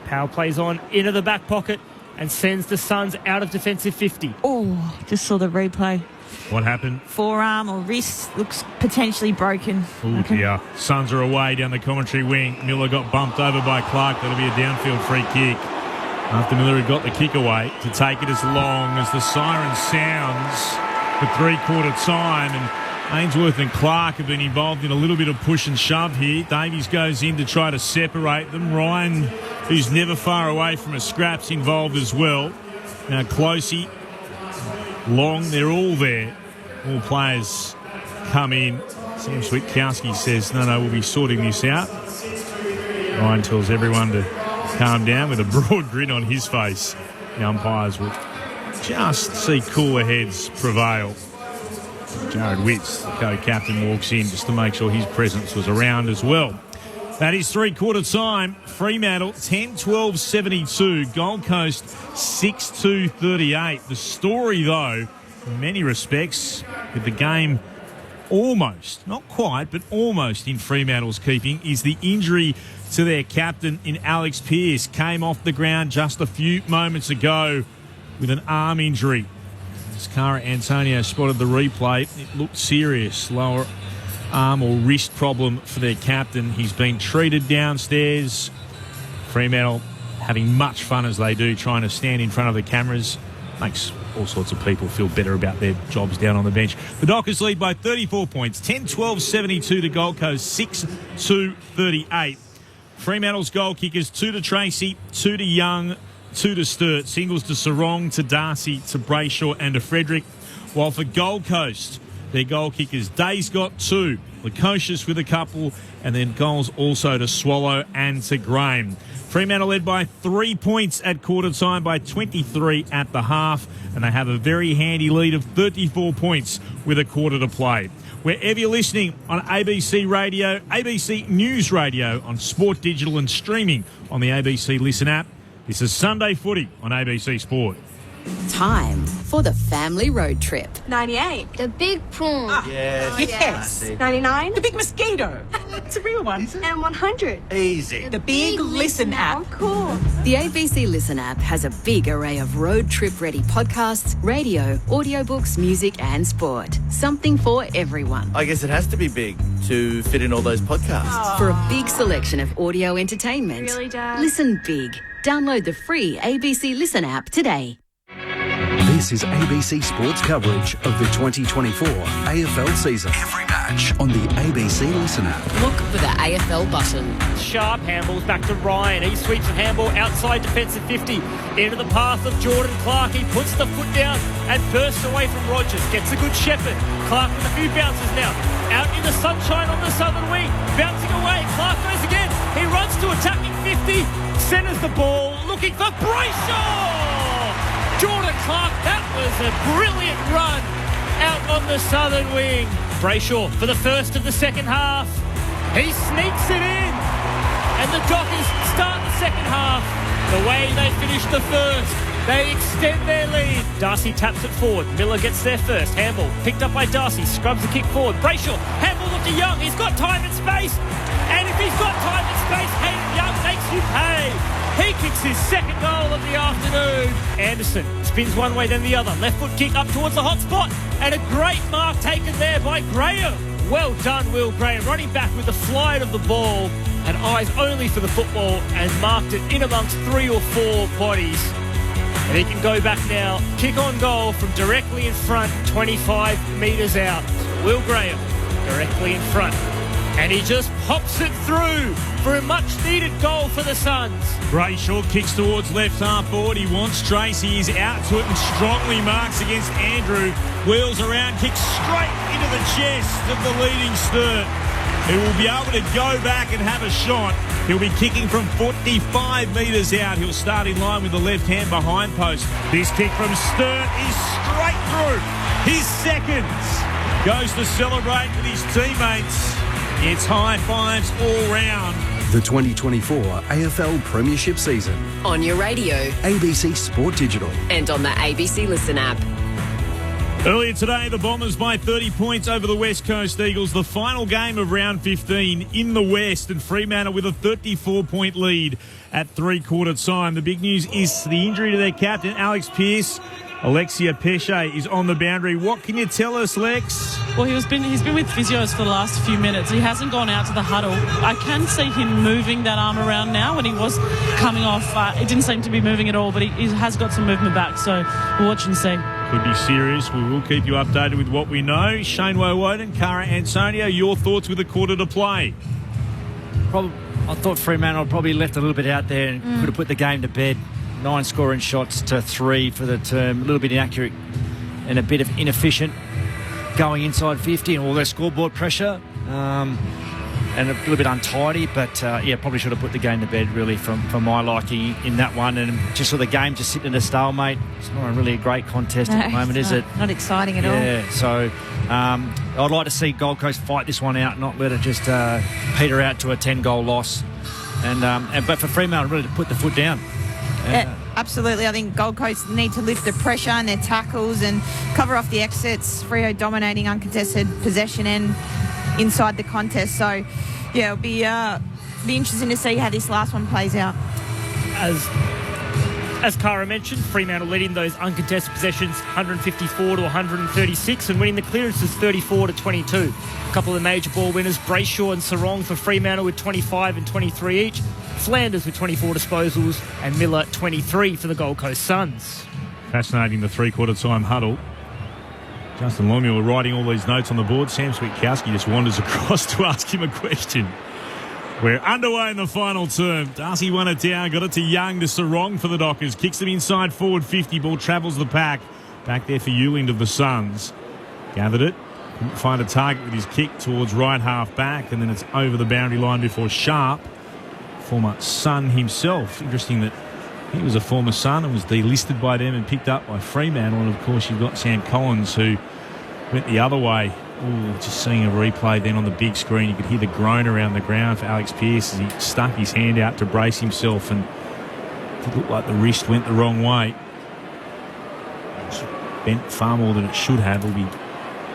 Powell plays on into the back pocket and sends the Suns out of defensive 50. Oh, just saw the replay. What happened? Forearm or wrist looks potentially broken. Oh dear. Suns are away down the commentary wing. Miller got bumped over by Clark. That'll be a downfield free kick. After Miller had got the kick away to take it as long as the siren sounds for three-quarter time. And Ainsworth and Clark have been involved in a little bit of push and shove here. Davies goes in to try to separate them. Ryan, who's never far away from a scrap's involved as well. Now Closey, Long, they're all there. All players come in. Sam Switkowski says, no, we'll be sorting this out. Ryan tells everyone to calm down with a broad grin on his face. The umpires will just see cooler heads prevail. Jared Witts, the co-captain, walks in just to make sure his presence was around as well. That is three-quarter time. Fremantle 10-12-72. Gold Coast 6-2-38. The story, though, in many respects, with the game almost, not quite, but almost in Fremantle's keeping, is the injury to their captain in Alex Pearce. Came off the ground just a few moments ago with an arm injury. As Cara Antonio spotted the replay, it looked serious. Lower arm or wrist problem for their captain. He's been treated downstairs. Fremantle having much fun as they do, trying to stand in front of the cameras. Makes all sorts of people feel better about their jobs down on the bench. The Dockers lead by 34 points, 10-12-72 to Gold Coast, 6-38. Fremantle's goal kickers, 2 to Tracy, 2 to Young, 2 to Sturt. Singles to Sarong, to Darcy, to Brayshaw and to Frederick. While for Gold Coast, their goal kickers, Day's got 2, Lukosius with a couple, and then goals also to Swallow and to Graham. Fremantle led by 3 points at quarter time, by 23 at the half, and they have a very handy lead of 34 points with a quarter to play. Wherever you're listening on ABC Radio, ABC News Radio, on Sport Digital and streaming on the ABC Listen app, this is Sunday Footy on ABC Sport. Time for the family road trip. 98. The big prawn. Yes. 99. The big mosquito. It's a real one. And 100. Easy. The big Listen app. Oh, cool. The ABC Listen app has a big array of road trip ready podcasts, radio, audiobooks, music and sport. Something for everyone. I guess it has to be big to fit in all those podcasts. For a big selection of audio entertainment. Really, Dad? Listen big. Download the free ABC Listen app today. This is ABC Sports coverage of the 2024 AFL season. Every match on the ABC Listen app. Look for the AFL button. Sharp handballs back to Ryan. He sweeps a handball outside defensive 50 into the path of Jordan Clark. He puts the foot down and bursts away from Rogers. Gets a good shepherd. Clark with a few bounces now. Out in the sunshine on the southern wing. Bouncing away. Clark goes again. He runs to attacking 50. Centres the ball. Looking for Brayshaw. Jordan Clark, that was a brilliant run out on the southern wing. Brayshaw for the first of the second half. He sneaks it in. And the Dockers start the second half the way they finished the first. They extend their lead. Darcy taps it forward. Miller gets there first. Handball picked up by Darcy. Scrubs the kick forward. Brayshaw, handball up to Young. He's got time and space. And if he's got time and space, Hayden Young makes you pay. He kicks his second goal of the afternoon. Anderson spins one way then the other. Left foot kick up towards the hot spot. And a great mark taken there by Graham. Well done, Will Graham. Running back with the flight of the ball. And eyes only for the football. And marked it in amongst 3 or 4 bodies. And he can go back now. Kick on goal from directly in front. 25 metres out. Will Graham directly in front. And he just pops it through for a much-needed goal for the Suns. Brayshaw kicks towards left half forward. He wants Tracy. He's out to it and strongly marks against Andrew. Wheels around, kicks straight into the chest of the leading Sturt. He will be able to go back and have a shot. He'll be kicking from 45 metres out. He'll start in line with the left hand behind post. This kick from Sturt is straight through. His seconds. Goes to celebrate with his teammates. It's high fives all round. The 2024 AFL Premiership season. On your radio. ABC Sport Digital. And on the ABC Listen app. Earlier today, the Bombers by 30 points over the West Coast Eagles. The final game of round 15 in the West, and Fremantle with a 34-point lead at three-quarter time. The big news is the injury to their captain, Alex Pearce. Alexia Pesce is on the boundary. What can you tell us, Lex? Well, he's been with physios for the last few minutes. He hasn't gone out to the huddle. I can see him moving that arm around now. When he was coming off, it didn't seem to be moving at all, but he has got some movement back, so we'll watch and see. Could be serious. We will keep you updated with what we know. Shane Woden, Cara Antonio, your thoughts with a quarter to play? I thought Fremantle probably left a little bit out there and could have put the game to bed. 9 scoring shots to 3 for the term. A little bit inaccurate and a bit of inefficient going inside 50 and all their scoreboard pressure. And a little bit untidy, but probably should have put the game to bed really for my liking in that one. And just saw the game just sitting at a stalemate. It's not really a great contest at the moment, is it? Not exciting at all. Yeah, so I'd like to see Gold Coast fight this one out, not let it just peter out to a 10-goal loss. But for Fremantle really to put the foot down. Absolutely. I think Gold Coast need to lift the pressure on their tackles and cover off the exits. Freo dominating uncontested possession and inside the contest. So, yeah, it'll be interesting to see how this last one plays out. As Cara mentioned, Fremantle leading those uncontested possessions 154 to 136 and winning the clearances 34 to 22. A couple of the major ball winners, Brayshaw and Sarong for Fremantle with 25 and 23 each. Flanders with 24 disposals and Miller 23 for the Gold Coast Suns. Fascinating, the three-quarter time huddle. Justin Longmuir writing all these notes on the board. Sam Switkowski just wanders across to ask him a question. We're underway in the final term. Darcy won it down, got it to Young, to Sarong for the Dockers. Kicks them inside forward 50. Ball travels the pack. Back there for Ewing of the Suns. Gathered it. Couldn't find a target with his kick towards right half back. And then it's over the boundary line before Sharp, former Sun himself. Interesting that he was a former Sun and was delisted by them and picked up by Fremantle. And, of course, you've got Sam Collins, who went the other way. Ooh, just seeing a replay then on the big screen, you could hear the groan around the ground for Alex Pearce as he stuck his hand out to brace himself, and it looked like the wrist went the wrong way. It's bent far more than it should have. We'll be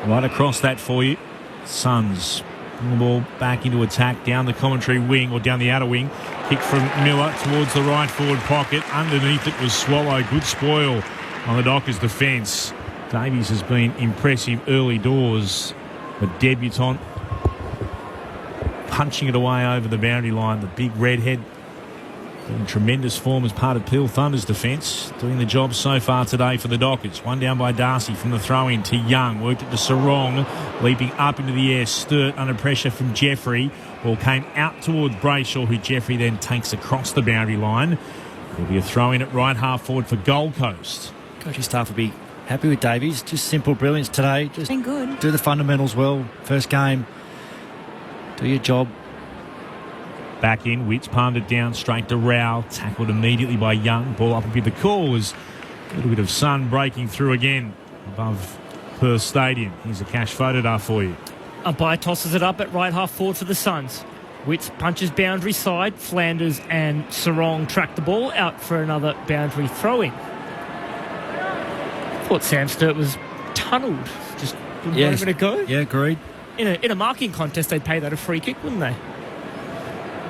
right across that for you. Suns bring the ball back into attack down the commentary wing, or down the outer wing. Kick from Miller towards the right forward pocket. Underneath it was Swallow. Good spoil on the Dockers' defence. Davies has been impressive early doors. The debutant punching it away over the boundary line. The big redhead in tremendous form as part of Peel Thunder's defence. Doing the job so far today for the Dockers. One down by Darcy from the throw-in to Young. Worked it to Sarong. Leaping up into the air. Sturt under pressure from Jeffrey. Ball came out towards Brayshaw, who Jeffrey then takes across the boundary line. There'll be a throw-in at right half forward for Gold Coast. Coaching staff will be happy with Davies. Just simple brilliance today. Just been good. Do the fundamentals well. First game. Do your job. Back in. Witts palmed it down straight to Rao. Tackled immediately by Young. Ball up a bit. The call was a little bit of sun breaking through again above Perth Stadium. Here's a cash photograph for you. Umpire tosses it up at right half forward for the Suns. Witts punches boundary side. Flanders and Sarong track the ball out for another boundary throw-in. Thought Sam Sturt was tunnelled. Just wouldn't want him to go. Yeah, agreed. In a marking contest, they'd pay that a free kick, wouldn't they?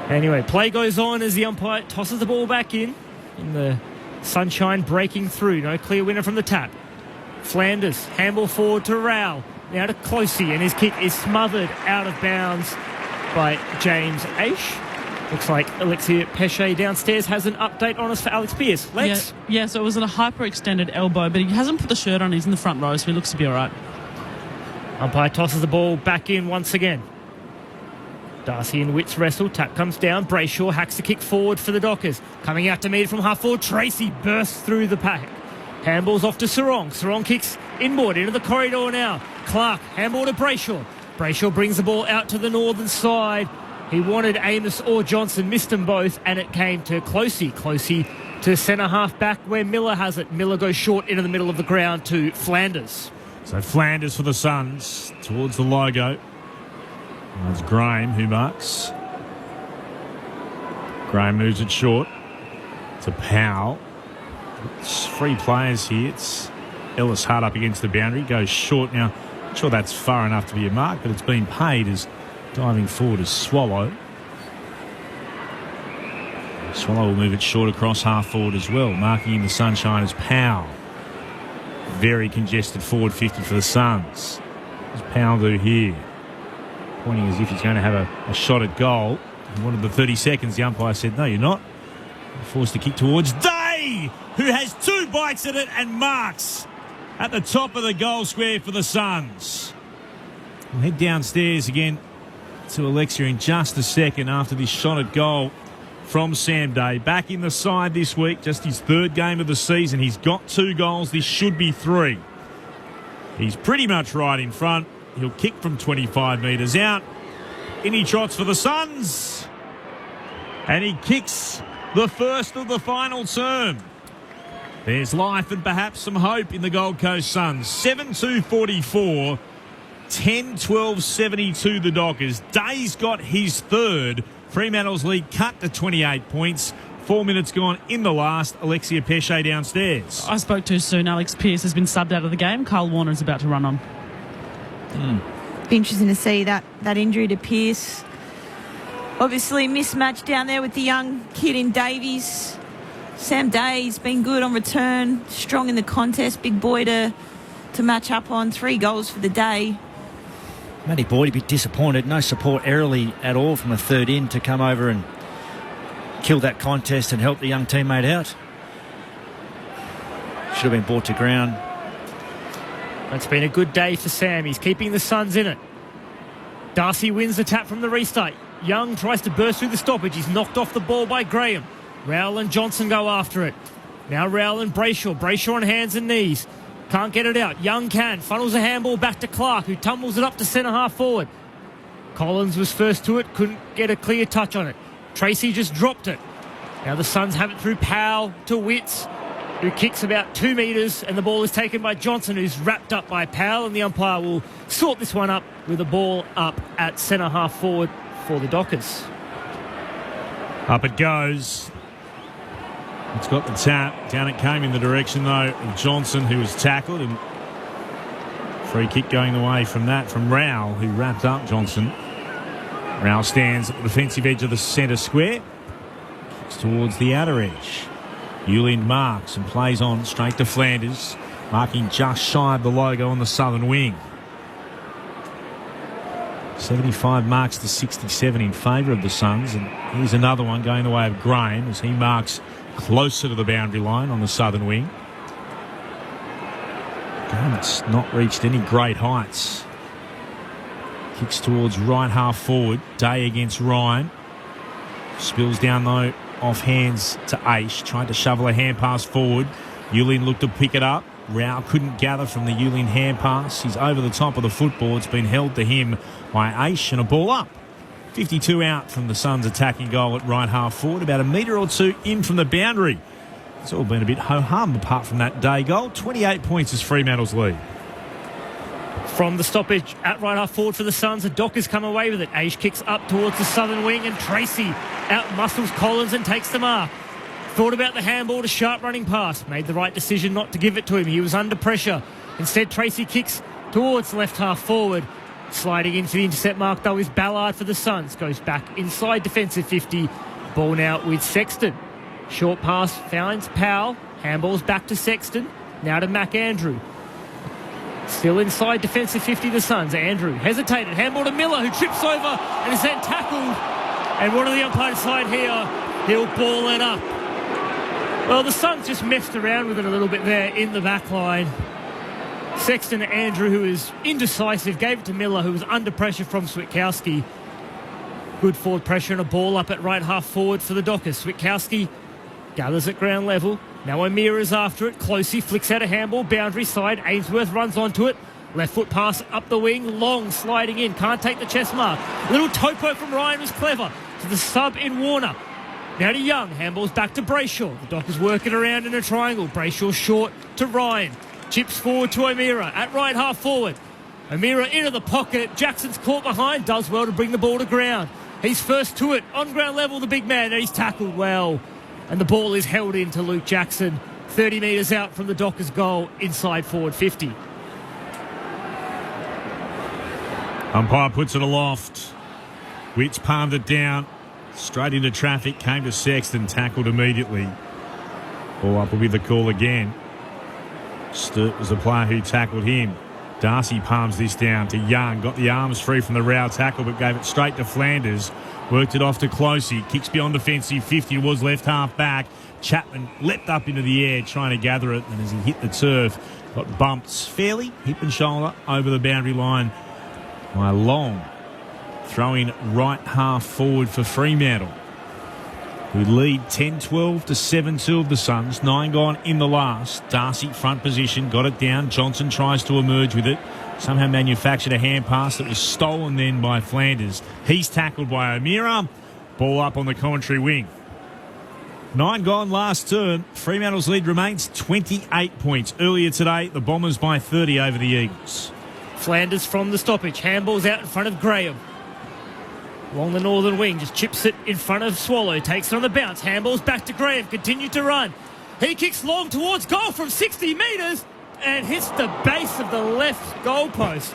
Anyway, play goes on as the umpire tosses the ball back in the sunshine breaking through. No clear winner from the tap. Flanders, handball forward to Rao. Now to Closey, and his kick is smothered out of bounds by James Aish. Looks like Alexia Pesce downstairs has an update on us for Alex Pearce. Lex? Yeah, so it was a hyperextended elbow, but he hasn't put the shirt on. He's in the front row, so he looks to be all right. Umpire tosses the ball back in once again. Darcy and Witts wrestle. Tap comes down. Brayshaw hacks the kick forward for the Dockers. Coming out to meet it from half forward. Tracy bursts through the pack. Handball's off to Sarong. Sarong kicks inboard into the corridor now. Clark, handball to Brayshaw. Brayshaw brings the ball out to the northern side. He wanted Amos or Johnson, missed them both, and it came to Closey. Closey to centre half back where Miller has it. Miller goes short into the middle of the ground to Flanders. So Flanders for the Suns towards the logo. That's Graham who marks. Graham moves it short to Powell. It's three players here. It's Ellis hard up against the boundary. Goes short now. Not sure that's far enough to be a mark, but it's been paid as diving forward is Swallow. Swallow will move it short across half forward as well. Marking in the sunshine is Powell. Very congested forward 50 for the Suns. What does Powell do here? Pointing as if he's going to have a shot at goal. He wanted the 30 seconds. The umpire said, no, you're not. You're forced to kick towards Day, who has two bites at it and marks at the top of the goal square for the Suns. We'll head downstairs again to Alexia in just a second after this shot at goal from Sam Day. Back in the side this week, just his third game of the season. He's got 2 goals. This should be 3. He's pretty much right in front. He'll kick from 25 metres out. In he trots for the Suns. And he kicks the first of the final term. There's life and perhaps some hope in the Gold Coast Suns. 7-2-44. 10-12-72 the Dockers. Day's got his third. Fremantle's lead cut to 28 points. 4 minutes gone in the last. Alexia Pesce downstairs. I spoke too soon. Alex Pearce has been subbed out of the game. Kyle Warner's about to run on. Be interesting to see that injury to Pearce. Obviously mismatch down there with the young kid in Davies. Sam Day's been good on return. Strong in the contest. Big boy to match up on. 3 goals for the day. Matty Boyd a bit disappointed. No support early at all from a third in to come over and kill that contest and help the young teammate out. should have been brought to ground. It's been a good day for Sam. He's keeping the Suns in it. Darcy wins the tap from the restart. Young tries to burst through the stoppage. He's knocked off the ball by Graham. Rowell and Johnson go after it. Now Rowell and Brayshaw. Brayshaw on hands and knees. Can't get it out. Young can. Funnels a handball back to Clark, who tumbles it up to centre half forward. Collins was first to it. Couldn't get a clear touch on it. Tracy just dropped it. Now the Suns have it through Powell to Witts, who kicks about 2 metres, and the ball is taken by Johnson, who's wrapped up by Powell, and the umpire will sort this one up with the ball up at centre half forward for the Dockers. Up it goes. It's got the tap. Down it came in the direction, though, of Johnson, who was tackled, and free kick going away from that from Rowell, who wrapped up Johnson. Rowell stands at the defensive edge of the centre square. Kicks towards the outer edge. Ulind marks and plays on straight to Flanders, marking just shy of the logo on the southern wing. 75 marks to 67 in favour of the Suns, and here's another one going the way of Graham as he marks closer to the boundary line on the southern wing. It's not reached any great heights. Kicks towards right half forward. Day against Ryan. Spills down though off hands to Aish. Tried to shovel a hand pass forward. Ulind looked to pick it up. Rowell couldn't gather from the Ulind hand pass. He's over the top of the football. It's been held to him by Aish, and a ball up. 52 out from the Suns' attacking goal at right half forward. About a metre or two in from the boundary. It's all been a bit ho-hum apart from that day goal. 28 points is Fremantle's lead. From the stoppage at right half forward for the Suns, the Dockers come away with it. Aish kicks up towards the southern wing, and Tracy out-muscles Collins and takes the mark. Thought about the handball to sharp running pass. Made the right decision not to give it to him. He was under pressure. Instead, Tracy kicks towards left half forward. Sliding into the intercept mark, though, is Ballard for the Suns. Goes back inside defensive 50. Ball now with Sexton. Short pass finds Powell. Handballs back to Sexton. Now to McAndrew. Still inside defensive 50, the Suns. Andrew hesitated. Handball to Miller, who trips over and is then tackled. And one of the umpires side here, he'll ball it up. Well, the Suns just messed around with it a little bit there in the back line. Sexton Andrew, who is indecisive, gave it to Miller, who was under pressure from Switkowski. Good forward pressure and a ball up at right half forward for the Dockers. Switkowski gathers at ground level. Now O'Meara's after it. Closey flicks out a handball, boundary side. Ainsworth runs onto it. Left foot pass up the wing. Long sliding in. Can't take the chest mark. Little topo from Ryan was clever. To the sub in Warner. Now to Young. Handballs back to Brayshaw. The Dockers working around in a triangle. Brayshaw short to Ryan. Chips forward to O'Meara at right half forward. O'Meara into the pocket. Jackson's caught behind. Does well to bring the ball to ground. He's first to it. On ground level, the big man. And he's tackled well. And the ball is held in to Luke Jackson. 30 metres out from the Dockers' goal inside forward 50. Umpire puts it aloft. Witts palmed it down. Straight into traffic. Came to Sexton. Tackled immediately. Ball up will be the call again. Sturt was the player who tackled him. Darcy palms this down to Young. Got the arms free from the Rowell tackle, but gave it straight to Flanders. Worked it off to Closey. Kicks beyond defensive 50 towards left half back. Chapman leapt up into the air trying to gather it, and as he hit the turf, got bumped fairly hip and shoulder over the boundary line by Long. Throwing right half forward for Fremantle, who lead 10-12 to 7-2 of the Suns. 9 gone in the last. Darcy front position, got it down. Johnson tries to emerge with it. Somehow manufactured a hand pass that was stolen then by Flanders. He's tackled by O'Meara. Ball up on the commentary wing. 9 gone last turn. Fremantle's lead remains 28 points. Earlier today, the Bombers by 30 over the Eagles. Flanders from the stoppage. Handballs out in front of Graham. Along the northern wing, just chips it in front of Swallow. Takes it on the bounce. Handballs back to Graham. Continued to run. He kicks long towards goal from 60 metres and hits the base of the left goal post.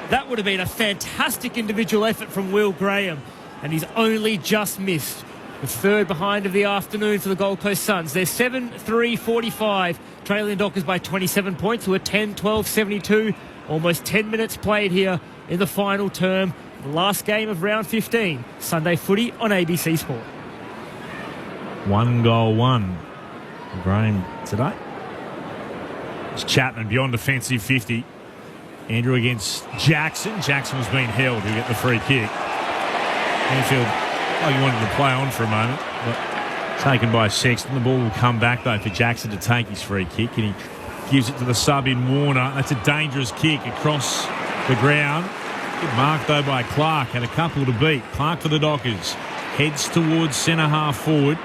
That would have been a fantastic individual effort from Will Graham, and he's only just missed. The third behind of the afternoon for the Gold Coast Suns. They're 7-3-45, trailing Dockers by 27 points, who are 10-12-72. Almost 10 minutes played here in the final term. The last game of round 15. Sunday footy on ABC Sport. 1 goal, 1. Graham today. It's Chapman beyond defensive 50. Andrew against Jackson. Jackson was being held. He'll get the free kick. Anfield, he wanted to play on for a moment, but taken by Sexton. The ball will come back, though, for Jackson to take his free kick, and he gives it to the sub in Warner. That's a dangerous kick across the ground. Good mark, though, by Clark. Had a couple to beat. Clark for the Dockers. Heads towards centre half forward.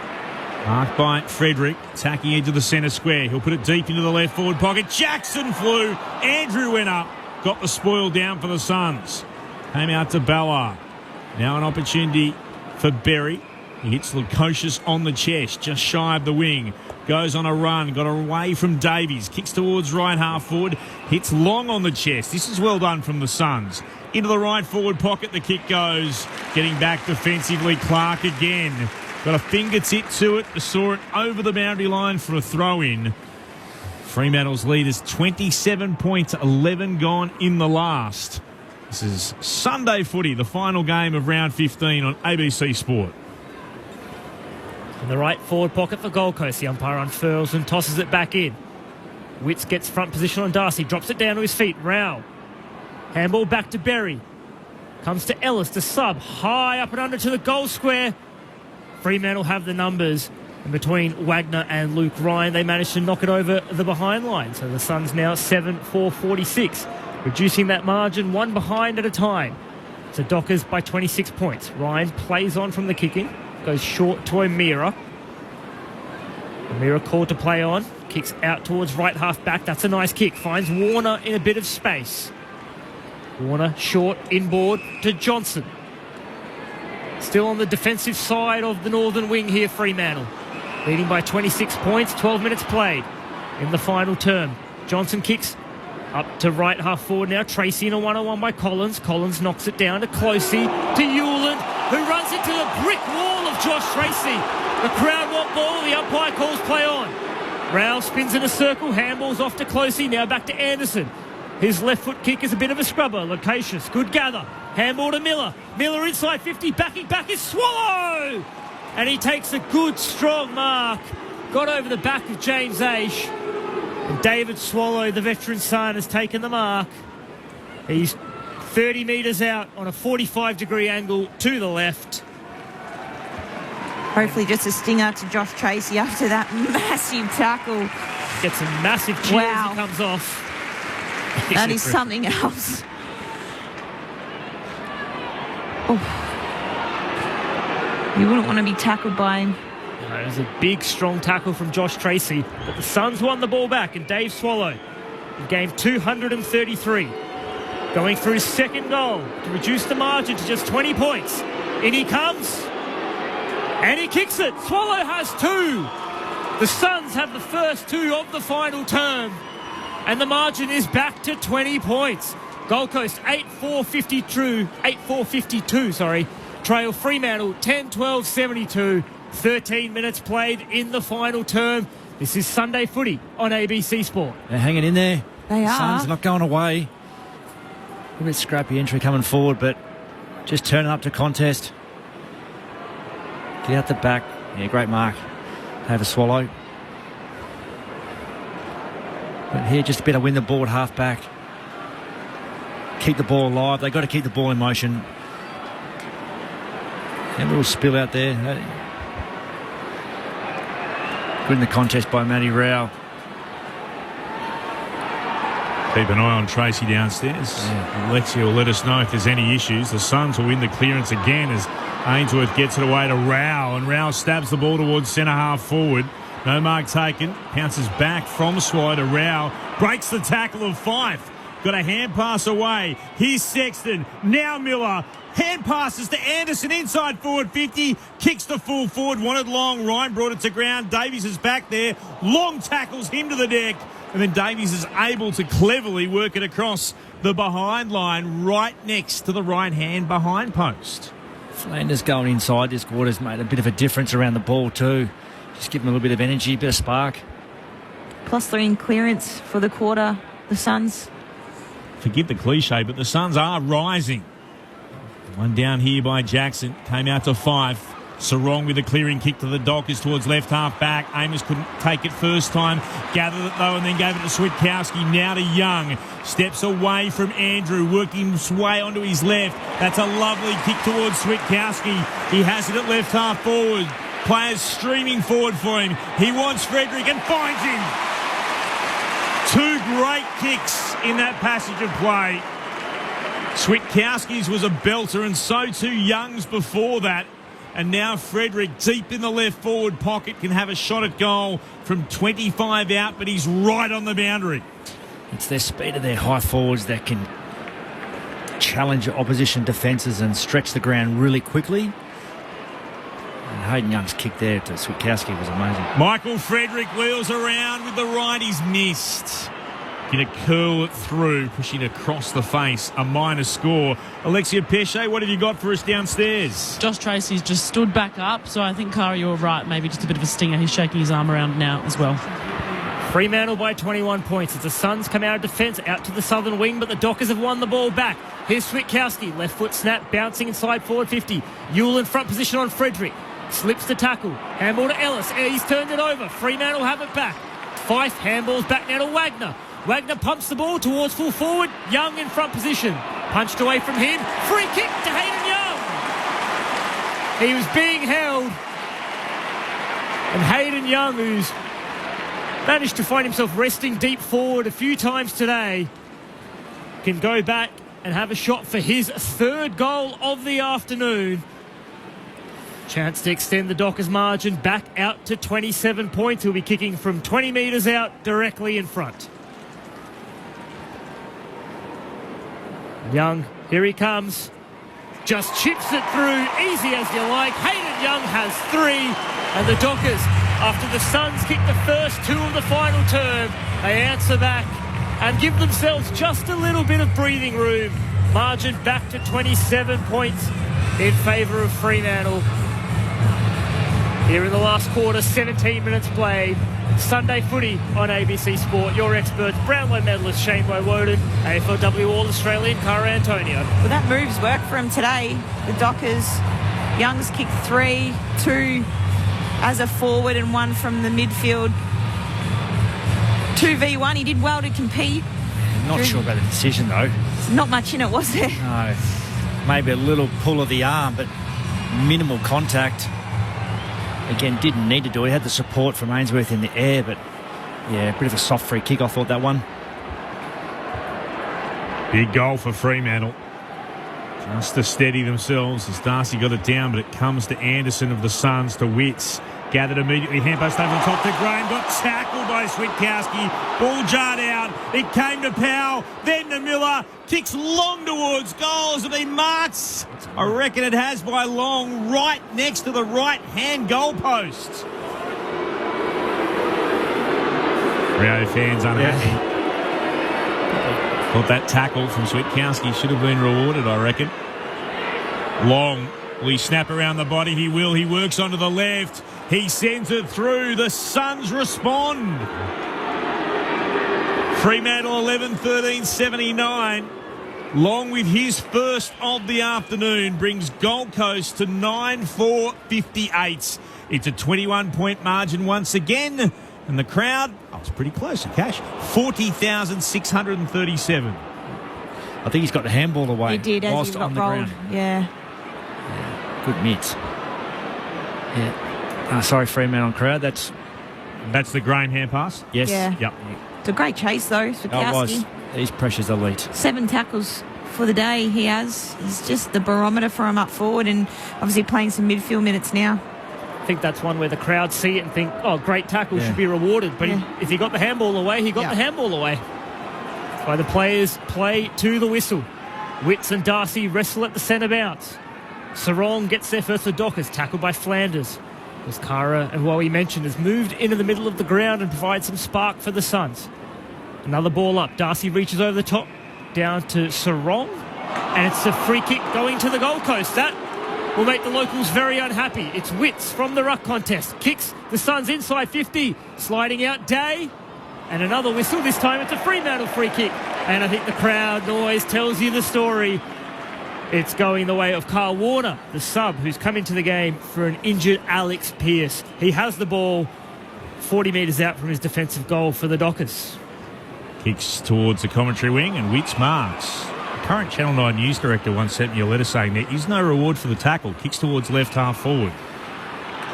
Marked by Frederick, attacking edge of the centre square. He'll put it deep into the left forward pocket. Jackson flew. Andrew went up. Got the spoil down for the Suns. Came out to Ballard. Now an opportunity for Berry. He hits Lukosius on the chest, just shy of the wing. Goes on a run, got away from Davies. Kicks towards right half forward. Hits Long on the chest. This is well done from the Suns. Into the right forward pocket, the kick goes. Getting back defensively, Clark again. Got a fingertip to it. Saw it over the boundary line for a throw-in. Fremantle's lead is 27 points, 11 gone in the last. This is Sunday footy, the final game of round 15 on ABC Sport. In the right forward pocket for Gold Coast, the umpire unfurls and tosses it back in. Witts gets front position on Darcy, drops it down to his feet. Rao. Handball back to Berry. Comes to Ellis, the sub, high up and under to the goal square. Fremantle have the numbers. And between Wagner and Luke Ryan, they managed to knock it over the behind line. So the Suns now 7-4-46, reducing that margin one behind at a time. So Dockers by 26 points. Ryan plays on from the kick-in, goes short to O'Meara. O'Meara called to play on, kicks out towards right half back. That's a nice kick. Finds Warner in a bit of space. Warner short inboard to Johnson. Still on the defensive side of the northern wing here, Fremantle. Leading by 26 points, 12 minutes played in the final term. Johnson kicks up to right half forward now. Tracy in a one-on-one by Collins. Collins knocks it down to Closey, to Hewland, who runs into the brick wall of Josh Tracy. The crowd want ball, the umpire calls play on. Rao spins in a circle, handballs off to Closey, now back to Anderson. His left foot kick is a bit of a scrubber. Locacious, good gather. Handball to Miller. Miller inside 50, backing back is Swallow! And he takes a good, strong mark. Got over the back of James Aish. And David Swallow, the veteran son, has taken the mark. He's 30 metres out on a 45-degree angle to the left. Hopefully just a stinger to Josh Tracy after that massive tackle. Gets some massive cheers as he comes off. That is something else. Oh. You wouldn't want to be tackled by him. No, it was a big, strong tackle from Josh Tracy. But the Suns won the ball back, and Dave Swallow in game 233. Going for his second goal to reduce the margin to just 20 points. In he comes. And he kicks it. Swallow has two. The Suns have the first two of the final term. And the margin is back to 20 points. Gold Coast 8-4-52, trail Fremantle 10-12-72. 13 minutes played in the final term. This is Sunday footy on ABC Sport. They're hanging in there. They are. Suns are not going away. A bit scrappy entry coming forward, but just turning up to contest. Get out the back. Yeah, great mark. Have a Swallow. But here, just a bit of win the ball at half back. Keep the ball alive. They've got to keep the ball in motion. A little spill out there. Good in the contest by Matty Rao. Keep an eye on Tracy downstairs. Yeah. Alexia will let us know if there's any issues. The Suns will win the clearance again as Ainsworth gets it away to Rao, and Rao stabs the ball towards centre half forward. No mark taken. Pounces back from Swallow to Rao. Breaks the tackle of Fife. Got a hand pass away. Here's Sexton. Now Miller. Hand passes to Anderson inside forward 50. Kicks the full forward. Wanted Long. Ryan brought it to ground. Davies is back there. Long tackles him to the deck. And then Davies is able to cleverly work it across the behind line right next to the right hand behind post. Flanders going inside this quarter's made a bit of a difference around the ball too. Just give them a little bit of energy, a bit of spark. +3 in clearance for the quarter. The Suns. Forgive the cliche, but the Suns are rising. One down here by Jackson. Came out to Fife. Sarong with a clearing kick to the Dockers towards left half back. Amos couldn't take it first time. Gathered it though and then gave it to Switkowski. Now to Young. Steps away from Andrew. Working his way onto his left. That's a lovely kick towards Switkowski. He has it at left half forward. Players streaming forward for him. He wants Frederick and finds him. Two great kicks in that passage of play. Switkowski's was a belter and so too Young's before that. And now Frederick, deep in the left forward pocket, can have a shot at goal from 25 out, but he's right on the boundary. It's their speed of their high forwards that can challenge opposition defences and stretch the ground really quickly. And Hayden Young's kick there to Switkowski was amazing. Michael Frederick wheels around with the right. He's missed. Going to curl it through, pushing across the face. A minor score. Alexia Pesce, what have you got for us downstairs? Josh Tracy's just stood back up, so I think, Cara, you're right. Maybe just a bit of a stinger. He's shaking his arm around now as well. Fremantle by 21 points as the Suns come out of defence out to the southern wing, but the Dockers have won the ball back. Here's Switkowski, left foot snap, bouncing inside forward 50. Ewell in front position on Frederick. Slips the tackle. Handball to Ellis. He's turned it over. Fremantle have it back. Fife handballs back now to Wagner. Wagner pumps the ball towards full forward. Young in front position. Punched away from him. Free kick to Hayden Young. He was being held. And Hayden Young, who's managed to find himself resting deep forward a few times today, can go back and have a shot for his third goal of the afternoon. Chance to extend the Dockers margin back out to 27 points. He'll be kicking from 20 metres out directly in front. Young, here he comes. Just chips it through, easy as you like. Hayden Young has three. And the Dockers, after the Suns kick the first two of the final term, they answer back and give themselves just a little bit of breathing room. Margin back to 27 points in favour of Fremantle. Here in the last quarter, 17 minutes played. Sunday footy on ABC Sport. Your experts, Brownlow medalist Shane Woden, AFLW All-Australian Cara Antonio. Well, that move's worked for him today. The Dockers, Young's kicked 3, 2 as a forward and 1 from the midfield. 2v1, he did well to compete. Not sure about the decision though. Not much in it, was there? No. Maybe a little pull of the arm, but minimal contact. Again, didn't need to do it. He had the support from Ainsworth in the air, but yeah, a bit of a soft free kick, I thought, that one. Big goal for Fremantle. Just to steady themselves as Darcy got it down, but it comes to Anderson of the Suns, to Witts. Gathered immediately, hand pass over the top to Graham, got tackled by Switkowski. Ball jarred out, it came to Powell, then to Miller. Kicks long towards goal. Has it been marked? I reckon it has by Long, right next to the right-hand goalpost. Rio fans unhappy. Thought that tackle from Switkowski should have been rewarded, I reckon. Long, will he snap around the body? He will. He works onto the left. He sends it through. The Suns respond. Fremantle 11-13-79. Long with his first of the afternoon brings Gold Coast to 9-4-58. It's a 21-point margin once again. And the crowd, it's pretty close to cash, 40,637. I think he's got the handball away. He did, as he got rolled. Yeah. Good mitts. Yeah. Sorry, Fremantle crowd. That's the Graham hand pass? Yes. Yeah. Yep. It's a great chase, though, for It was. He's precious elite. 7 tackles for the day he has. He's just the barometer for him up forward and obviously playing some midfield minutes now. I think that's one where the crowd see it and think, great tackle, should be rewarded. But if he got the handball away, he got the handball away. That's why the players play to the whistle. Witts and Darcy wrestle at the centre bounce. Sarong gets there first for Dockers, tackled by Flanders. As Cara, and what we mentioned, has moved into the middle of the ground and provides some spark for the Suns. Another ball up. Darcy reaches over the top, down to Sarong. And it's a free kick going to the Gold Coast. That will make the locals very unhappy. It's Witts from the ruck contest. Kicks the Suns inside 50. Sliding out Day. And another whistle. This time it's a Fremantle free kick. And I think the crowd noise tells you the story. It's going the way of Carl Warner, the sub, who's come into the game for an injured Alex Pearce. He has the ball 40 metres out from his defensive goal for the Dockers. Kicks towards the commentary wing and Witts marks. The current Channel 9 news director once sent me a letter saying there is no reward for the tackle. Kicks towards left half forward.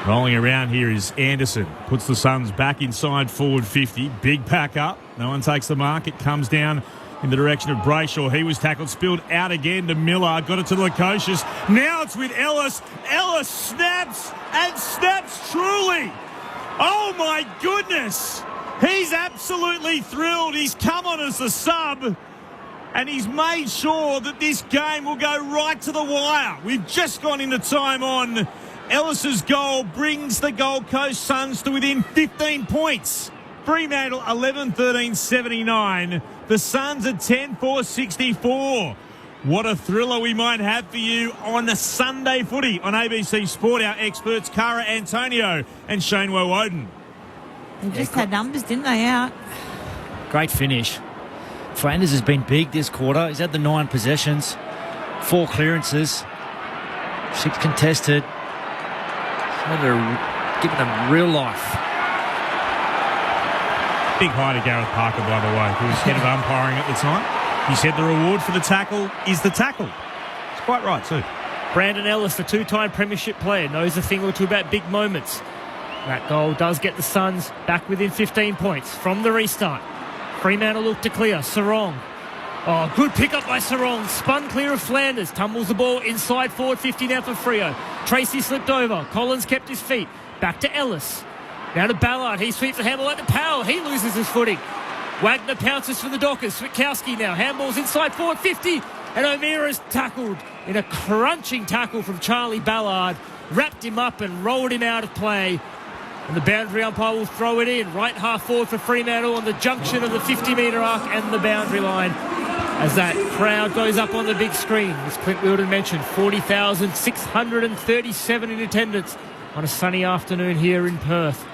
Rolling around here is Anderson. Puts the Suns back inside forward 50. Big pack up. No one takes the mark. It comes down in the direction of Brayshaw. He was tackled. Spilled out again to Miller. Got it to Lukosius. Now it's with Ellis. Ellis snaps and snaps truly. Oh, my goodness. He's absolutely thrilled. He's come on as a sub. And he's made sure that this game will go right to the wire. We've just gone into time on. Ellis's goal brings the Gold Coast Suns to within 15 points. Fremantle 11-13-79. The Suns at 10-4-64. What a thriller we might have for you on the Sunday footy on ABC Sport. Our experts, Cara Antonio and Shane Woden. They just had numbers, didn't they, out? Great finish. Flanders has been big this quarter. He's had the 9 possessions, 4 clearances, 6 contested. Given him real life. Big hi to Gareth Parker, by the way, who was head of umpiring at the time. He said the reward for the tackle is the tackle. It's quite right, too. Brandon Ellis, the 2-time premiership player, knows a thing or two about big moments. That goal does get the Suns back within 15 points from the restart. Fremantle look to clear. Sarong. Oh, good pick-up by Sarong. Spun clear of Flanders. Tumbles the ball inside forward 50 now for Freo. Tracy slipped over. Collins kept his feet. Back to Ellis. Now to Ballard. He sweeps the handball out to Powell. He loses his footing. Wagner pounces for the Dockers. Switkowski now. Handballs inside forward 50. And O'Meara's tackled in a crunching tackle from Charlie Ballard. Wrapped him up and rolled him out of play. And the boundary umpire will throw it in. Right half forward for Fremantle on the junction of the 50-metre arc and the boundary line. As that crowd goes up on the big screen, as Clint Wilden mentioned, 40,637 in attendance on a sunny afternoon here in Perth.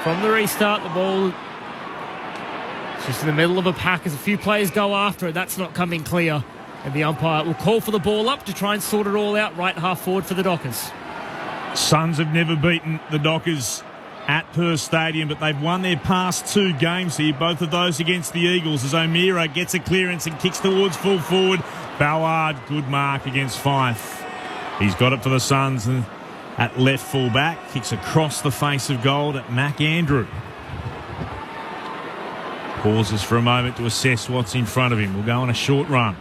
From the restart, the ball is just in the middle of a pack as a few players go after it. That's not coming clear. And the umpire will call for the ball up to try and sort it all out right half forward for the Dockers. Suns have never beaten the Dockers at Perth Stadium, but they've won their past 2 games here, both of those against the Eagles, as O'Meara gets a clearance and kicks towards full forward. Ballard, good mark against Fife. He's got it for the Suns and at left full back, kicks across the face of goal at Mac Andrew. Pauses for a moment to assess what's in front of him. We'll go on a short run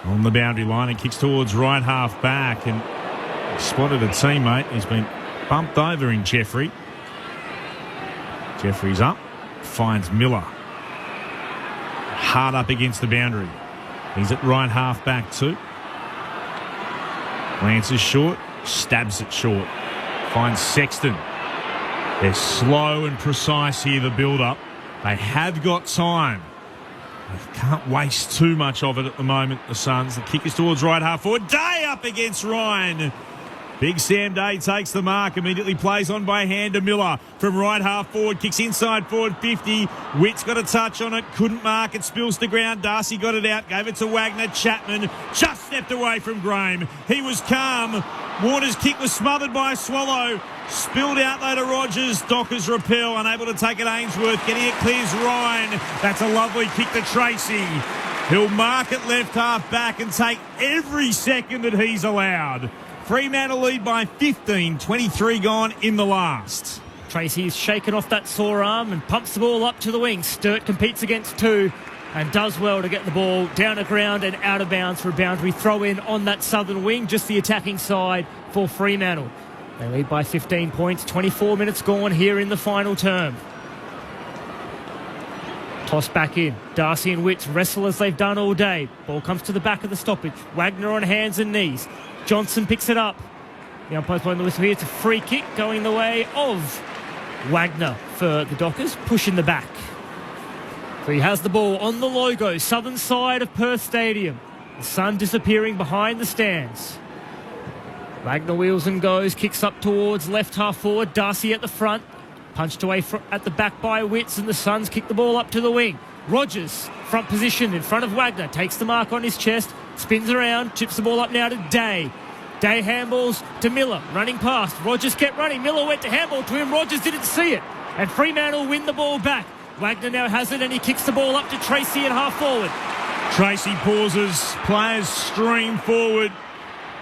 on the boundary line and kicks towards right half back and spotted a teammate. He's been bumped over in Jeffrey. Jeffrey's up, finds Miller. Hard up against the boundary. He's at right half back too. Glances short, stabs it short. Finds Sexton. They're slow and precise here, the build-up. They have got time. They can't waste too much of it at the moment, the Suns. The kick is towards right half forward. Day up against Ryan. Big Sam Day takes the mark, immediately plays on by hand to Miller from right half forward, kicks inside forward 50. Witt's got a touch on it, couldn't mark it, spills to ground. Darcy got it out, gave it to Wagner. Chapman just stepped away from Graham. He was calm. Warner's kick was smothered by Swallow. Spilled out though to Rogers. Dockers repel, unable to take it Ainsworth. Getting it clears Ryan. That's a lovely kick to Tracy. He'll mark it left half back and take every second that he's allowed. Fremantle lead by 15, 23 gone in the last. Tracy's shaken off that sore arm and pumps the ball up to the wing. Sturt competes against 2 and does well to get the ball down to ground and out of bounds for a boundary throw in on that southern wing, just the attacking side for Fremantle. They lead by 15 points, 24 minutes gone here in the final term. Toss back in. Darcy and Witts wrestle as they've done all day. Ball comes to the back of the stoppage. Wagner on hands and knees. Johnson picks it up. The umpire's blowing the whistle here. It's a free kick going the way of Wagner for the Dockers, pushing the back. So he has the ball on the logo, southern side of Perth Stadium. The sun disappearing behind the stands. Wagner wheels and goes, kicks up towards left half forward. Darcy at the front. Punched away at the back by Witts, and the Suns kick the ball up to the wing. Rogers, front position in front of Wagner, takes the mark on his chest. Spins around, chips the ball up now to Day. Day handballs to Miller, running past. Rogers kept running. Miller went to handball to him. Rogers didn't see it. And Fremantle win the ball back. Wagner now has it and he kicks the ball up to Tracy at half forward. Tracy pauses. Players stream forward.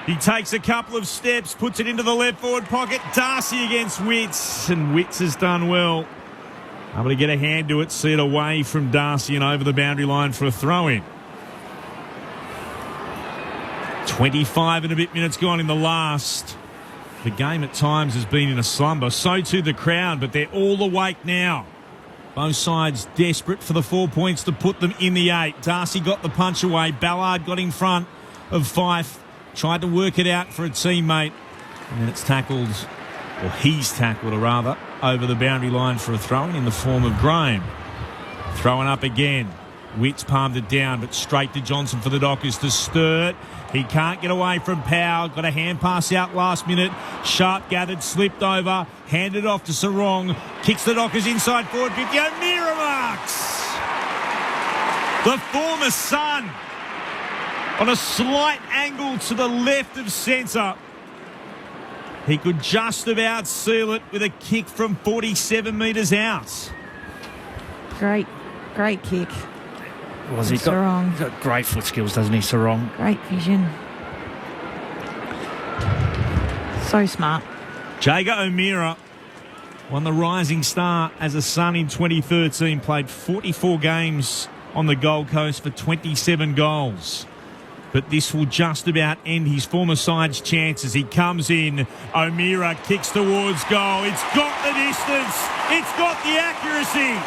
He takes a couple of steps, puts it into the left forward pocket. Darcy against Witts, and Witts has done well. Able to get a hand to it, see it away from Darcy and over the boundary line for a throw-in. 25 and a bit minutes gone in the last. The game at times has been in a slumber. So too the crowd, but they're all awake now. Both sides desperate for the 4 points to put them in the 8. Darcy got the punch away. Ballard got in front of Fife. Tried to work it out for a teammate. And then it's tackled, or he's tackled, or rather, over the boundary line for a throw-in in the form of Graham. Throwing up again. Witts palmed it down, but straight to Johnson for the Dockers to Sturt. He can't get away from Powell. Got a hand pass out last minute. Sharp gathered, slipped over, handed off to Sarong. Kicks the Dockers inside forward 50. O'Meara marks. The former Sun on a slight angle to the left of centre. He could just about seal it with a kick from 47 metres out. Great kick. He's got great foot skills, doesn't he, Sarong? Great vision. So smart. Jager O'Meara won the Rising Star as a Sun in 2013. Played 44 games on the Gold Coast for 27 goals. But this will just about end his former side's chances. He comes in. O'Meara kicks towards goal. It's got the distance. It's got the accuracy.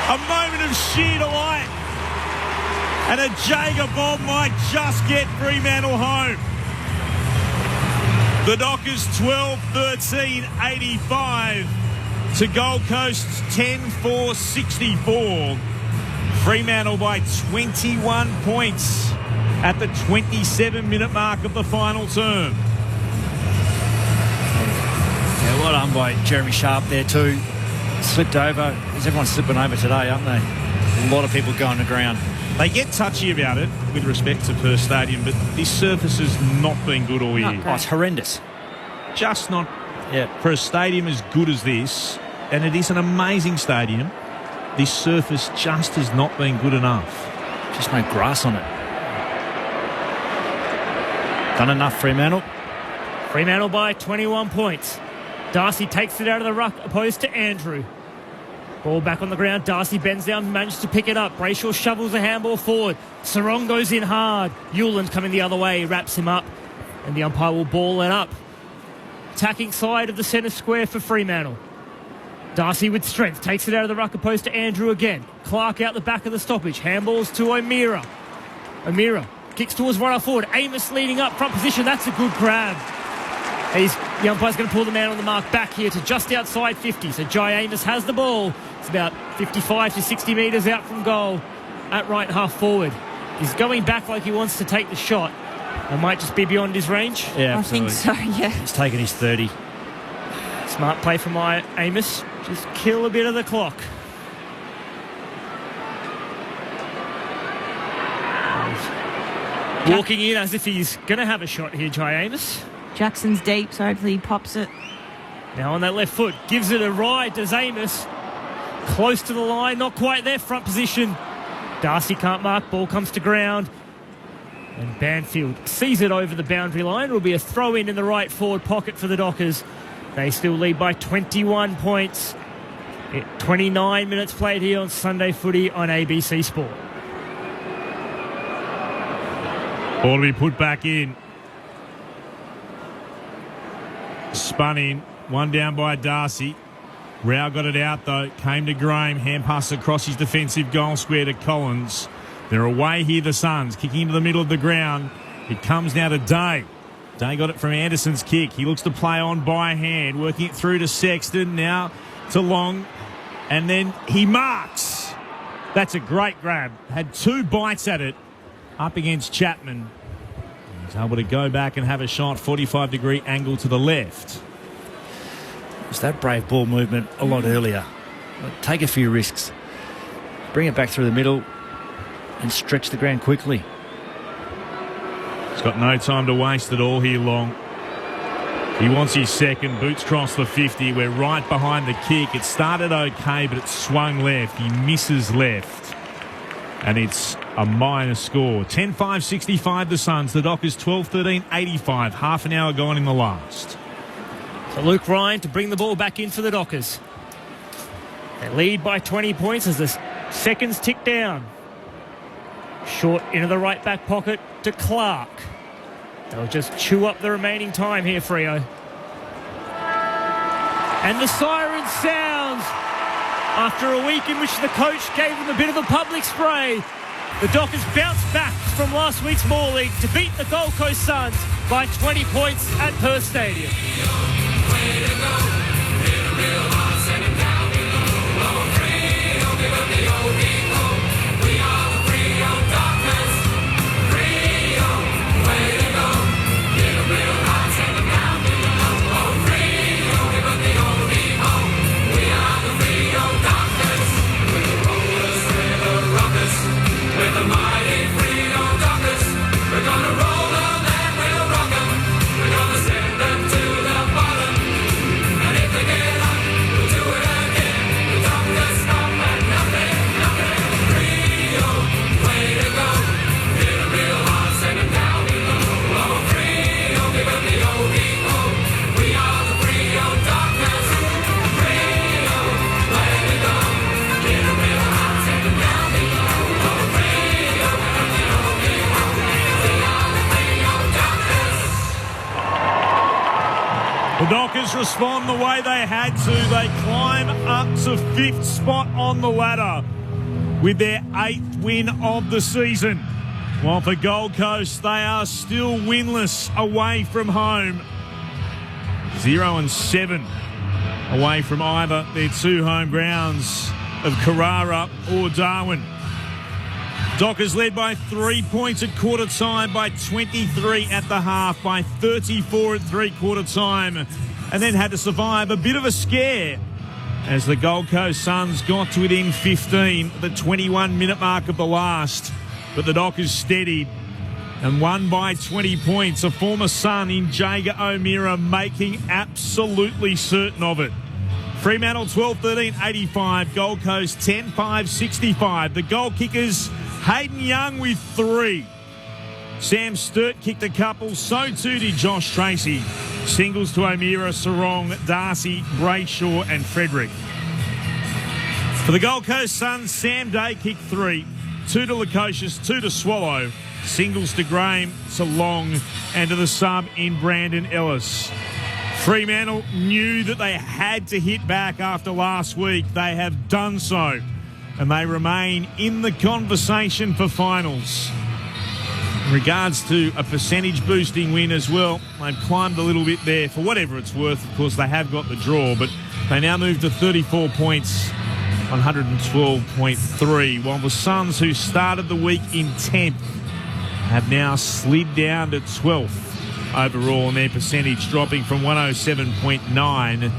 A moment of sheer delight. And a Jager bomb might just get Fremantle home. The Dockers 12-13, 85 to Gold Coast 10-4, 64. Fremantle by 21 points at the 27-minute mark of the final term. Yeah, well done by Jeremy Sharp there too. Slipped over. Everyone's slipping over today, aren't they? A lot of people going to ground. They get touchy about it with respect to Perth Stadium, but this surface has not been good all year. Oh, it's horrendous. Just not for a stadium as good as this, and it is an amazing stadium. This surface just has not been good enough. Just no grass on it. Done enough, Fremantle. Fremantle by 21 points. Darcy takes it out of the ruck, opposed to Andrew. Ball back on the ground. Darcy bends down, manages to pick it up. Brayshaw shovels the handball forward. Sarong goes in hard. Hewland coming the other way, wraps him up, and the umpire will ball it up. Attacking side of the centre square for Fremantle. Darcy with strength takes it out of the ruck, opposed to Andrew again. Clark out the back of the stoppage. Handballs to O'Meara. O'Meara kicks towards right half forward. Amos leading up front position. That's a good grab. The umpire's going to pull the man on the mark back here to just outside 50. So Jai Amos has the ball. It's about 55 to 60 metres out from goal at right half forward. He's going back like he wants to take the shot. It might just be beyond his range. Yeah, absolutely. I think so, yeah. He's taking his 30. Smart play from Amos. Just kill a bit of the clock. Walking in as if he's going to have a shot here, Jai Amos. Jackson's deep, so hopefully he pops it. Now on that left foot, gives it a ride, does Amos. Close to the line, not quite there, front position. Darcy can't mark, ball comes to ground. And Banfield sees it over the boundary line. It will be a throw-in the right forward pocket for the Dockers. They still lead by 21 points. 29 minutes played here on Sunday Footy on ABC Sport. Ball to be put back in. Spun in. One down by Darcy. Rao got it out though. Came to Graham. Hand pass across his defensive goal square to Collins. They're away here, the Suns. Kicking into the middle of the ground. It comes now to Day. Day got it from Anderson's kick. He looks to play on by hand. Working it through to Sexton. Now to Long. And then he marks. That's a great grab. Had two bites at it up against Chapman. He's able to go back and have a shot. 45-degree angle to the left. It's that brave ball movement a lot earlier. Take a few risks. Bring it back through the middle and stretch the ground quickly. got no time to waste at all here long. He wants his second. Boots cross the 50. We're right behind the kick. It started okay, but it swung left. He misses left. And it's a minor score. 10-5-65 the Suns. The Dockers 12-13-85. Half an hour gone in the last. So Luke Ryan to bring the ball back in for the Dockers. They lead by 20 points as the seconds tick down. Short into the right back pocket to Clark. They'll just chew up the remaining time here, Freo. And the siren sounds after a week in which the coach gave them a bit of a public spray. The Dockers bounced back from last week's Ball League to beat the Gold Coast Suns by 20 points at Perth Stadium. The Dockers respond the way they had to. They climb up to 5th spot on the ladder with their 8th win of the season. While for Gold Coast, they are still winless away from home. 0-7 away from either their two home grounds of Carrara or Darwin. Dockers led by 3 points at quarter time, by 23 at the half, by 34 at three-quarter time, and then had to survive a bit of a scare as the Gold Coast Suns got to within 15 at the 21-minute mark of the last. But the Dockers steadied and won by 20 points. A former Sun in Jager O'Meara making absolutely certain of it. Fremantle 12-13-85, Gold Coast 10-5-65. The goal kickers, Hayden Young with 3. Sam Sturt kicked a couple, so too did Josh Tracy. Singles to O'Meara, Sarong, Darcy, Brayshaw and Frederick. For the Gold Coast Suns, Sam Day kicked 3. 2 to Lukosius, 2 to Swallow. Singles to Graham, to Long and to the sub in Brandon Ellis. Fremantle knew that they had to hit back after last week. They have done so, and they remain in the conversation for finals. In regards to a percentage boosting win as well, they've climbed a little bit there for whatever it's worth. Of course, they have got the draw, but they now move to 34 points, 112.3, while the Suns, who started the week in 10th, have now slid down to 12th overall, and their percentage dropping from 107.9,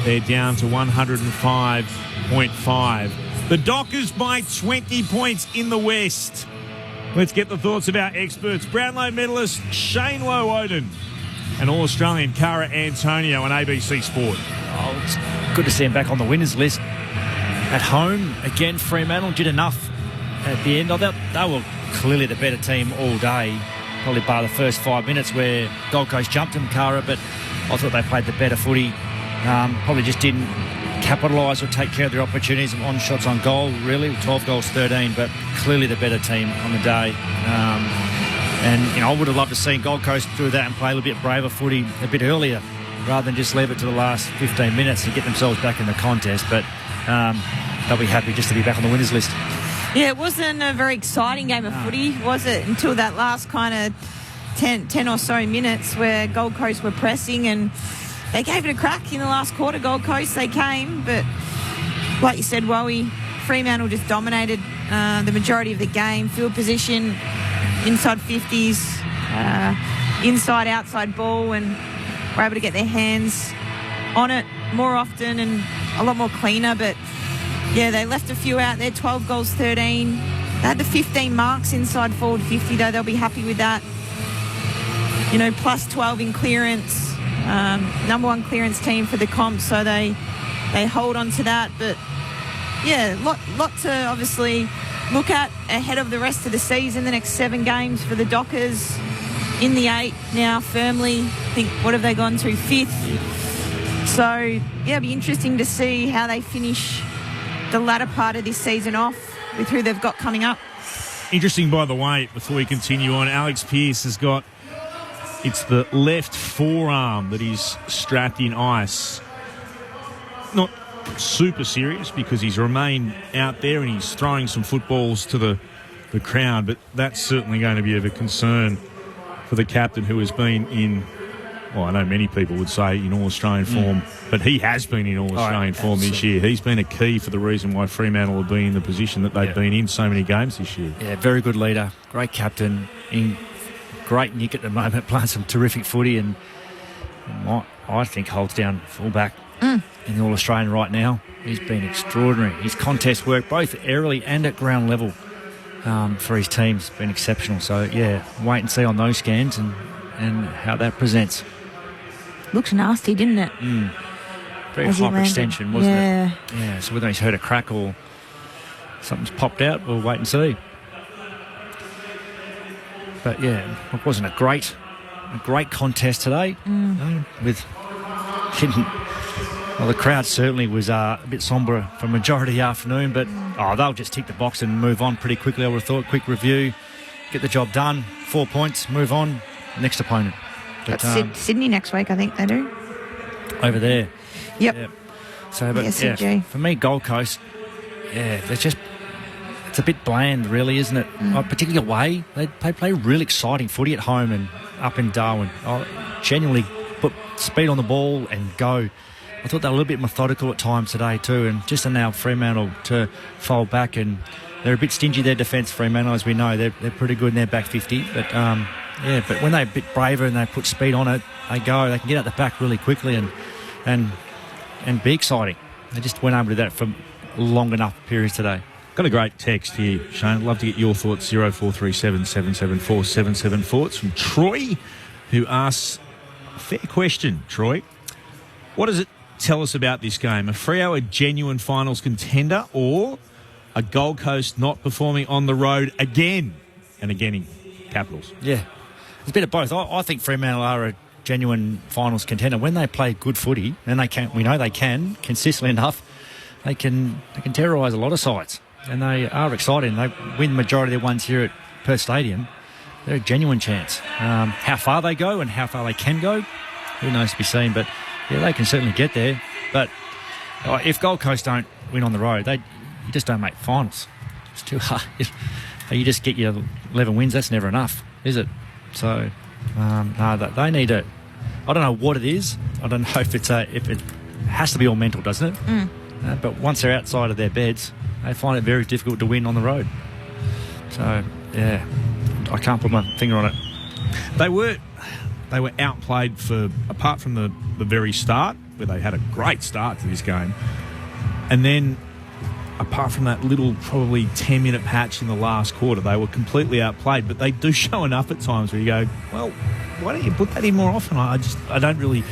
they're down to 105.5. The Dockers by 20 points in the West. Let's get the thoughts of our experts. Brownlow medalist Shane Lowe-Oden and All-Australian Cara Antonio on ABC Sport. Oh, it's good to see him back on the winners list. At home, again, Fremantle did enough at the end. They were clearly the better team all day, probably bar the first 5 minutes where Gold Coast jumped them, Cara, but I thought they played the better footy. Probably just didn't capitalise or take care of their opportunities on shots on goal, really. 12 goals, 13, but clearly the better team on the day. I would have loved to see Gold Coast do that and play a little bit braver footy a bit earlier rather than just leave it to the last 15 minutes to get themselves back in the contest. But they'll be happy just to be back on the winners list. Yeah, it wasn't a very exciting game of footy, was it, until that last kind of 10 or so minutes where Gold Coast were pressing, and they gave it a crack in the last quarter. Gold Coast, they came, but like you said, Wowie, Fremantle just dominated the majority of the game. Field position, inside 50s, inside, outside ball, and were able to get their hands on it more often and a lot more cleaner. But yeah, they left a few out there. 12 goals, 13. They had the 15 marks inside forward 50, though. They'll be happy with that. plus 12 in clearance, number one clearance team for the comp, so they hold on to that. But yeah, lot to obviously look at ahead of the rest of the season. The next 7 games for the Dockers in the 8 now firmly. I think, what have they gone to? 5th. So yeah, it'll be interesting to see how they finish the latter part of this season off with who they've got coming up. Interesting, by the way, before we continue on, Alex Pearce has got, it's the left forearm that he's strapped in ice. Not super serious because he's remained out there and he's throwing some footballs to the crowd, but that's certainly going to be of a concern for the captain, who has been in, well, I know many people would say in All-Australian form, but he has been in All-Australian form this year. He's been a key for the reason why Fremantle have been in the position that they've been in so many games this year. Yeah, very good leader, great captain, in great nick at the moment, playing some terrific footy, and I think holds down fullback in the All-Australian right now. He's been extraordinary. His contest work, both aerially and at ground level, for his team's been exceptional. So, yeah, wait and see on those scans and how that presents. Looks nasty, didn't it? Very hyperextension, wasn't it? Yeah, so whether he's heard a crack or something's popped out, we'll wait and see. But, yeah, it wasn't a great contest today. With well, the crowd certainly was a bit sombre for majority of the afternoon, but they'll just tick the box and move on pretty quickly, I would have thought. Quick review, get the job done, 4 points, move on, next opponent. But, Sydney next week, I think they do. Over there. Yep. So, but CG. For me, Gold Coast, it's a bit bland, really, isn't it? Particularly away. They play really exciting footy at home and up in Darwin. Genuinely put speed on the ball and go. I thought they were a little bit methodical at times today too, and just allowed Fremantle to fold back, and they're a bit stingy, their defence, Fremantle, as we know. They're pretty good in their back 50, but but when they're a bit braver and they put speed on it, they can get out the back really quickly and be exciting. They just weren't able to do that for long enough periods today. Got a great text here, Shane. I'd love to get your thoughts. 0437 774 774. It's from Troy, who asks, fair question, Troy. What does it tell us about this game? Are Freo a genuine finals contender, or a Gold Coast not performing on the road again and again in capitals? Yeah, it's a bit of both. I think Fremantle are a genuine finals contender when they play good footy, and we know they can consistently enough. They can terrorise a lot of sides, and they are exciting. They win the majority of their ones here at Perth Stadium. They're a genuine chance. How far they go and how far they can go, who knows to be seen. But yeah, they can certainly get there. But if Gold Coast don't win on the road, you just don't make finals. It's too hard. You just get your 11 wins. That's never enough, is it? So no, they need to. I don't know what it is. I don't know if it has to be all mental, doesn't it? But once they're outside of their beds, they find it very difficult to win on the road. So yeah, I can't put my finger on it. They were outplayed apart from the very start, where they had a great start to this game, and then apart from that little probably 10-minute patch in the last quarter, they were completely outplayed. But they do show enough at times where you go, well, why don't you put that in more often? I don't really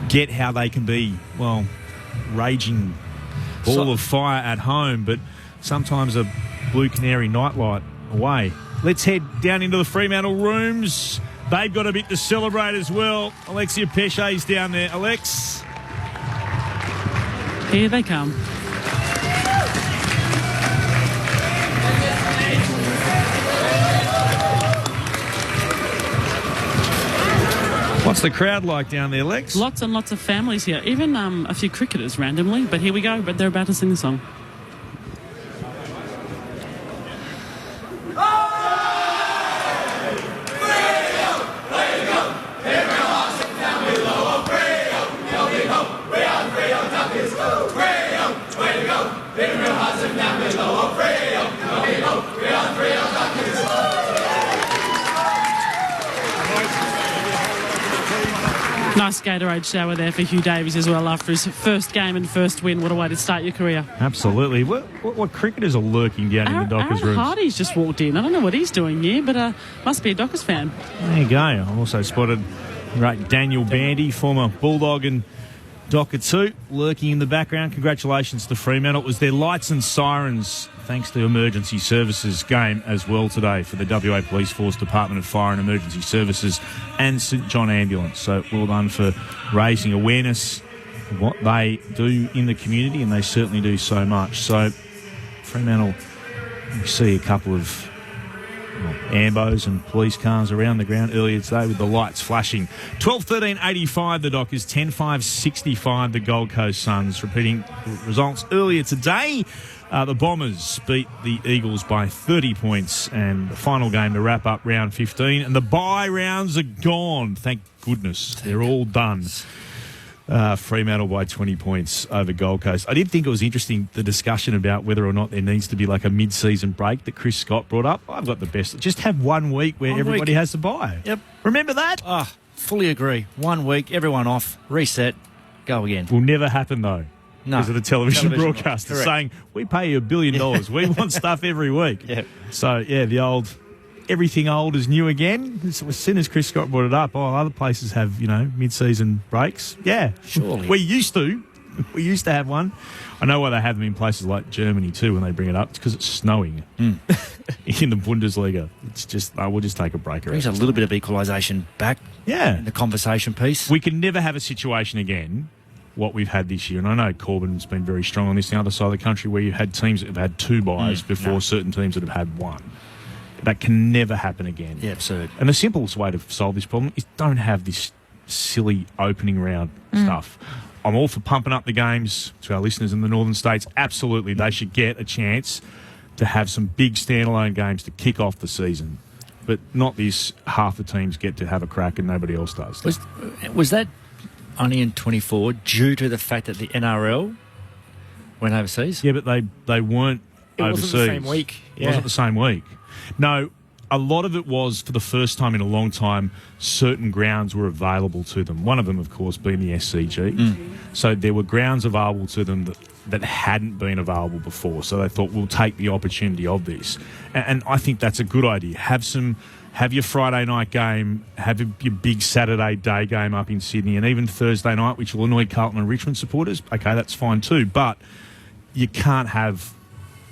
get how they can be, well, raging ball of fire at home, but sometimes a Blue Canary nightlight away. Let's head down into the Fremantle rooms. They've got a bit to celebrate as well. Alexia Pesce's down there. Alex? Here they come. What's the crowd like down there, Lex? Lots and lots of families here. Even a few cricketers randomly. But here we go. But they're about to sing the song. Nice Gatorade shower there for Hugh Davies as well after his first game and first win. What a way to start your career. Absolutely. What cricketers are lurking down in the Dockers' Aaron rooms? Hardy's just walked in. I don't know what he's doing here, but must be a Dockers fan. There you go. I also spotted great Daniel Bandy, former Bulldog and Docker 2, lurking in the background. Congratulations to Fremantle. It was their lights and sirens, thanks to Emergency Services game as well today for the WA Police Force, Department of Fire and Emergency Services and St John Ambulance. So well done for raising awareness of what they do in the community, and they certainly do so much. So Fremantle, you see a couple of ambos and police cars around the ground earlier today with the lights flashing. 12-13-85 the Dockers, 10-5-65 the Gold Coast Suns. Repeating results earlier today, the Bombers beat the Eagles by 30 points, and the final game to wrap up round 15, and the bye rounds are gone. Thank goodness. They're all done. Fremantle by 20 points over Gold Coast. I did think it was interesting, the discussion about whether or not there needs to be like a mid-season break that Chris Scott brought up. I've got the best. Just have 1 week where everybody has to bye. Yep. Remember that? Fully agree. 1 week, everyone off, reset, go again. Will never happen though. No. Because of the television broadcaster saying, we pay you $1 billion. We want stuff every week. Yeah. So, the old... Everything old is new again. As soon as Chris Scott brought it up, other places have, mid-season breaks. Yeah, surely. We used to have one. I know why they have them in places like Germany too when they bring it up. It's because it's snowing in the Bundesliga. It's just, we'll just take a break. Brings a little bit of equalisation back in the conversation piece. We can never have a situation again, what we've had this year. And I know Corbyn's been very strong on this, the other side of the country, where you've had teams that have had 2 byes before certain teams that have had 1. That can never happen again. Yeah, absurd. And the simplest way to solve this problem is don't have this silly opening round stuff. I'm all for pumping up the games to our listeners in the northern states. Absolutely, they should get a chance to have some big standalone games to kick off the season. But not this half the teams get to have a crack and nobody else does. Was that only in 24 due to the fact that the NRL went overseas? Yeah, but they weren't overseas. It wasn't the same week. It wasn't the same week. No, a lot of it was, for the first time in a long time, certain grounds were available to them. One of them, of course, being the SCG. So there were grounds available to them that hadn't been available before. So they thought, we'll take the opportunity of this. And I think that's a good idea. Have your Friday night game, have your big Saturday day game up in Sydney, and even Thursday night, which will annoy Carlton and Richmond supporters. Okay, that's fine too. But you can't have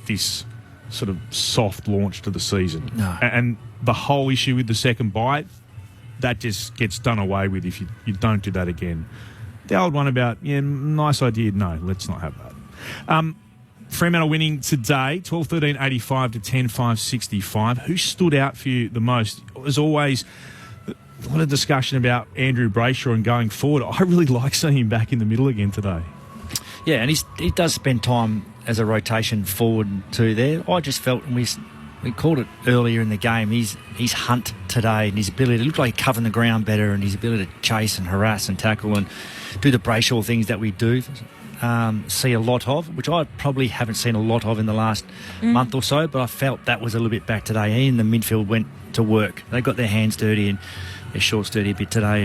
this sort of soft launch to the season. No. And the whole issue with the second bye, that just gets done away with if you don't do that again. The old one about, nice idea, no, let's not have that. Fremantle winning today, 12-13-85 to 10-5-65. Who stood out for you the most? As always, a lot of discussion about Andrew Brayshaw and going forward. I really like seeing him back in the middle again today. Yeah, and he does spend time as a rotation forward too there. I just felt, and we called it earlier in the game, his hunt today and his ability to look like covering the ground better, and his ability to chase and harass and tackle and do the Brayshaw things that we do see a lot of, which I probably haven't seen a lot of in the last month or so, but I felt that was a little bit back today. He and the midfield went to work. They got their hands dirty and their shorts dirty a bit today,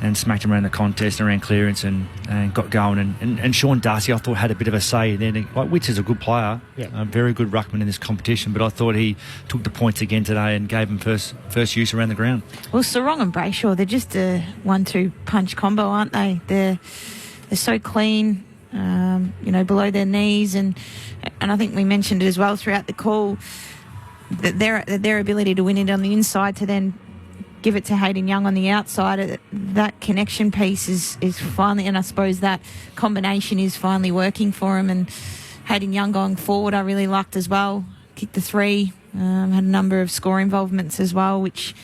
and smacked him around the contest and around clearance and got going. And Sean Darcy, I thought, had a bit of a say. And then, Witts is a good player, a very good ruckman in this competition, but I thought he took the points again today and gave him first use around the ground. Well, Sarong and Brayshaw, they're just a 1-2 punch combo, aren't they? They're so clean, below their knees, and I think we mentioned it as well throughout the call, that their ability to win it on the inside to then give it to Hayden Young on the outside. That connection piece is finally, and I suppose that combination is finally working for him. And Hayden Young going forward, I really liked as well. Kicked the 3, had a number of score involvements as well, which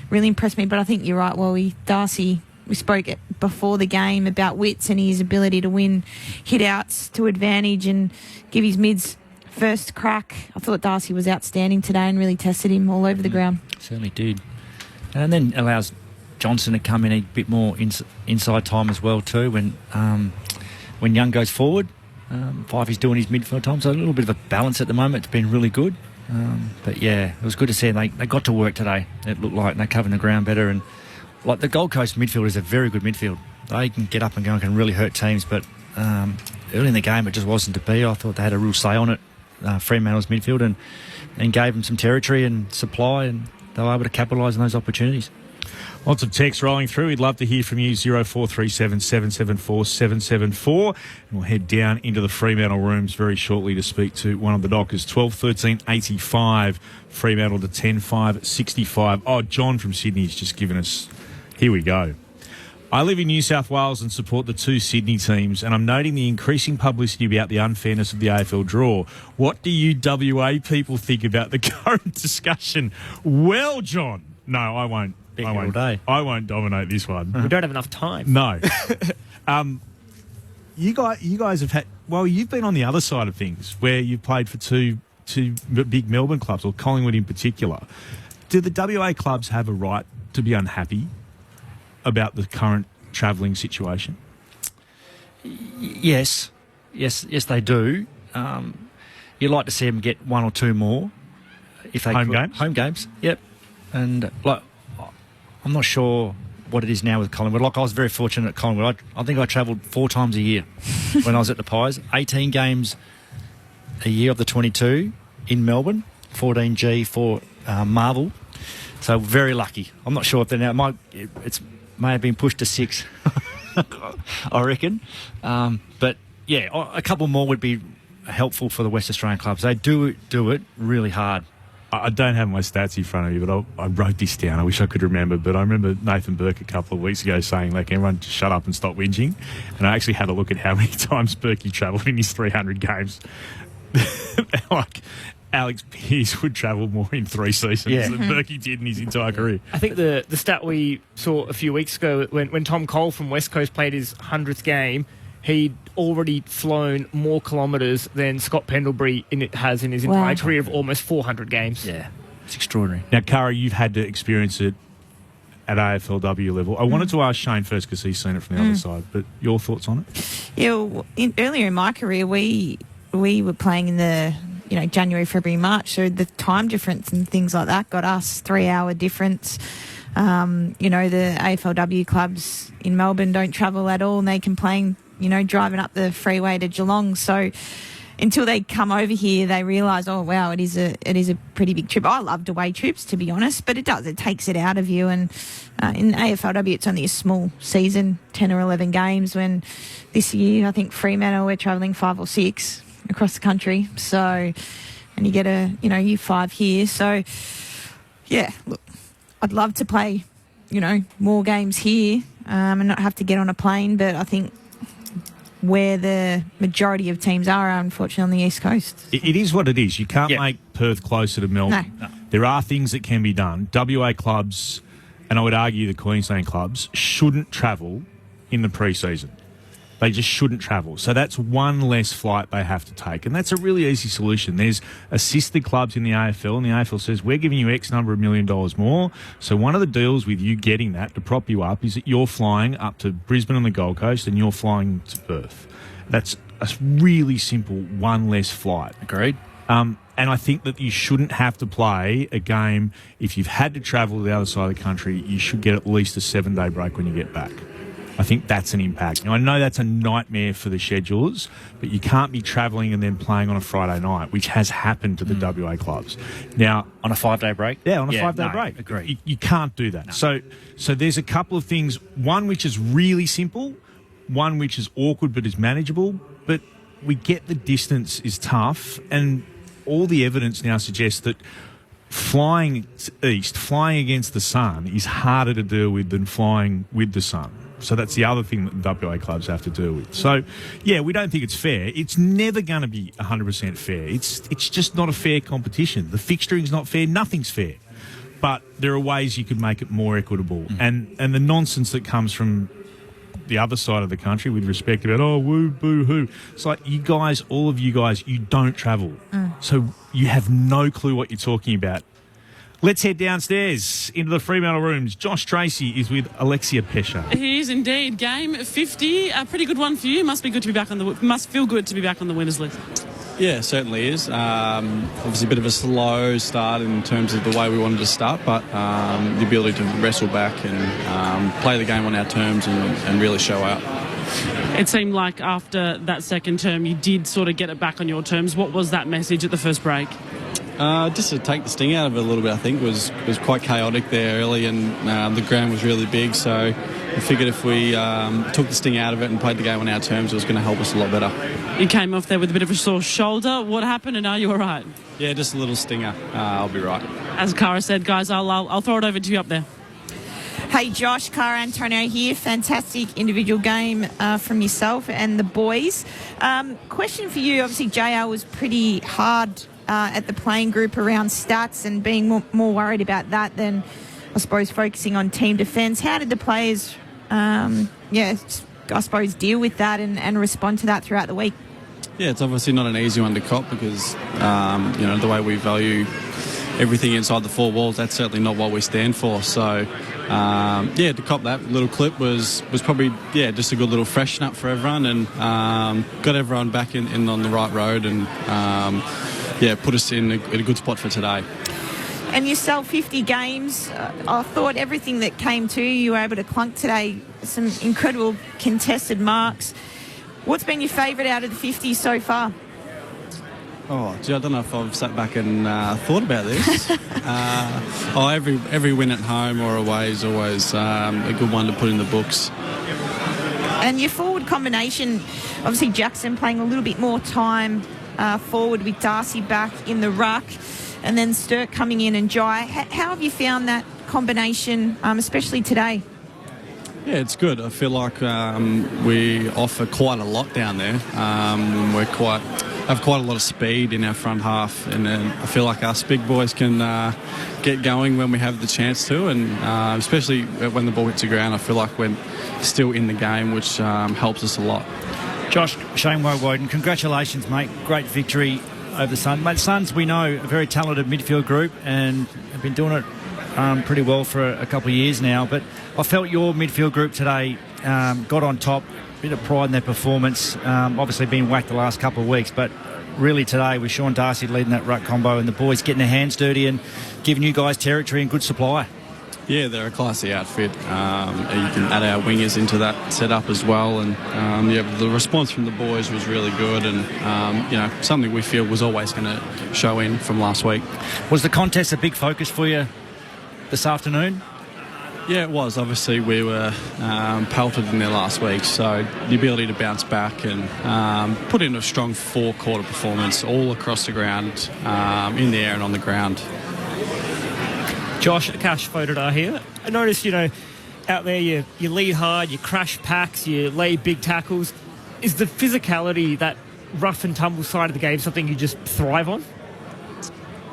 really impressed me. But I think you're right, Darcy, we spoke before the game about Witts and his ability to win hit-outs to advantage and give his mids first crack. I thought Darcy was outstanding today and really tested him all over the ground. Certainly did. And then allows Johnson to come in a bit more inside time as well too. When Young goes forward, Fife is doing his midfield time, so a little bit of a balance at the moment. It's been really good. But yeah, it was good to see they got to work today. It looked like they're covering the ground better, and like the Gold Coast midfield is a very good midfield. They can get up and go and can really hurt teams, but early in the game it just wasn't to be. I thought they had a real say on it, Fremantle's midfield, and gave them some territory and supply, and they were able to capitalise on those opportunities. Lots of text rolling through. We'd love to hear from you, 0437 774 774. And we'll head down into the Fremantle rooms very shortly to speak to one of the Dockers. 12-13-85, Fremantle to 10-5-65. Oh, John from Sydney's just given us... Here we go. I live in New South Wales and support the two Sydney teams, and I'm noting the increasing publicity about the unfairness of the AFL draw. What do you WA people think about the current discussion? Well, John... No, I won't. I won't dominate this one. We don't have enough time. No. You guys have had... Well, you've been on the other side of things where you've played for two big Melbourne clubs, or Collingwood in particular. Do the WA clubs have a right to be unhappy about the current travelling situation? Yes, they do. You'd like to see them get one or two more. If they games? Home games, yep. And I'm not sure what it is now with Collingwood. Like, I was very fortunate at Collingwood. I think I travelled 4 times a year when I was at the Pies. 18 games a year of the 22 in Melbourne, 14G for Marvel. So very lucky. I'm not sure if they're now... It may have been pushed to 6, I reckon. But, yeah, a couple more would be helpful for the West Australian clubs. They do it really hard. I don't have my stats in front of me, but I wrote this down. I wish I could remember. But I remember Nathan Burke a couple of weeks ago saying, like, everyone just shut up and stop whinging. And I actually had a look at how many times Burkey travelled in his 300 games. Like, Alex Pearce would travel more in 3 seasons than Burkey did in his entire career. I think the stat we saw a few weeks ago when Tom Cole from West Coast played his 100th game, he'd already flown more kilometres than Scott Pendlebury has in his entire career of almost 400 games. Yeah, it's extraordinary. Now, Cara, you've had to experience it at AFLW level. I wanted to ask Shane first because he's seen it from the other side, but your thoughts on it? Yeah, well, earlier in my career, we were playing in the January, February, March, so the time difference and things like that got us 3-hour difference. The AFLW clubs in Melbourne don't travel at all, and they complain, driving up the freeway to Geelong. So until they come over here, they realise, oh wow, it is a pretty big trip. I loved away trips, to be honest, but it takes it out of you. And in AFLW, it's only a small season, 10 or 11 games. When this year, I think Fremantle, we're travelling 5 or 6 across the country. So, and you get year 5 here. So, yeah, look, I'd love to play, more games here and not have to get on a plane, but I think where the majority of teams are unfortunately on the East Coast. It is what it is. You can't make Perth closer to Melbourne. No. There are things that can be done. WA clubs, and I would argue the Queensland clubs, shouldn't travel in the pre-season. They just shouldn't travel. So that's one less flight they have to take. And that's a really easy solution. There's assisted clubs in the AFL, and the AFL says, we're giving you X number of $1 million more. So one of the deals with you getting that to prop you up is that you're flying up to Brisbane and the Gold Coast and you're flying to Perth. That's a really simple one less flight. Agreed. And I think that you shouldn't have to play a game. If you've had to travel to the other side of the country, you should get at least a 7-day break when you get back. I think that's an impact. Now, I know that's a nightmare for the schedulers, but you can't be travelling and then playing on a Friday night, which has happened to the WA clubs. Now, on a 5-day break? Yeah, on a 5-day break. Agree. You can't do that. No. So there's a couple of things. One which is really simple, one which is awkward but is manageable. But we get the distance is tough, and all the evidence now suggests that flying east, flying against the sun, is harder to deal with than flying with the sun. So that's the other thing that the WA clubs have to deal with. So, yeah, we don't think it's fair. It's never going to be 100% fair. It's just not a fair competition. The fixturing's not fair. Nothing's fair. But there are ways you could make it more equitable. And the nonsense that comes from the other side of the country with respect about, oh, woo, boo, hoo. It's like, you guys, all of you guys, you don't travel. So you have no clue what you're talking about. Let's head downstairs into the Fremantle rooms. Josh Tracy is with Alexia Pesha. He is indeed. Game 50, a pretty good one for you. Must feel good to be back on the winners list. Yeah, it certainly is. Obviously a bit of a slow start in terms of the way we wanted to start, but the ability to wrestle back and play the game on our terms and really show out. It seemed like after that second term you did sort of get it back on your terms. What was that message at the first break? Just to take the sting out of it a little bit, I think, was quite chaotic there early, and the ground was really big, so I figured if we took the sting out of it and played the game on our terms, it was going to help us a lot better. You came off there with a bit of a sore shoulder. What happened, and are you all right? Yeah, just a little stinger. I'll be right. As Cara said, guys, I'll throw it over to you up there. Hey Josh, Cara Antonio here. Fantastic individual game from yourself and the boys. Question for you, obviously JR was pretty hard at the playing group around stats and being more worried about that than, I suppose, focusing on team defence. How did the players, I suppose, deal with that and respond to that throughout the week? Yeah, it's obviously not an easy one to cop because, the way we value everything inside the four walls, that's certainly not what we stand for. So, to cop that little clip was probably, just a good little freshen up for everyone and got everyone back in on the right road and, put us in a good spot for today. And you sell 50 games. I thought everything that came to you were able to clunk today. Some incredible contested marks. What's been your favourite out of the 50 so far? I don't know if I've sat back and thought about this. Every win at home or away is always a good one to put in the books. And your forward combination, obviously Jackson playing a little bit more time forward with Darcy back in the ruck, and then Sturt coming in and Jai. How have you found that combination, especially today? Yeah, it's good. I feel like we offer quite a lot down there. We have quite a lot of speed in our front half, and I feel like us big boys can get going when we have the chance to, and especially when the ball hits the ground, I feel like we're still in the game, which helps us a lot. Josh, Shane Woden, congratulations, mate. Great victory over the Suns. Mate, Suns, we know, a very talented midfield group and have been doing it pretty well for a couple of years now. But I felt your midfield group today got on top, a bit of pride in their performance. Obviously been whacked the last couple of weeks, but really today with Sean Darcy leading that ruck combo and the boys getting their hands dirty and giving you guys territory and good supply. Yeah, they're a classy outfit. You can add our wingers into that setup as well, and the response from the boys was really good, and something we feel was always going to show in from last week. Was the contest a big focus for you this afternoon? Yeah, it was. Obviously, we were pelted in there last week, so the ability to bounce back and put in a strong four-quarter performance all across the ground, in the air and on the ground. Josh, Cash Fodor here. I noticed, out there you lead hard, you crash packs, you lay big tackles. Is the physicality, that rough and tumble side of the game, something you just thrive on?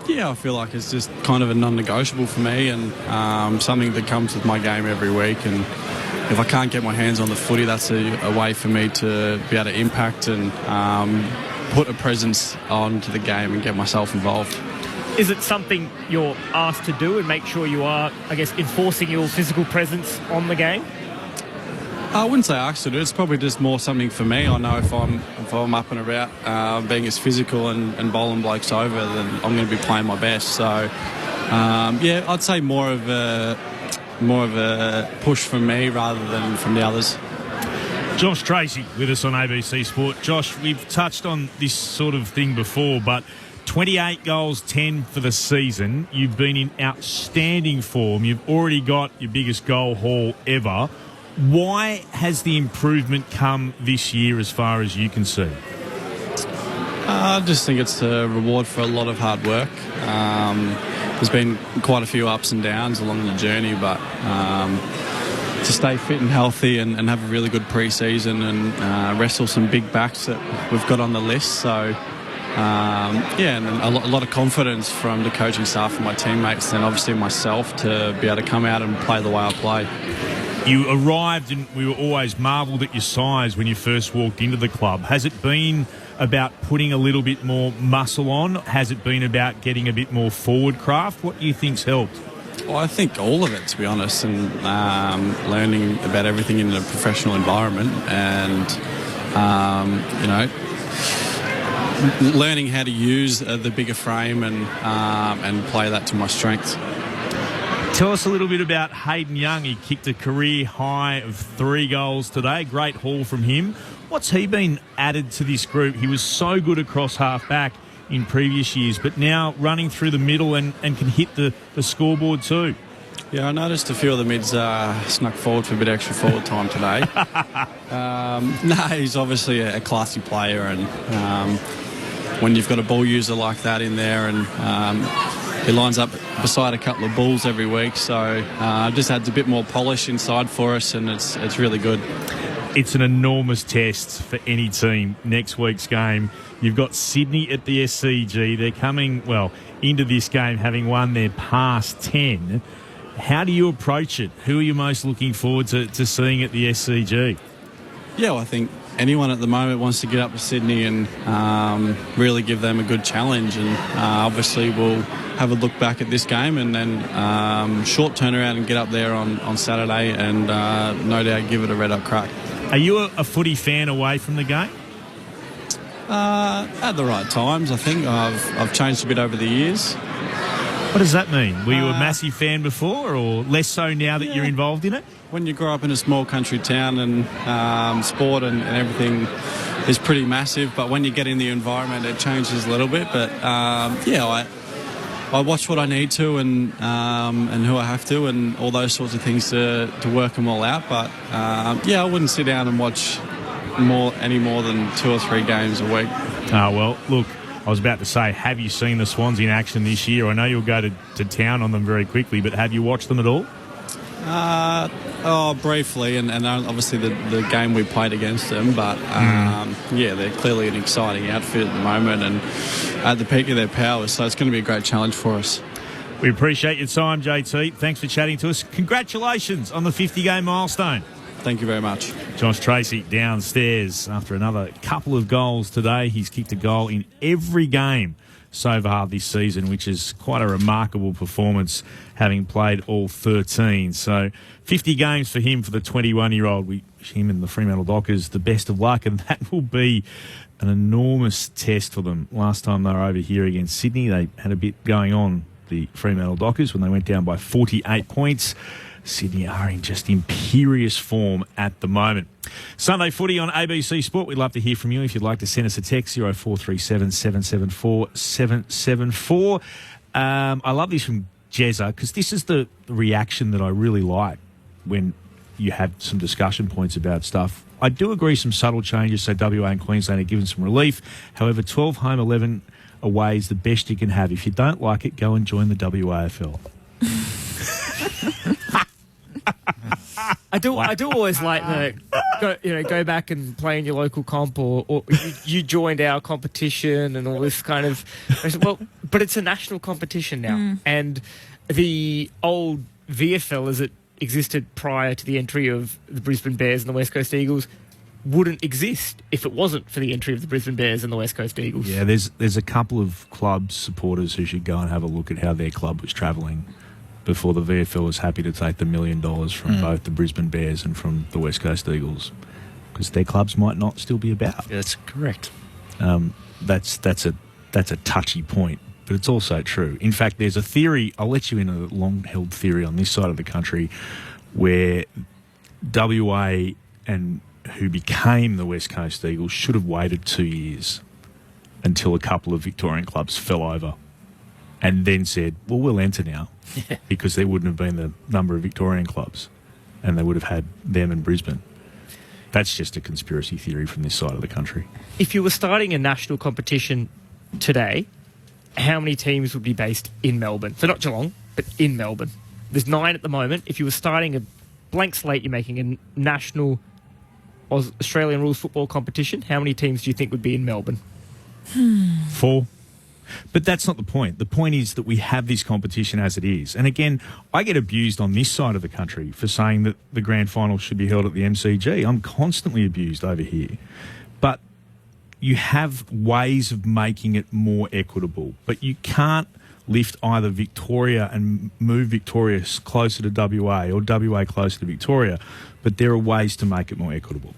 Yeah, I feel like it's just kind of a non-negotiable for me, and something that comes with my game every week. And if I can't get my hands on the footy, that's a way for me to be able to impact and put a presence onto the game and get myself involved. Is it something you're asked to do and make sure you are, I guess, enforcing your physical presence on the game? I wouldn't say asked to do it. It's probably just more something for me. I know if I'm up and about, being as physical and bowling blokes over, then I'm going to be playing my best. So, I'd say more of a push from me rather than from the others. Josh Tracy with us on ABC Sport. Josh, we've touched on this sort of thing before, but 28 goals, 10 for the season. You've been in outstanding form. You've already got your biggest goal haul ever. Why has the improvement come this year as far as you can see? I just think it's a reward for a lot of hard work. There's been quite a few ups and downs along the journey, but to stay fit and healthy and have a really good pre-season and wrestle some big backs that we've got on the list. So, and a lot of confidence from the coaching staff and my teammates and obviously myself to be able to come out and play the way I play. You arrived and we were always marvelled at your size when you first walked into the club. Has it been about putting a little bit more muscle on? Has it been about getting a bit more forward craft? What do you think's helped? Well, I think all of it, to be honest, and learning about everything in a professional environment and, learning how to use the bigger frame and play that to my strengths. Tell us a little bit about Hayden Young. He kicked a career high of 3 goals today. Great haul from him. What's he been added to this group? He was so good across half-back in previous years, but now running through the middle and can hit the scoreboard too. Yeah, I noticed a few of the mids snuck forward for a bit extra forward time today. No, he's obviously a classy player, and when you've got a ball user like that in there, and he lines up beside a couple of bulls every week, so just adds a bit more polish inside for us, and it's really good. It's an enormous test for any team next week's game. You've got Sydney at the SCG. They're coming, into this game having won their past 10. How do you approach it? Who are you most looking forward to seeing at the SCG? Yeah, well, I think anyone at the moment wants to get up to Sydney and really give them a good challenge. And obviously we'll have a look back at this game and then short turnaround and get up there on Saturday and no doubt give it a red-hot crack. Are you a footy fan away from the game? At the right times, I think. I've changed a bit over the years. What does that mean? Were you a massive fan before or less so now that you're involved in it? When you grow up in a small country town and sport and everything is pretty massive, but when you get in the environment it changes a little bit. But I watch what I need to and who I have to and all those sorts of things to work them all out. But I wouldn't sit down and watch any more than 2 or 3 games a week. Well, look, I was about to say, have you seen the Swans in action this year? I know you'll go to town on them very quickly, but have you watched them at all? Briefly, and obviously the game we played against them, but they're clearly an exciting outfit at the moment and at the peak of their powers, so it's going to be a great challenge for us. We appreciate your time, JT. Thanks for chatting to us. Congratulations on the 50-game milestone. Thank you very much. Josh Tracy downstairs after another couple of goals today. He's kicked a goal in every game so far this season, which is quite a remarkable performance, having played all 13. So 50 games for him, for the 21-year-old. We wish him and the Fremantle Dockers the best of luck, and that will be an enormous test for them. Last time they were over here against Sydney, they had a bit going on, the Fremantle Dockers, when they went down by 48 points. Sydney are in just imperious form at the moment. Sunday footy on ABC Sport. We'd love to hear from you. If you'd like to send us a text, 0437 774 774. I love this from Jezza, because this is the reaction that I really like when you have some discussion points about stuff. I do agree some subtle changes, so WA and Queensland are given some relief. However, 12 home, 11 away is the best you can have. If you don't like it, go and join the WAFL. I do always like the go back and play in your local comp, or you joined our competition and all this kind of. Well, but it's a national competition now, and the old VFL as it existed prior to the entry of the Brisbane Bears and the West Coast Eagles wouldn't exist if it wasn't for the entry of the Brisbane Bears and the West Coast Eagles. Yeah, there's a couple of club supporters who should go and have a look at how their club was travelling before the VFL was happy to take the $1 million from both the Brisbane Bears and from the West Coast Eagles, because their clubs might not still be about. Yeah, that's correct. That's a touchy point, but it's also true. In fact, there's a theory, I'll let you in a long-held theory on this side of the country, where WA and who became the West Coast Eagles should have waited 2 years until a couple of Victorian clubs fell over and then said, well, we'll enter now, because there wouldn't have been the number of Victorian clubs and they would have had them in Brisbane. That's just a conspiracy theory from this side of the country. If you were starting a national competition today, how many teams would be based in Melbourne? So not Geelong, but in Melbourne. There's 9 at the moment. If you were starting a blank slate, you're making a national Australian rules football competition, how many teams do you think would be in Melbourne? 4. But that's not the point. The point is that we have this competition as it is. And again, I get abused on this side of the country for saying that the grand final should be held at the MCG. I'm constantly abused over here. But you have ways of making it more equitable. But you can't lift either Victoria and move Victoria closer to WA or WA closer to Victoria. But there are ways to make it more equitable.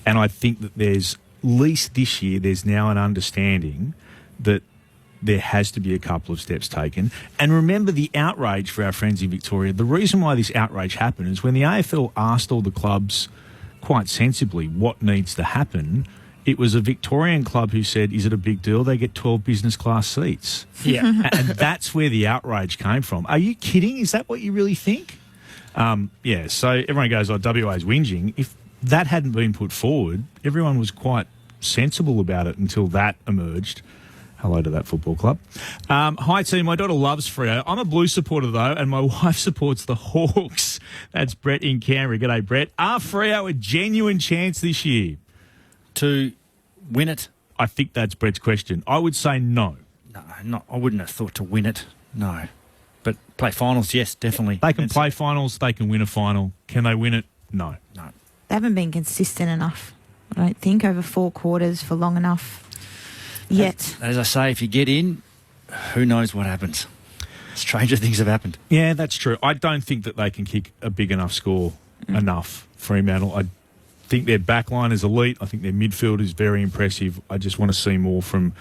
And I think that there's least this year there's now an understanding that there has to be a couple of steps taken. And remember the outrage for our friends in Victoria. The reason why this outrage happened is when the AFL asked all the clubs quite sensibly what needs to happen, it was a Victorian club who said, is it a big deal? They get 12 business class seats. Yeah. And that's where the outrage came from. Are you kidding? Is that what you really think? So everyone goes, WA's whinging. If that hadn't been put forward, everyone was quite sensible about it until that emerged. Hello to that football club. Hi, team. My daughter loves Freo. I'm a Blue supporter, though, and my wife supports the Hawks. That's Brett in Canberra. G'day, Brett. Are Freo a genuine chance this year to win it? I think that's Brett's question. I would say no. No, I wouldn't have thought to win it. No. But play finals, yes, definitely. They can play finals. They can win a final. Can they win it? No. No. They haven't been consistent enough, I don't think, over 4 quarters for long enough yet. As I say, if you get in, who knows what happens. Stranger things have happened. Yeah, that's true. I don't think that they can kick a big enough score enough, Fremantle. I think their backline is elite. I think their midfield is very impressive. I just want to see more from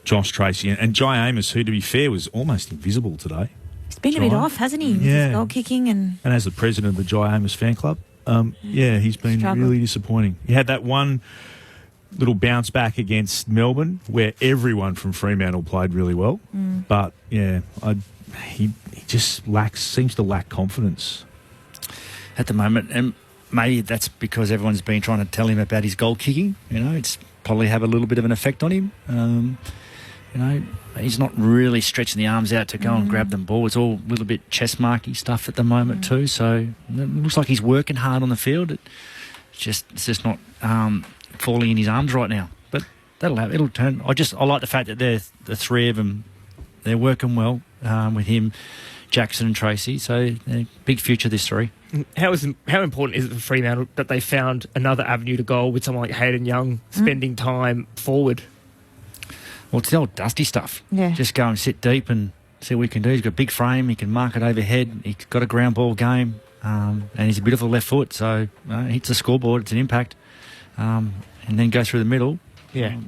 Josh Tracy. And Jai Amos, who, to be fair, was almost invisible today. He's been a bit off, hasn't he? With his goal kicking and as the president of the Jai Amos fan club, he's been really disappointing. He had that one little bounce back against Melbourne where everyone from Fremantle played really well. But, he just seems to lack confidence. At the moment, and maybe that's because everyone's been trying to tell him about his goal kicking. It's probably have a little bit of an effect on him. He's not really stretching the arms out to go and grab them ball. It's all a little bit chest marky stuff at the moment too. So it looks like he's working hard on the field. It's just not falling in his arms right now. But it'll turn. I like the fact that the three of them, they're working well with him, Jackson and Tracy. So big future, this three. How important is it for Fremantle that they found another avenue to goal with someone like Hayden Young spending time forward? Well, it's the old Dusty stuff. Yeah. Just go and sit deep and see what he can do. He's got a big frame. He can mark it overhead. He's got a ground ball game. And he's a beautiful left foot. So hits the scoreboard. It's an impact. And then go through the middle. Yeah.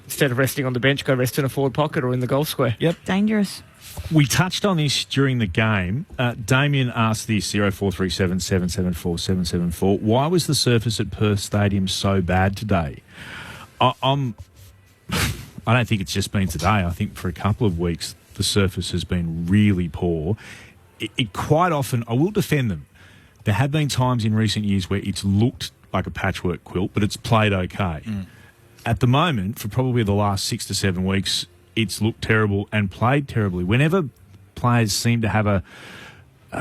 Instead of resting on the bench, go rest in a forward pocket or in the goal square. Yep. Dangerous. We touched on this during the game. Damien asked this, 0437 774 774. Why was the surface at Perth Stadium so bad today? I don't think it's just been today. I think for a couple of weeks the surface has been really poor. It quite often, I will defend them. There have been times in recent years where it's looked like a patchwork quilt, but it's played okay. At the moment, for probably the last 6 to 7 weeks, it's looked terrible and played terribly. Whenever players seem to have a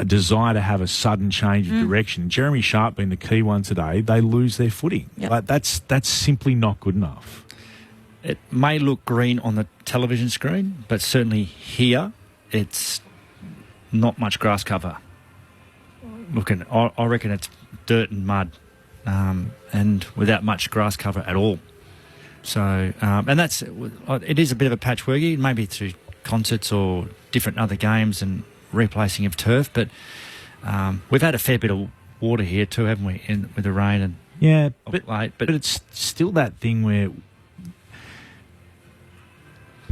desire to have a sudden change of direction, Jeremy Sharp being the key one today, they lose their footing. Like that's simply not good enough. It may look green on the television screen, but certainly here, it's not much grass cover. I reckon it's dirt and mud, and without much grass cover at all. So, and it is a bit of a patchworky, maybe through concerts or different other games and replacing of turf, but we've had a fair bit of water here too, haven't we, with the rain and but it's still that thing where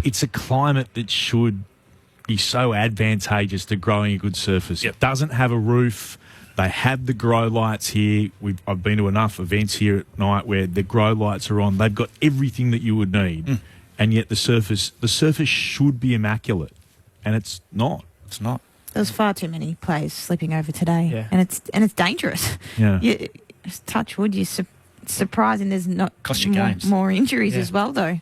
it's a climate that should be so advantageous to growing a good surface. It doesn't have a roof. They have the grow lights here. I've been to enough events here at night where the grow lights are on. They've got everything that you would need, and yet the surface should be immaculate, and it's not. It's not. There's far too many players slipping over today, Yeah. and it's dangerous. Yeah. Touch wood. You're surprising there's not Cost you games. more injuries as well, though.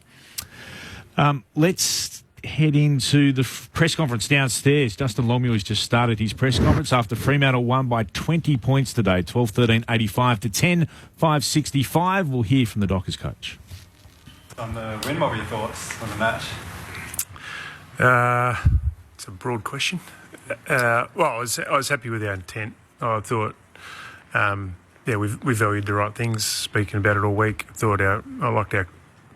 Let's head into the press conference downstairs. Dustin Longmuir has just started his press conference after Fremantle won by 20 points today, 12-13, 85 to 10, 565. We'll hear from the Dockers coach. On the win, what were your thoughts on the match? It's a broad question. I was happy with our intent. I thought, we valued the right things. Speaking about it all week, I liked our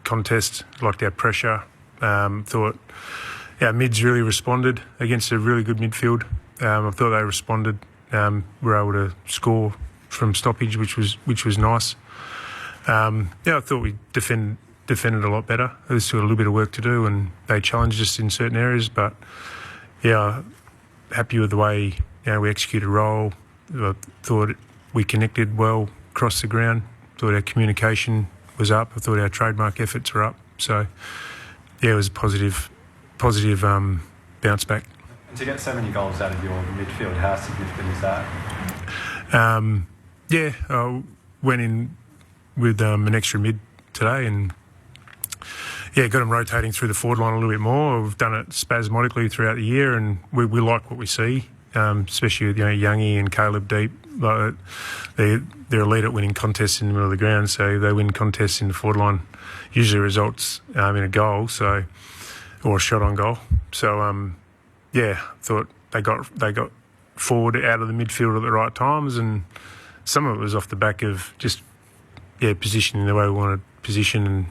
contest, liked our pressure. Thought our mids really responded against a really good midfield. I thought they responded. Were able to score from stoppage, which was nice. I thought we defended a lot better. There's still a little bit of work to do, and they challenged us in certain areas. But happy with the way we executed role. I thought we connected well across the ground. Thought our communication was up. I thought our trademark efforts were up. So it was a positive bounce back. And to get so many goals out of your midfield, how significant is that? I went in with an extra mid today and got them rotating through the forward line a little bit more. We've done it spasmodically throughout the year, and we like what we see, especially with Youngie and Caleb deep. They're elite at winning contests in the middle of the ground, so they win contests in the forward line. Usually results in a goal, or a shot on goal. So thought they got forward out of the midfield at the right times, and some of it was off the back of just positioning the way we wanted to position,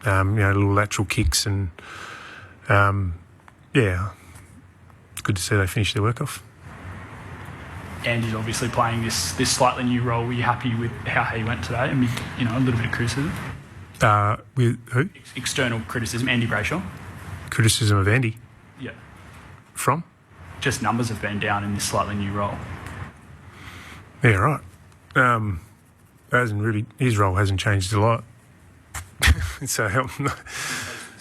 and little lateral kicks, and it's good to see they finished their work off. Andy's obviously playing this slightly new role. Were you happy with how he went today? And a little bit of criticism. With who? External criticism. Andy Brayshaw. Criticism of Andy. Yeah. From? Just numbers have been down in this slightly new role. Yeah, right. His role hasn't changed a lot. So His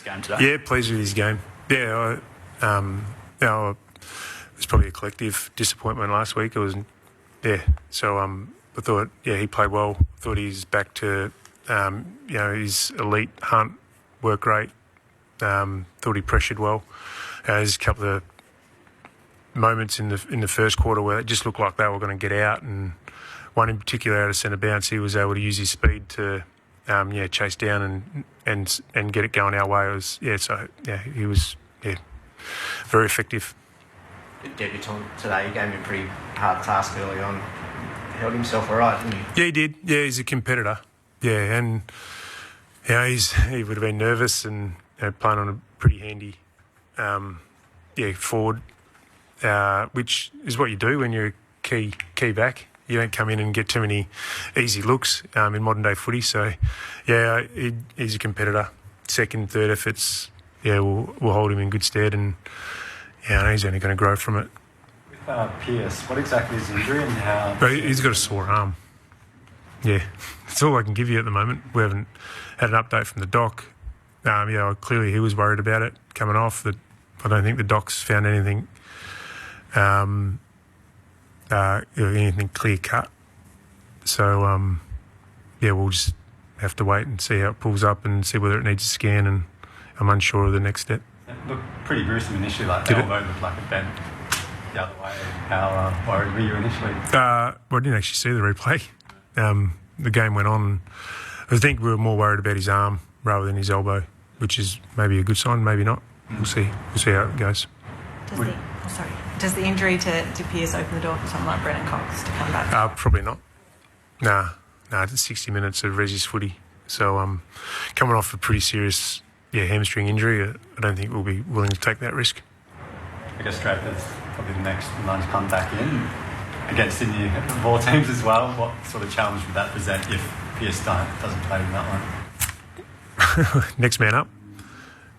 game today. Yeah, pleased with his game. Yeah, it was probably a collective disappointment last week. It was, So I thought, he played well. I thought he's back to, his elite hunt, work rate. Thought he pressured well. There's a couple of moments in the first quarter where it just looked like they were going to get out, and one in particular out of centre bounce, he was able to use his speed to chase down and get it going our way. It was he was very effective. Debutant today, he gave him a pretty hard task early on. Held himself all right, didn't he? Yeah, he did. Yeah, he's a competitor. Yeah, and he would have been nervous and playing on a pretty handy forward, which is what you do when you're a key back. You don't come in and get too many easy looks in modern day footy. So, he's a competitor. Second, third efforts, we'll hold him in good stead, and he's only going to grow from it. With Pearce, what exactly is the injury and how? But he's got a sore arm. Yeah, that's all I can give you at the moment. We haven't had an update from the doc. Clearly he was worried about it coming off. That I don't think the doc's found anything. Anything clear cut. So, we'll just have to wait and see how it pulls up and see whether it needs a scan, and I'm unsure of the next step. It looked pretty gruesome initially, like the elbow looked like it bent the other way. How worried were you initially? I didn't actually see the replay. The game went on. I think we were more worried about his arm rather than his elbow, which is maybe a good sign, maybe not. We'll see. We'll see how it goes. Does the injury to Pearce open the door for someone like Brennan Cox to come back? Probably not. Nah, it's 60 minutes of Reggie's footy. So coming off a pretty serious hamstring injury, I don't think we'll be willing to take that risk. I guess Draper's probably the next one to come back in against Sydney of all teams as well. What sort of challenge would that present if Pearce doesn't play in that one? Next man up.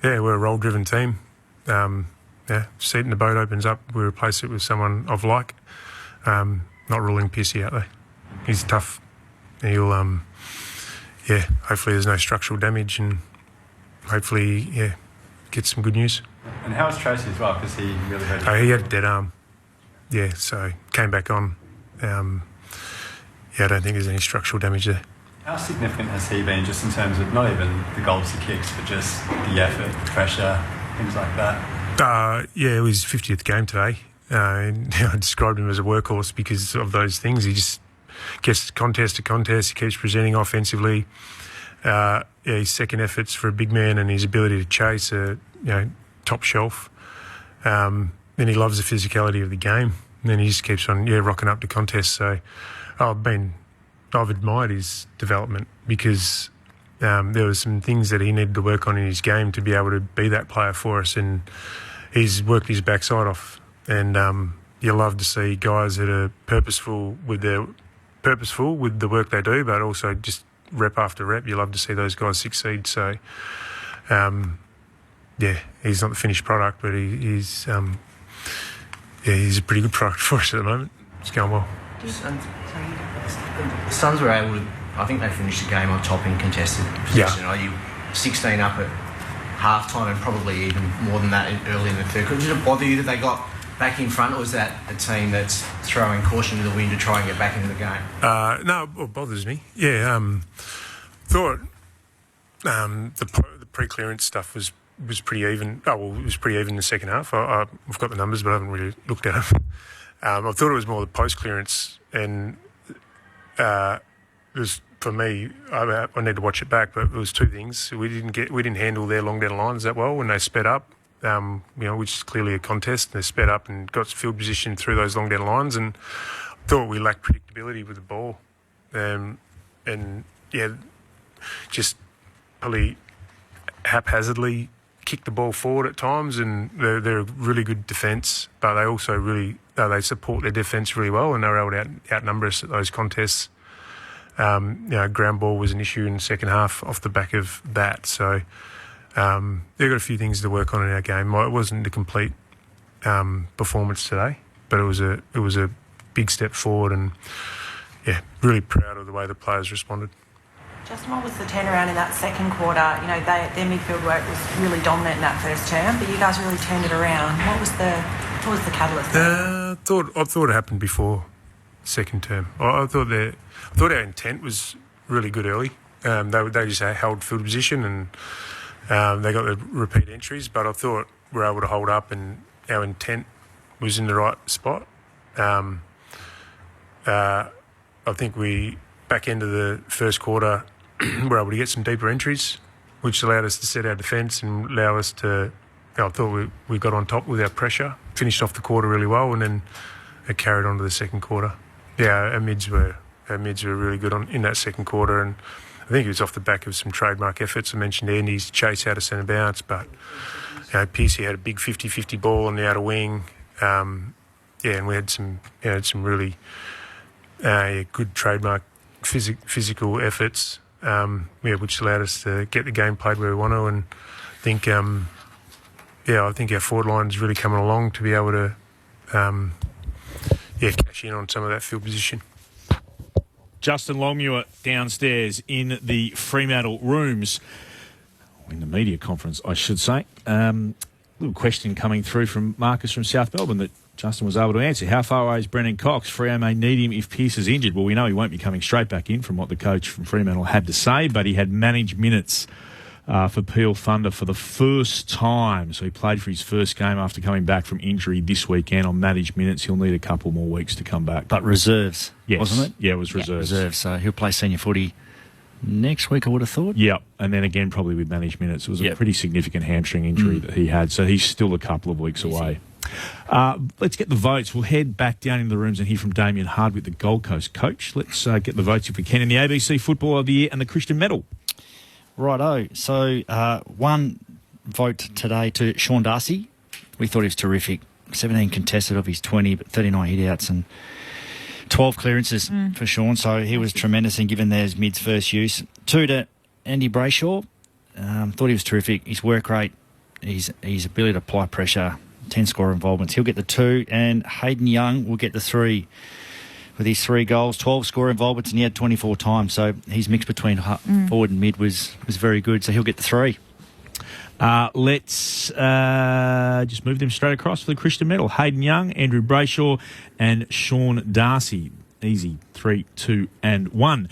Yeah, we're a role-driven team. Seat in the boat opens up, we replace it with someone of like. Not ruling Piercy out though. He's tough. He'll, hopefully there's no structural damage, and hopefully, get some good news. And how was Tracy as well? Because he really hurt his he had a dead arm. Yeah, so came back on. I don't think there's any structural damage there. How significant has he been just in terms of not even the goals, the kicks, but just the effort, pressure, things like that? It was his 50th game today. I described him as a workhorse because of those things. He just gets contest to contest. He keeps presenting offensively. His second efforts for a big man and his ability to chase are, top shelf. Then he loves the physicality of the game. And then he just keeps on, rocking up to contests. So I've admired his development because there were some things that he needed to work on in his game to be able to be that player for us, and he's worked his backside off. And you love to see guys that are purposeful with the work they do, but also just rep after rep. You love to see those guys succeed. So, he's not the finished product, but he's a pretty good product for us at the moment. It's going well. The Suns were able to, I think they finished the game on top in contested possession. Are you 16 up at half-time and probably even more than that early in the third? Did it bother you that they got back in front, or is that a team that's throwing caution to the wind to try and get back into the game? No, it bothers me. Yeah, thought the pre-clearance stuff was pretty even. Oh, well, it was pretty even in the second half. I've got the numbers, but I haven't really looked at them. I thought it was more the post-clearance, and it was, for me, I need to watch it back, but it was two things. We didn't handle their long down lines that well when they sped up. Which is clearly a contest. They sped up and got field position through those long down lines, and thought we lacked predictability with the ball, just probably haphazardly kicked the ball forward at times. And they're a really good defence, but they also they support their defence really well, and they were able to outnumber us at those contests. Ground ball was an issue in the second half off the back of that. So. They've got a few things to work on in our game. It wasn't a complete performance today, but it was a big step forward, and really proud of the way the players responded. Justin, what was the turnaround in that second quarter? Their midfield work was really dominant in that first term, but you guys really turned it around. What was the catalyst? I thought it happened before second term. I thought our intent was really good early. They just held field position, and they got the repeat entries, but I thought we were able to hold up, and our intent was in the right spot. I think we, back into the first quarter, were able to get some deeper entries, which allowed us to set our defence and allow us to. I thought we got on top with our pressure, finished off the quarter really well, and then it carried on to the second quarter. Yeah, our mids were really good in that second quarter, and I think it was off the back of some trademark efforts. I mentioned Andy's chase out of centre bounce, but Piercy had a big 50-50 ball on the outer wing. And we had some really good trademark physical efforts, which allowed us to get the game played where we want to. And I think, I think our forward line is really coming along to be able to, cash in on some of that field position. Justin Longmuir downstairs in the Fremantle rooms, in the media conference, I should say. Little question coming through from Marcus from South Melbourne that Justin was able to answer. How far away is Brennan Cox? Freo may need him if Pearce is injured. Well, we know he won't be coming straight back in from what the coach from Fremantle had to say, but he had managed minutes for Peel Thunder for the first time. So he played for his first game after coming back from injury this weekend on managed minutes. He'll need a couple more weeks to come back. But reserves, yes, wasn't it? Yeah, it was reserves. Reserves, so he'll play senior footy next week, I would have thought. Yeah, and then again probably with managed minutes. It was a pretty significant hamstring injury that he had, so he's still a couple of weeks away. Let's get the votes. We'll head back down in the rooms and hear from Damien Hardwick, the Gold Coast coach. Let's get the votes if we can in the ABC Footballer of the Year and the Christian Medal. Righto. So one vote today to Sean Darcy. We thought he was terrific. 17 contested of his 20, but 39 hit-outs and 12 clearances for Sean. So he was tremendous in giving theirs mid's first use. 2 to Andy Brayshaw. Thought he was terrific. His work rate, his ability to apply pressure, 10 score involvements. He'll get the 2. And Hayden Young will get the 3. With his 3 goals, 12 score involvements, and he had 24 times. So his mix between forward and mid was very good. So he'll get the 3. Let's just move them straight across for the Christian Medal. Hayden Young, Andrew Brayshaw, and Sean Darcy. Easy 3, 2, and 1.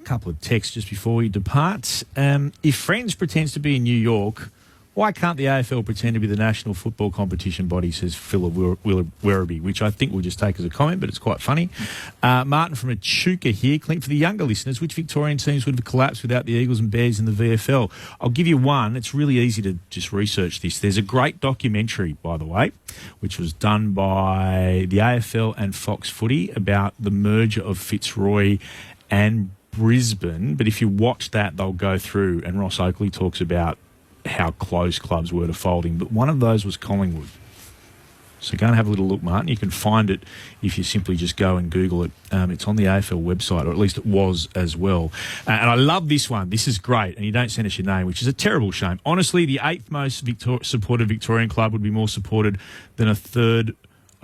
Couple of texts just before we depart. If Friends pretends to be in New York, why can't the AFL pretend to be the national football competition body, says Phil of Werribee, which I think we'll just take as a comment, but it's quite funny. Martin from Echuca here. Clint, for the younger listeners, which Victorian teams would have collapsed without the Eagles and Bears in the VFL? I'll give you one. It's really easy to just research this. There's a great documentary, by the way, which was done by the AFL and Fox Footy about the merger of Fitzroy and Brisbane. But if you watch that, they'll go through, and Ross Oakley talks about how close clubs were to folding, but one of those was Collingwood. So go and have a little look, Martin. You can find it if you simply just go and Google it. It's on the AFL website, or at least it was as well. And I love this one. This is great. And you don't send us your name, which is a terrible shame. Honestly, the 8th most supported Victorian club would be more supported than a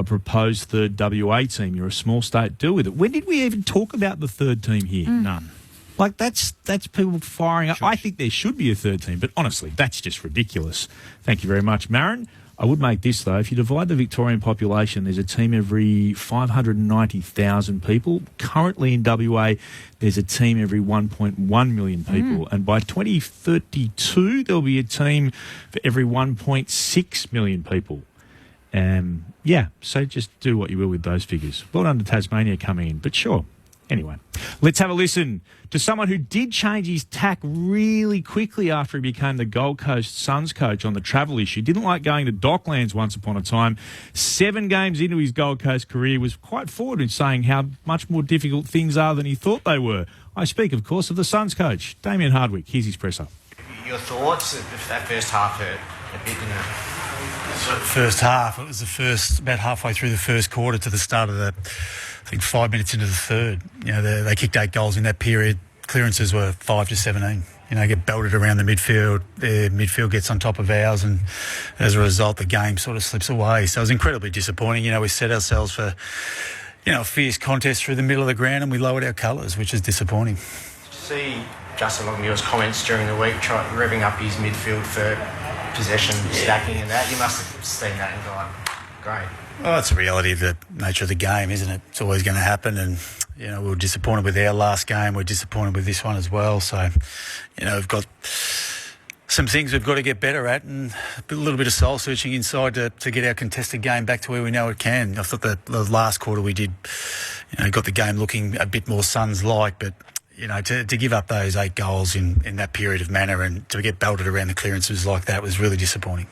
proposed third WA team. You're a small state. Deal with it. When did we even talk about the third team here? None. Like, that's people firing up. I think there should be a third team, but honestly, that's just ridiculous. Thank you very much, Marin. I would make this, though. If you divide the Victorian population, there's a team every 590,000 people. Currently in WA, there's a team every 1.1 million people. And by 2032, there'll be a team for every 1.6 million people. So just do what you will with those figures. Well done to Tasmania coming in, but sure. Anyway, let's have a listen to someone who did change his tack really quickly after he became the Gold Coast Suns coach on the travel issue. Didn't like going to Docklands once upon a time. 7 games into his Gold Coast career, was quite forward in saying how much more difficult things are than he thought they were. I speak, of course, of the Suns coach, Damien Hardwick. Here's his presser. Your thoughts? That first half hurt a bit, didn't it? First half, it was about halfway through the first quarter to the start of the, I think 5 minutes into the third. They kicked 8 goals in that period. Clearances were 5-17. Get belted around the midfield. Their midfield gets on top of ours, and as a result, the game sort of slips away. So it was incredibly disappointing. We set ourselves for, a fierce contest through the middle of the ground, and we lowered our colours, which is disappointing. Did you see Justin Longmuir's comments during the week, revving up his midfield for possession, stacking and that? You must have seen that and gone, great. Well, that's the reality of the nature of the game, isn't it? It's always going to happen, and we were disappointed with our last game. We're disappointed with this one as well. So, we've got some things we've got to get better at, and a little bit of soul searching inside to get our contested game back to where we know it can. I thought that the last quarter we did, got the game looking a bit more Suns-like, but to give up those 8 goals in that period of manner and to get belted around the clearances like that was really disappointing.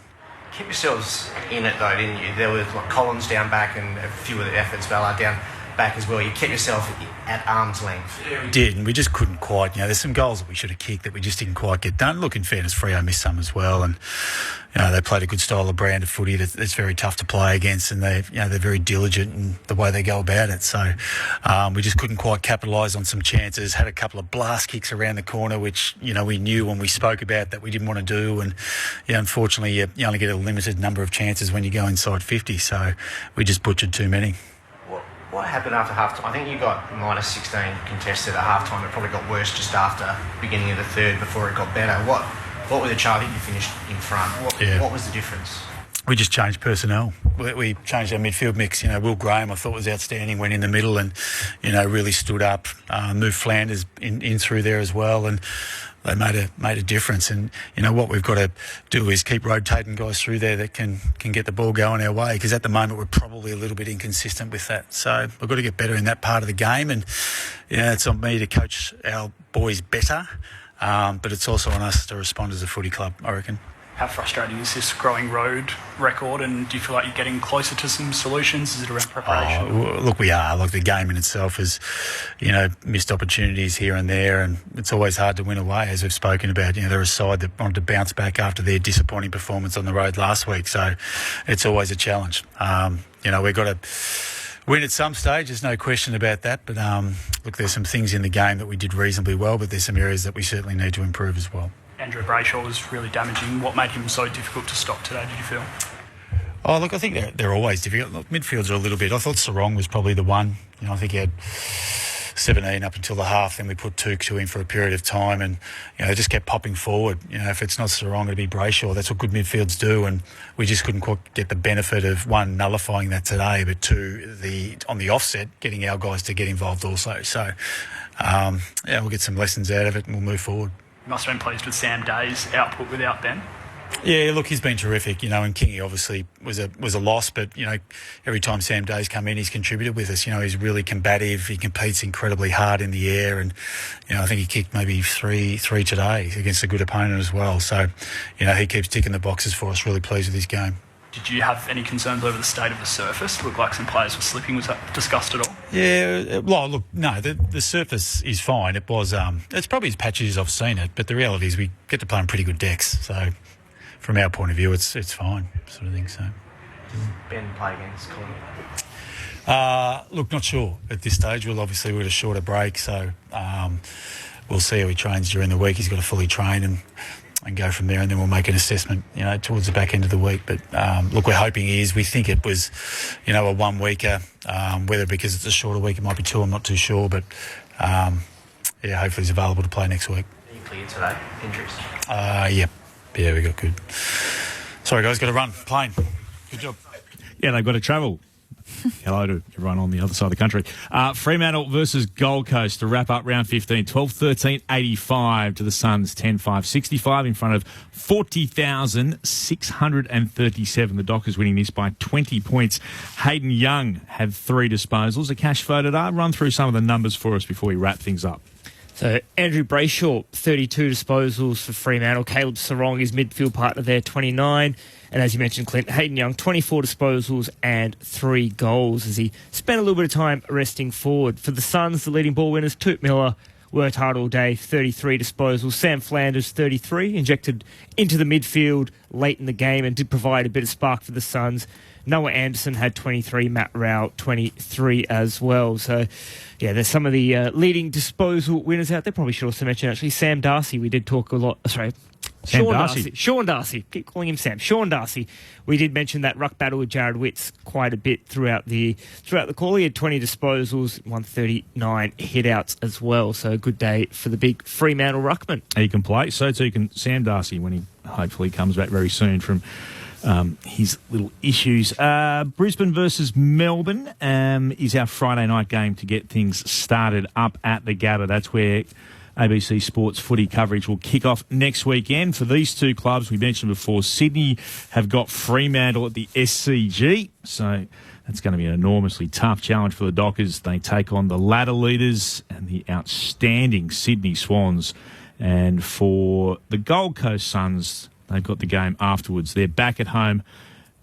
Kept yourselves in it though, didn't you? There was Collins down back and a few of the efforts, Ballard down back as well. You kept yourself at arm's length. Yeah, we did, and we just couldn't quite. There's some goals that we should have kicked that we just didn't quite get done. Look, in fairness, Freo missed some as well, and they played a good style of brand of footy that's very tough to play against, and they're very diligent in the way they go about it. So we just couldn't quite capitalise on some chances. Had a couple of blast kicks around the corner, which we knew when we spoke about that we didn't want to do, and unfortunately you only get a limited number of chances when you go inside 50. So we just butchered too many. What happened after half time? I think you got minus 16 contested at half time. It probably got worse just after beginning of the third before it got better. What were the charge? I think you finished in front. What was the difference? We just changed personnel. We changed our midfield mix. Will Graham I thought was outstanding, went in the middle and really stood up. Moved Flanders in through there as well, and they made a difference. And what we've got to do is keep rotating guys through there that can get the ball going our way, because at the moment we're probably a little bit inconsistent with that. So we've got to get better in that part of the game, and it's on me to coach our boys better, but it's also on us to respond as a footy club, I reckon. How frustrating is this growing road record, and do you feel like you're getting closer to some solutions? Is it around preparation? Look, we are. Like, the game in itself has, missed opportunities here and there, and it's always hard to win away, as we've spoken about. They're a side that wanted to bounce back after their disappointing performance on the road last week, so it's always a challenge. We've got to win at some stage, there's no question about that, but look, there's some things in the game that we did reasonably well, but there's some areas that we certainly need to improve as well. Andrew Brayshaw was really damaging. What made him so difficult to stop today, did you feel? Oh, look, I think they're always difficult. Look, midfields are a little bit. I thought Sarong was probably the one. I think he had 17 up until the half, then we put Tuku in for a period of time, and they just kept popping forward. If it's not Sarong, it'll be Brayshaw. That's what good midfields do, and we just couldn't quite get the benefit of, one, nullifying that today, but two, on the offset, getting our guys to get involved also. So, we'll get some lessons out of it and we'll move forward. You must have been pleased with Sam Day's output without Ben. Yeah, look, he's been terrific, and Kingy obviously was a loss, but, every time Sam Day's come in, he's contributed with us. He's really combative. He competes incredibly hard in the air, and, I think he kicked maybe three today against a good opponent as well. So, he keeps ticking the boxes for us. Really pleased with his game. Did you have any concerns over the state of the surface? It looked like some players were slipping. Was that discussed at all? Yeah, well, look, no, the surface is fine. It was, it's probably as patchy as I've seen it, but the reality is we get to play on pretty good decks. So, from our point of view, it's fine, sort of thing. So, Ben play against Collingwood? Look, not sure at this stage. We're at a shorter break, so we'll see how he trains during the week. He's got to fully train and go from there, and then we'll make an assessment, towards the back end of the week. But look, we're hoping he is. We think it was, a 1 weeker. Whether because it's a shorter week, it might be 2. I'm not too sure, but hopefully he's available to play next week. Are you clear today? Injuries? Yeah, we got good. Sorry, guys, got to run. Plane. Good job. Yeah, they've got to travel. Hello to everyone on the other side of the country. Fremantle versus Gold Coast to wrap up round 15. 12-13-85 to the Suns. 10-5-65 in front of 40,637. The Dockers winning this by 20 points. Hayden Young had 3 disposals. Akash Fodadar, run through some of the numbers for us before we wrap things up. So Andrew Brayshaw, 32 disposals for Fremantle. Caleb Sarong, his midfield partner there, 29. And as you mentioned, Clint, Hayden Young, 24 disposals and 3 goals as he spent a little bit of time resting forward. For the Suns, the leading ball winners, Toot Miller worked hard all day, 33 disposals. Sam Flanders, 33, injected into the midfield late in the game and did provide a bit of spark for the Suns. Noah Anderson had 23, Matt Rao 23 as well. So, yeah, there's some of the leading disposal winners out there. Probably should also mention, actually, Sam Darcy. We did talk a lot... Sean Darcy. Keep calling him Sam. Sean Darcy. We did mention that ruck battle with Jared Witts quite a bit throughout the call. He had 20 disposals, 139 hit-outs as well. So a good day for the big Fremantle ruckman. He can play. So too can Sam Darcy when he hopefully comes back very soon from his little issues. Brisbane versus Melbourne is our Friday night game to get things started up at the Gabba. That's where ABC Sports footy coverage will kick off next weekend. For these two clubs, we mentioned before, Sydney have got Fremantle at the SCG. So that's going to be an enormously tough challenge for the Dockers. They take on the ladder leaders and the outstanding Sydney Swans. And for the Gold Coast Suns, they've got the game afterwards. They're back at home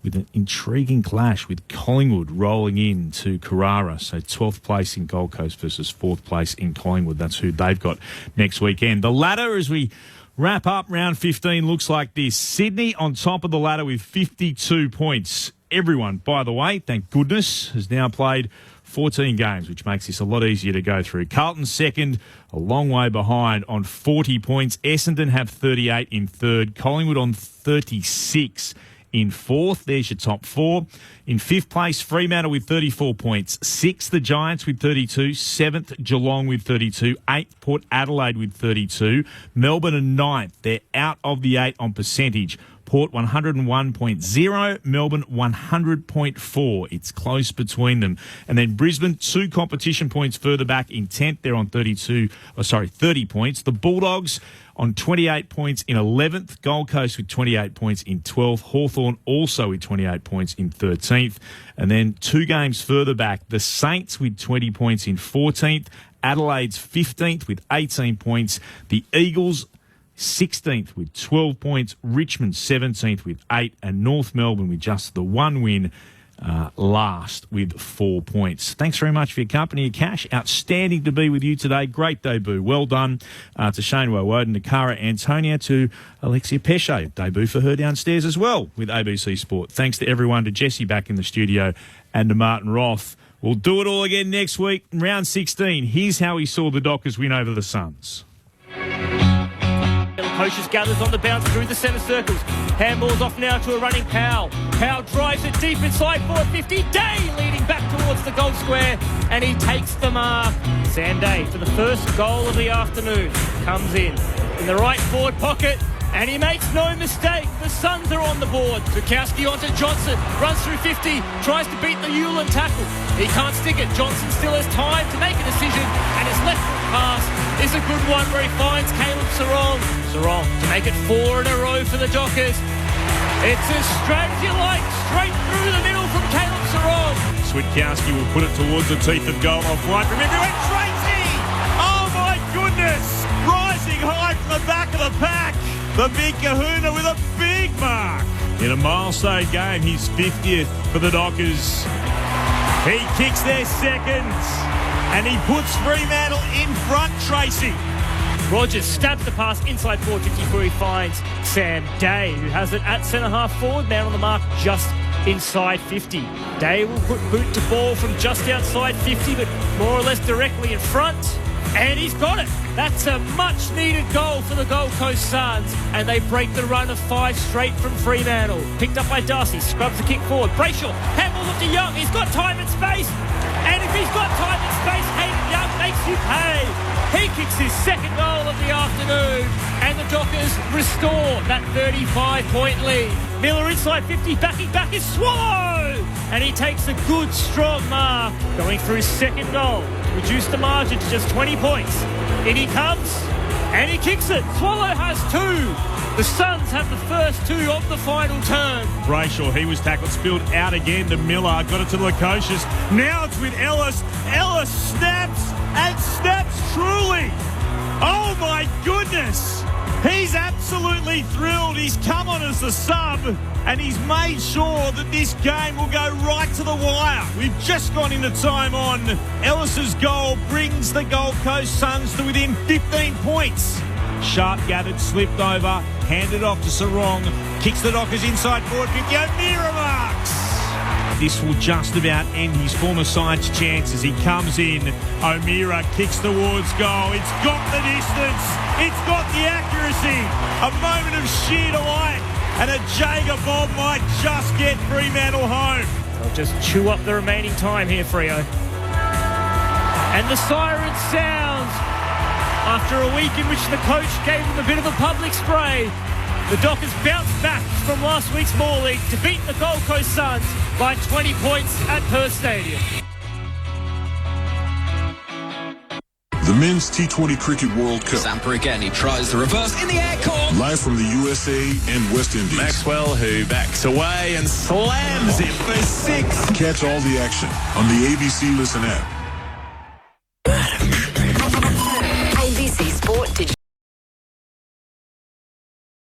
with an intriguing clash with Collingwood rolling in to Carrara. So 12th place in Gold Coast versus 4th place in Collingwood. That's who they've got next weekend. The ladder, as we wrap up round 15, looks like this. Sydney on top of the ladder with 52 points. Everyone, by the way, thank goodness, has now played 14 games, which makes this a lot easier to go through. Carlton second, a long way behind on 40 points. Essendon have 38 in third. Collingwood on 36 in fourth. There's your top 4. In 5th place, Fremantle with 34 points. 6th, the Giants with 32. 7th, Geelong with 32. 8th, Port Adelaide with 32. Melbourne and 9th. They're out of the 8 on percentage. Port 101.0, Melbourne 100.4. It's close between them. And then Brisbane, 2 competition points further back in 10th. They're on 30 points. The Bulldogs on 28 points in 11th. Gold Coast with 28 points in 12th. Hawthorn also with 28 points in 13th. And then 2 games further back, the Saints with 20 points in 14th. Adelaide's 15th with 18 points. The Eagles 16th with 12 points, Richmond 17th with 8, and North Melbourne with just the 1 win last with 4 points. Thanks very much for your company, Cash. Outstanding to be with you today. Great debut. Well done to Shane Woden, to Cara Antonia, to Alexia Pesce. Debut for her downstairs as well with ABC Sport. Thanks to everyone, to Jesse back in the studio, and to Martin Roth. We'll do it all again next week in round 16. Here's how he saw the Dockers win over the Suns. Coaches gathers on the bounce through the centre circles. Handball's off now to a running Powell. Powell drives it deep inside forward 50. Day leading back towards the goal square, and he takes the mark. Sam Day for the first goal of the afternoon. Comes in the right forward pocket, and he makes no mistake. The Suns are on the board. Zukowski onto Johnson. Runs through 50. Tries to beat the Hewlin tackle. He can't stick it. Johnson still has time to make a decision, and his left foot pass is a good one where he finds Caleb Sarong. Sarong to make it 4 in a row for the Dockers. It's a strategy like straight through the middle from Caleb Sarong. Switkowski will put it towards the teeth of goal off right from everywhere. Tracy! Oh my goodness! Rising high from the back of the pack. The big kahuna with a big mark. In a milestone game, his 50th for the Dockers. He kicks their second, and he puts Fremantle in front, Tracy. Rogers stabs the pass inside forward 50 where he finds Sam Day, who has it at centre-half forward. Man on the mark just inside 50. Day will put boot to ball from just outside 50, but more or less directly in front. And he's got it. That's a much-needed goal for the Gold Coast Suns. And they break the run of 5 straight from Fremantle. Picked up by Darcy. Scrubs the kick forward. Brayshaw. Handball up to Young. He's got time and space. And if he's got time and space, Hayden Young makes you pay. He kicks his second goal of the afternoon. And the Dockers restore that 35-point lead. Miller inside 50. Backing back is Swallow. And he takes a good, strong mark. Going for his second goal. Reduce the margin to just 20 points. In he comes, and he kicks it. Swallow has 2. The Suns have the first 2 of the final turn. Brayshaw, he was tackled, spilled out again to Miller. Got it to Lukosius. Now it's with Ellis. Ellis snaps, and snaps truly. Oh, my goodness. He's absolutely thrilled. He's come on as the sub, and he's made sure that this game will go right to the wire. We've just gone into time on. Ellis's goal brings the Gold Coast Suns to within 15 points. Sharp gathered, slipped over, handed off to Sarong, kicks the Dockers inside forward 50. O'Meara marks. This will just about end his former side's chances. He comes in. O'Meara kicks towards goal. It's got the distance. It's got the accuracy. A moment of sheer delight. And a Jaeger bomb might just get Fremantle home. They'll just chew up the remaining time here, Freo. And the siren sounds. After a week in which the coach gave them a bit of a public spray, the Dockers bounced back from last week's mauling to beat the Gold Coast Suns by 20 points at Perth Stadium. The Men's T20 Cricket World Cup. Zampa again, he tries the reverse in the air caught. Live from the USA and West Indies. Maxwell, who backs away and slams it for 6. Catch all the action on the ABC Listen app.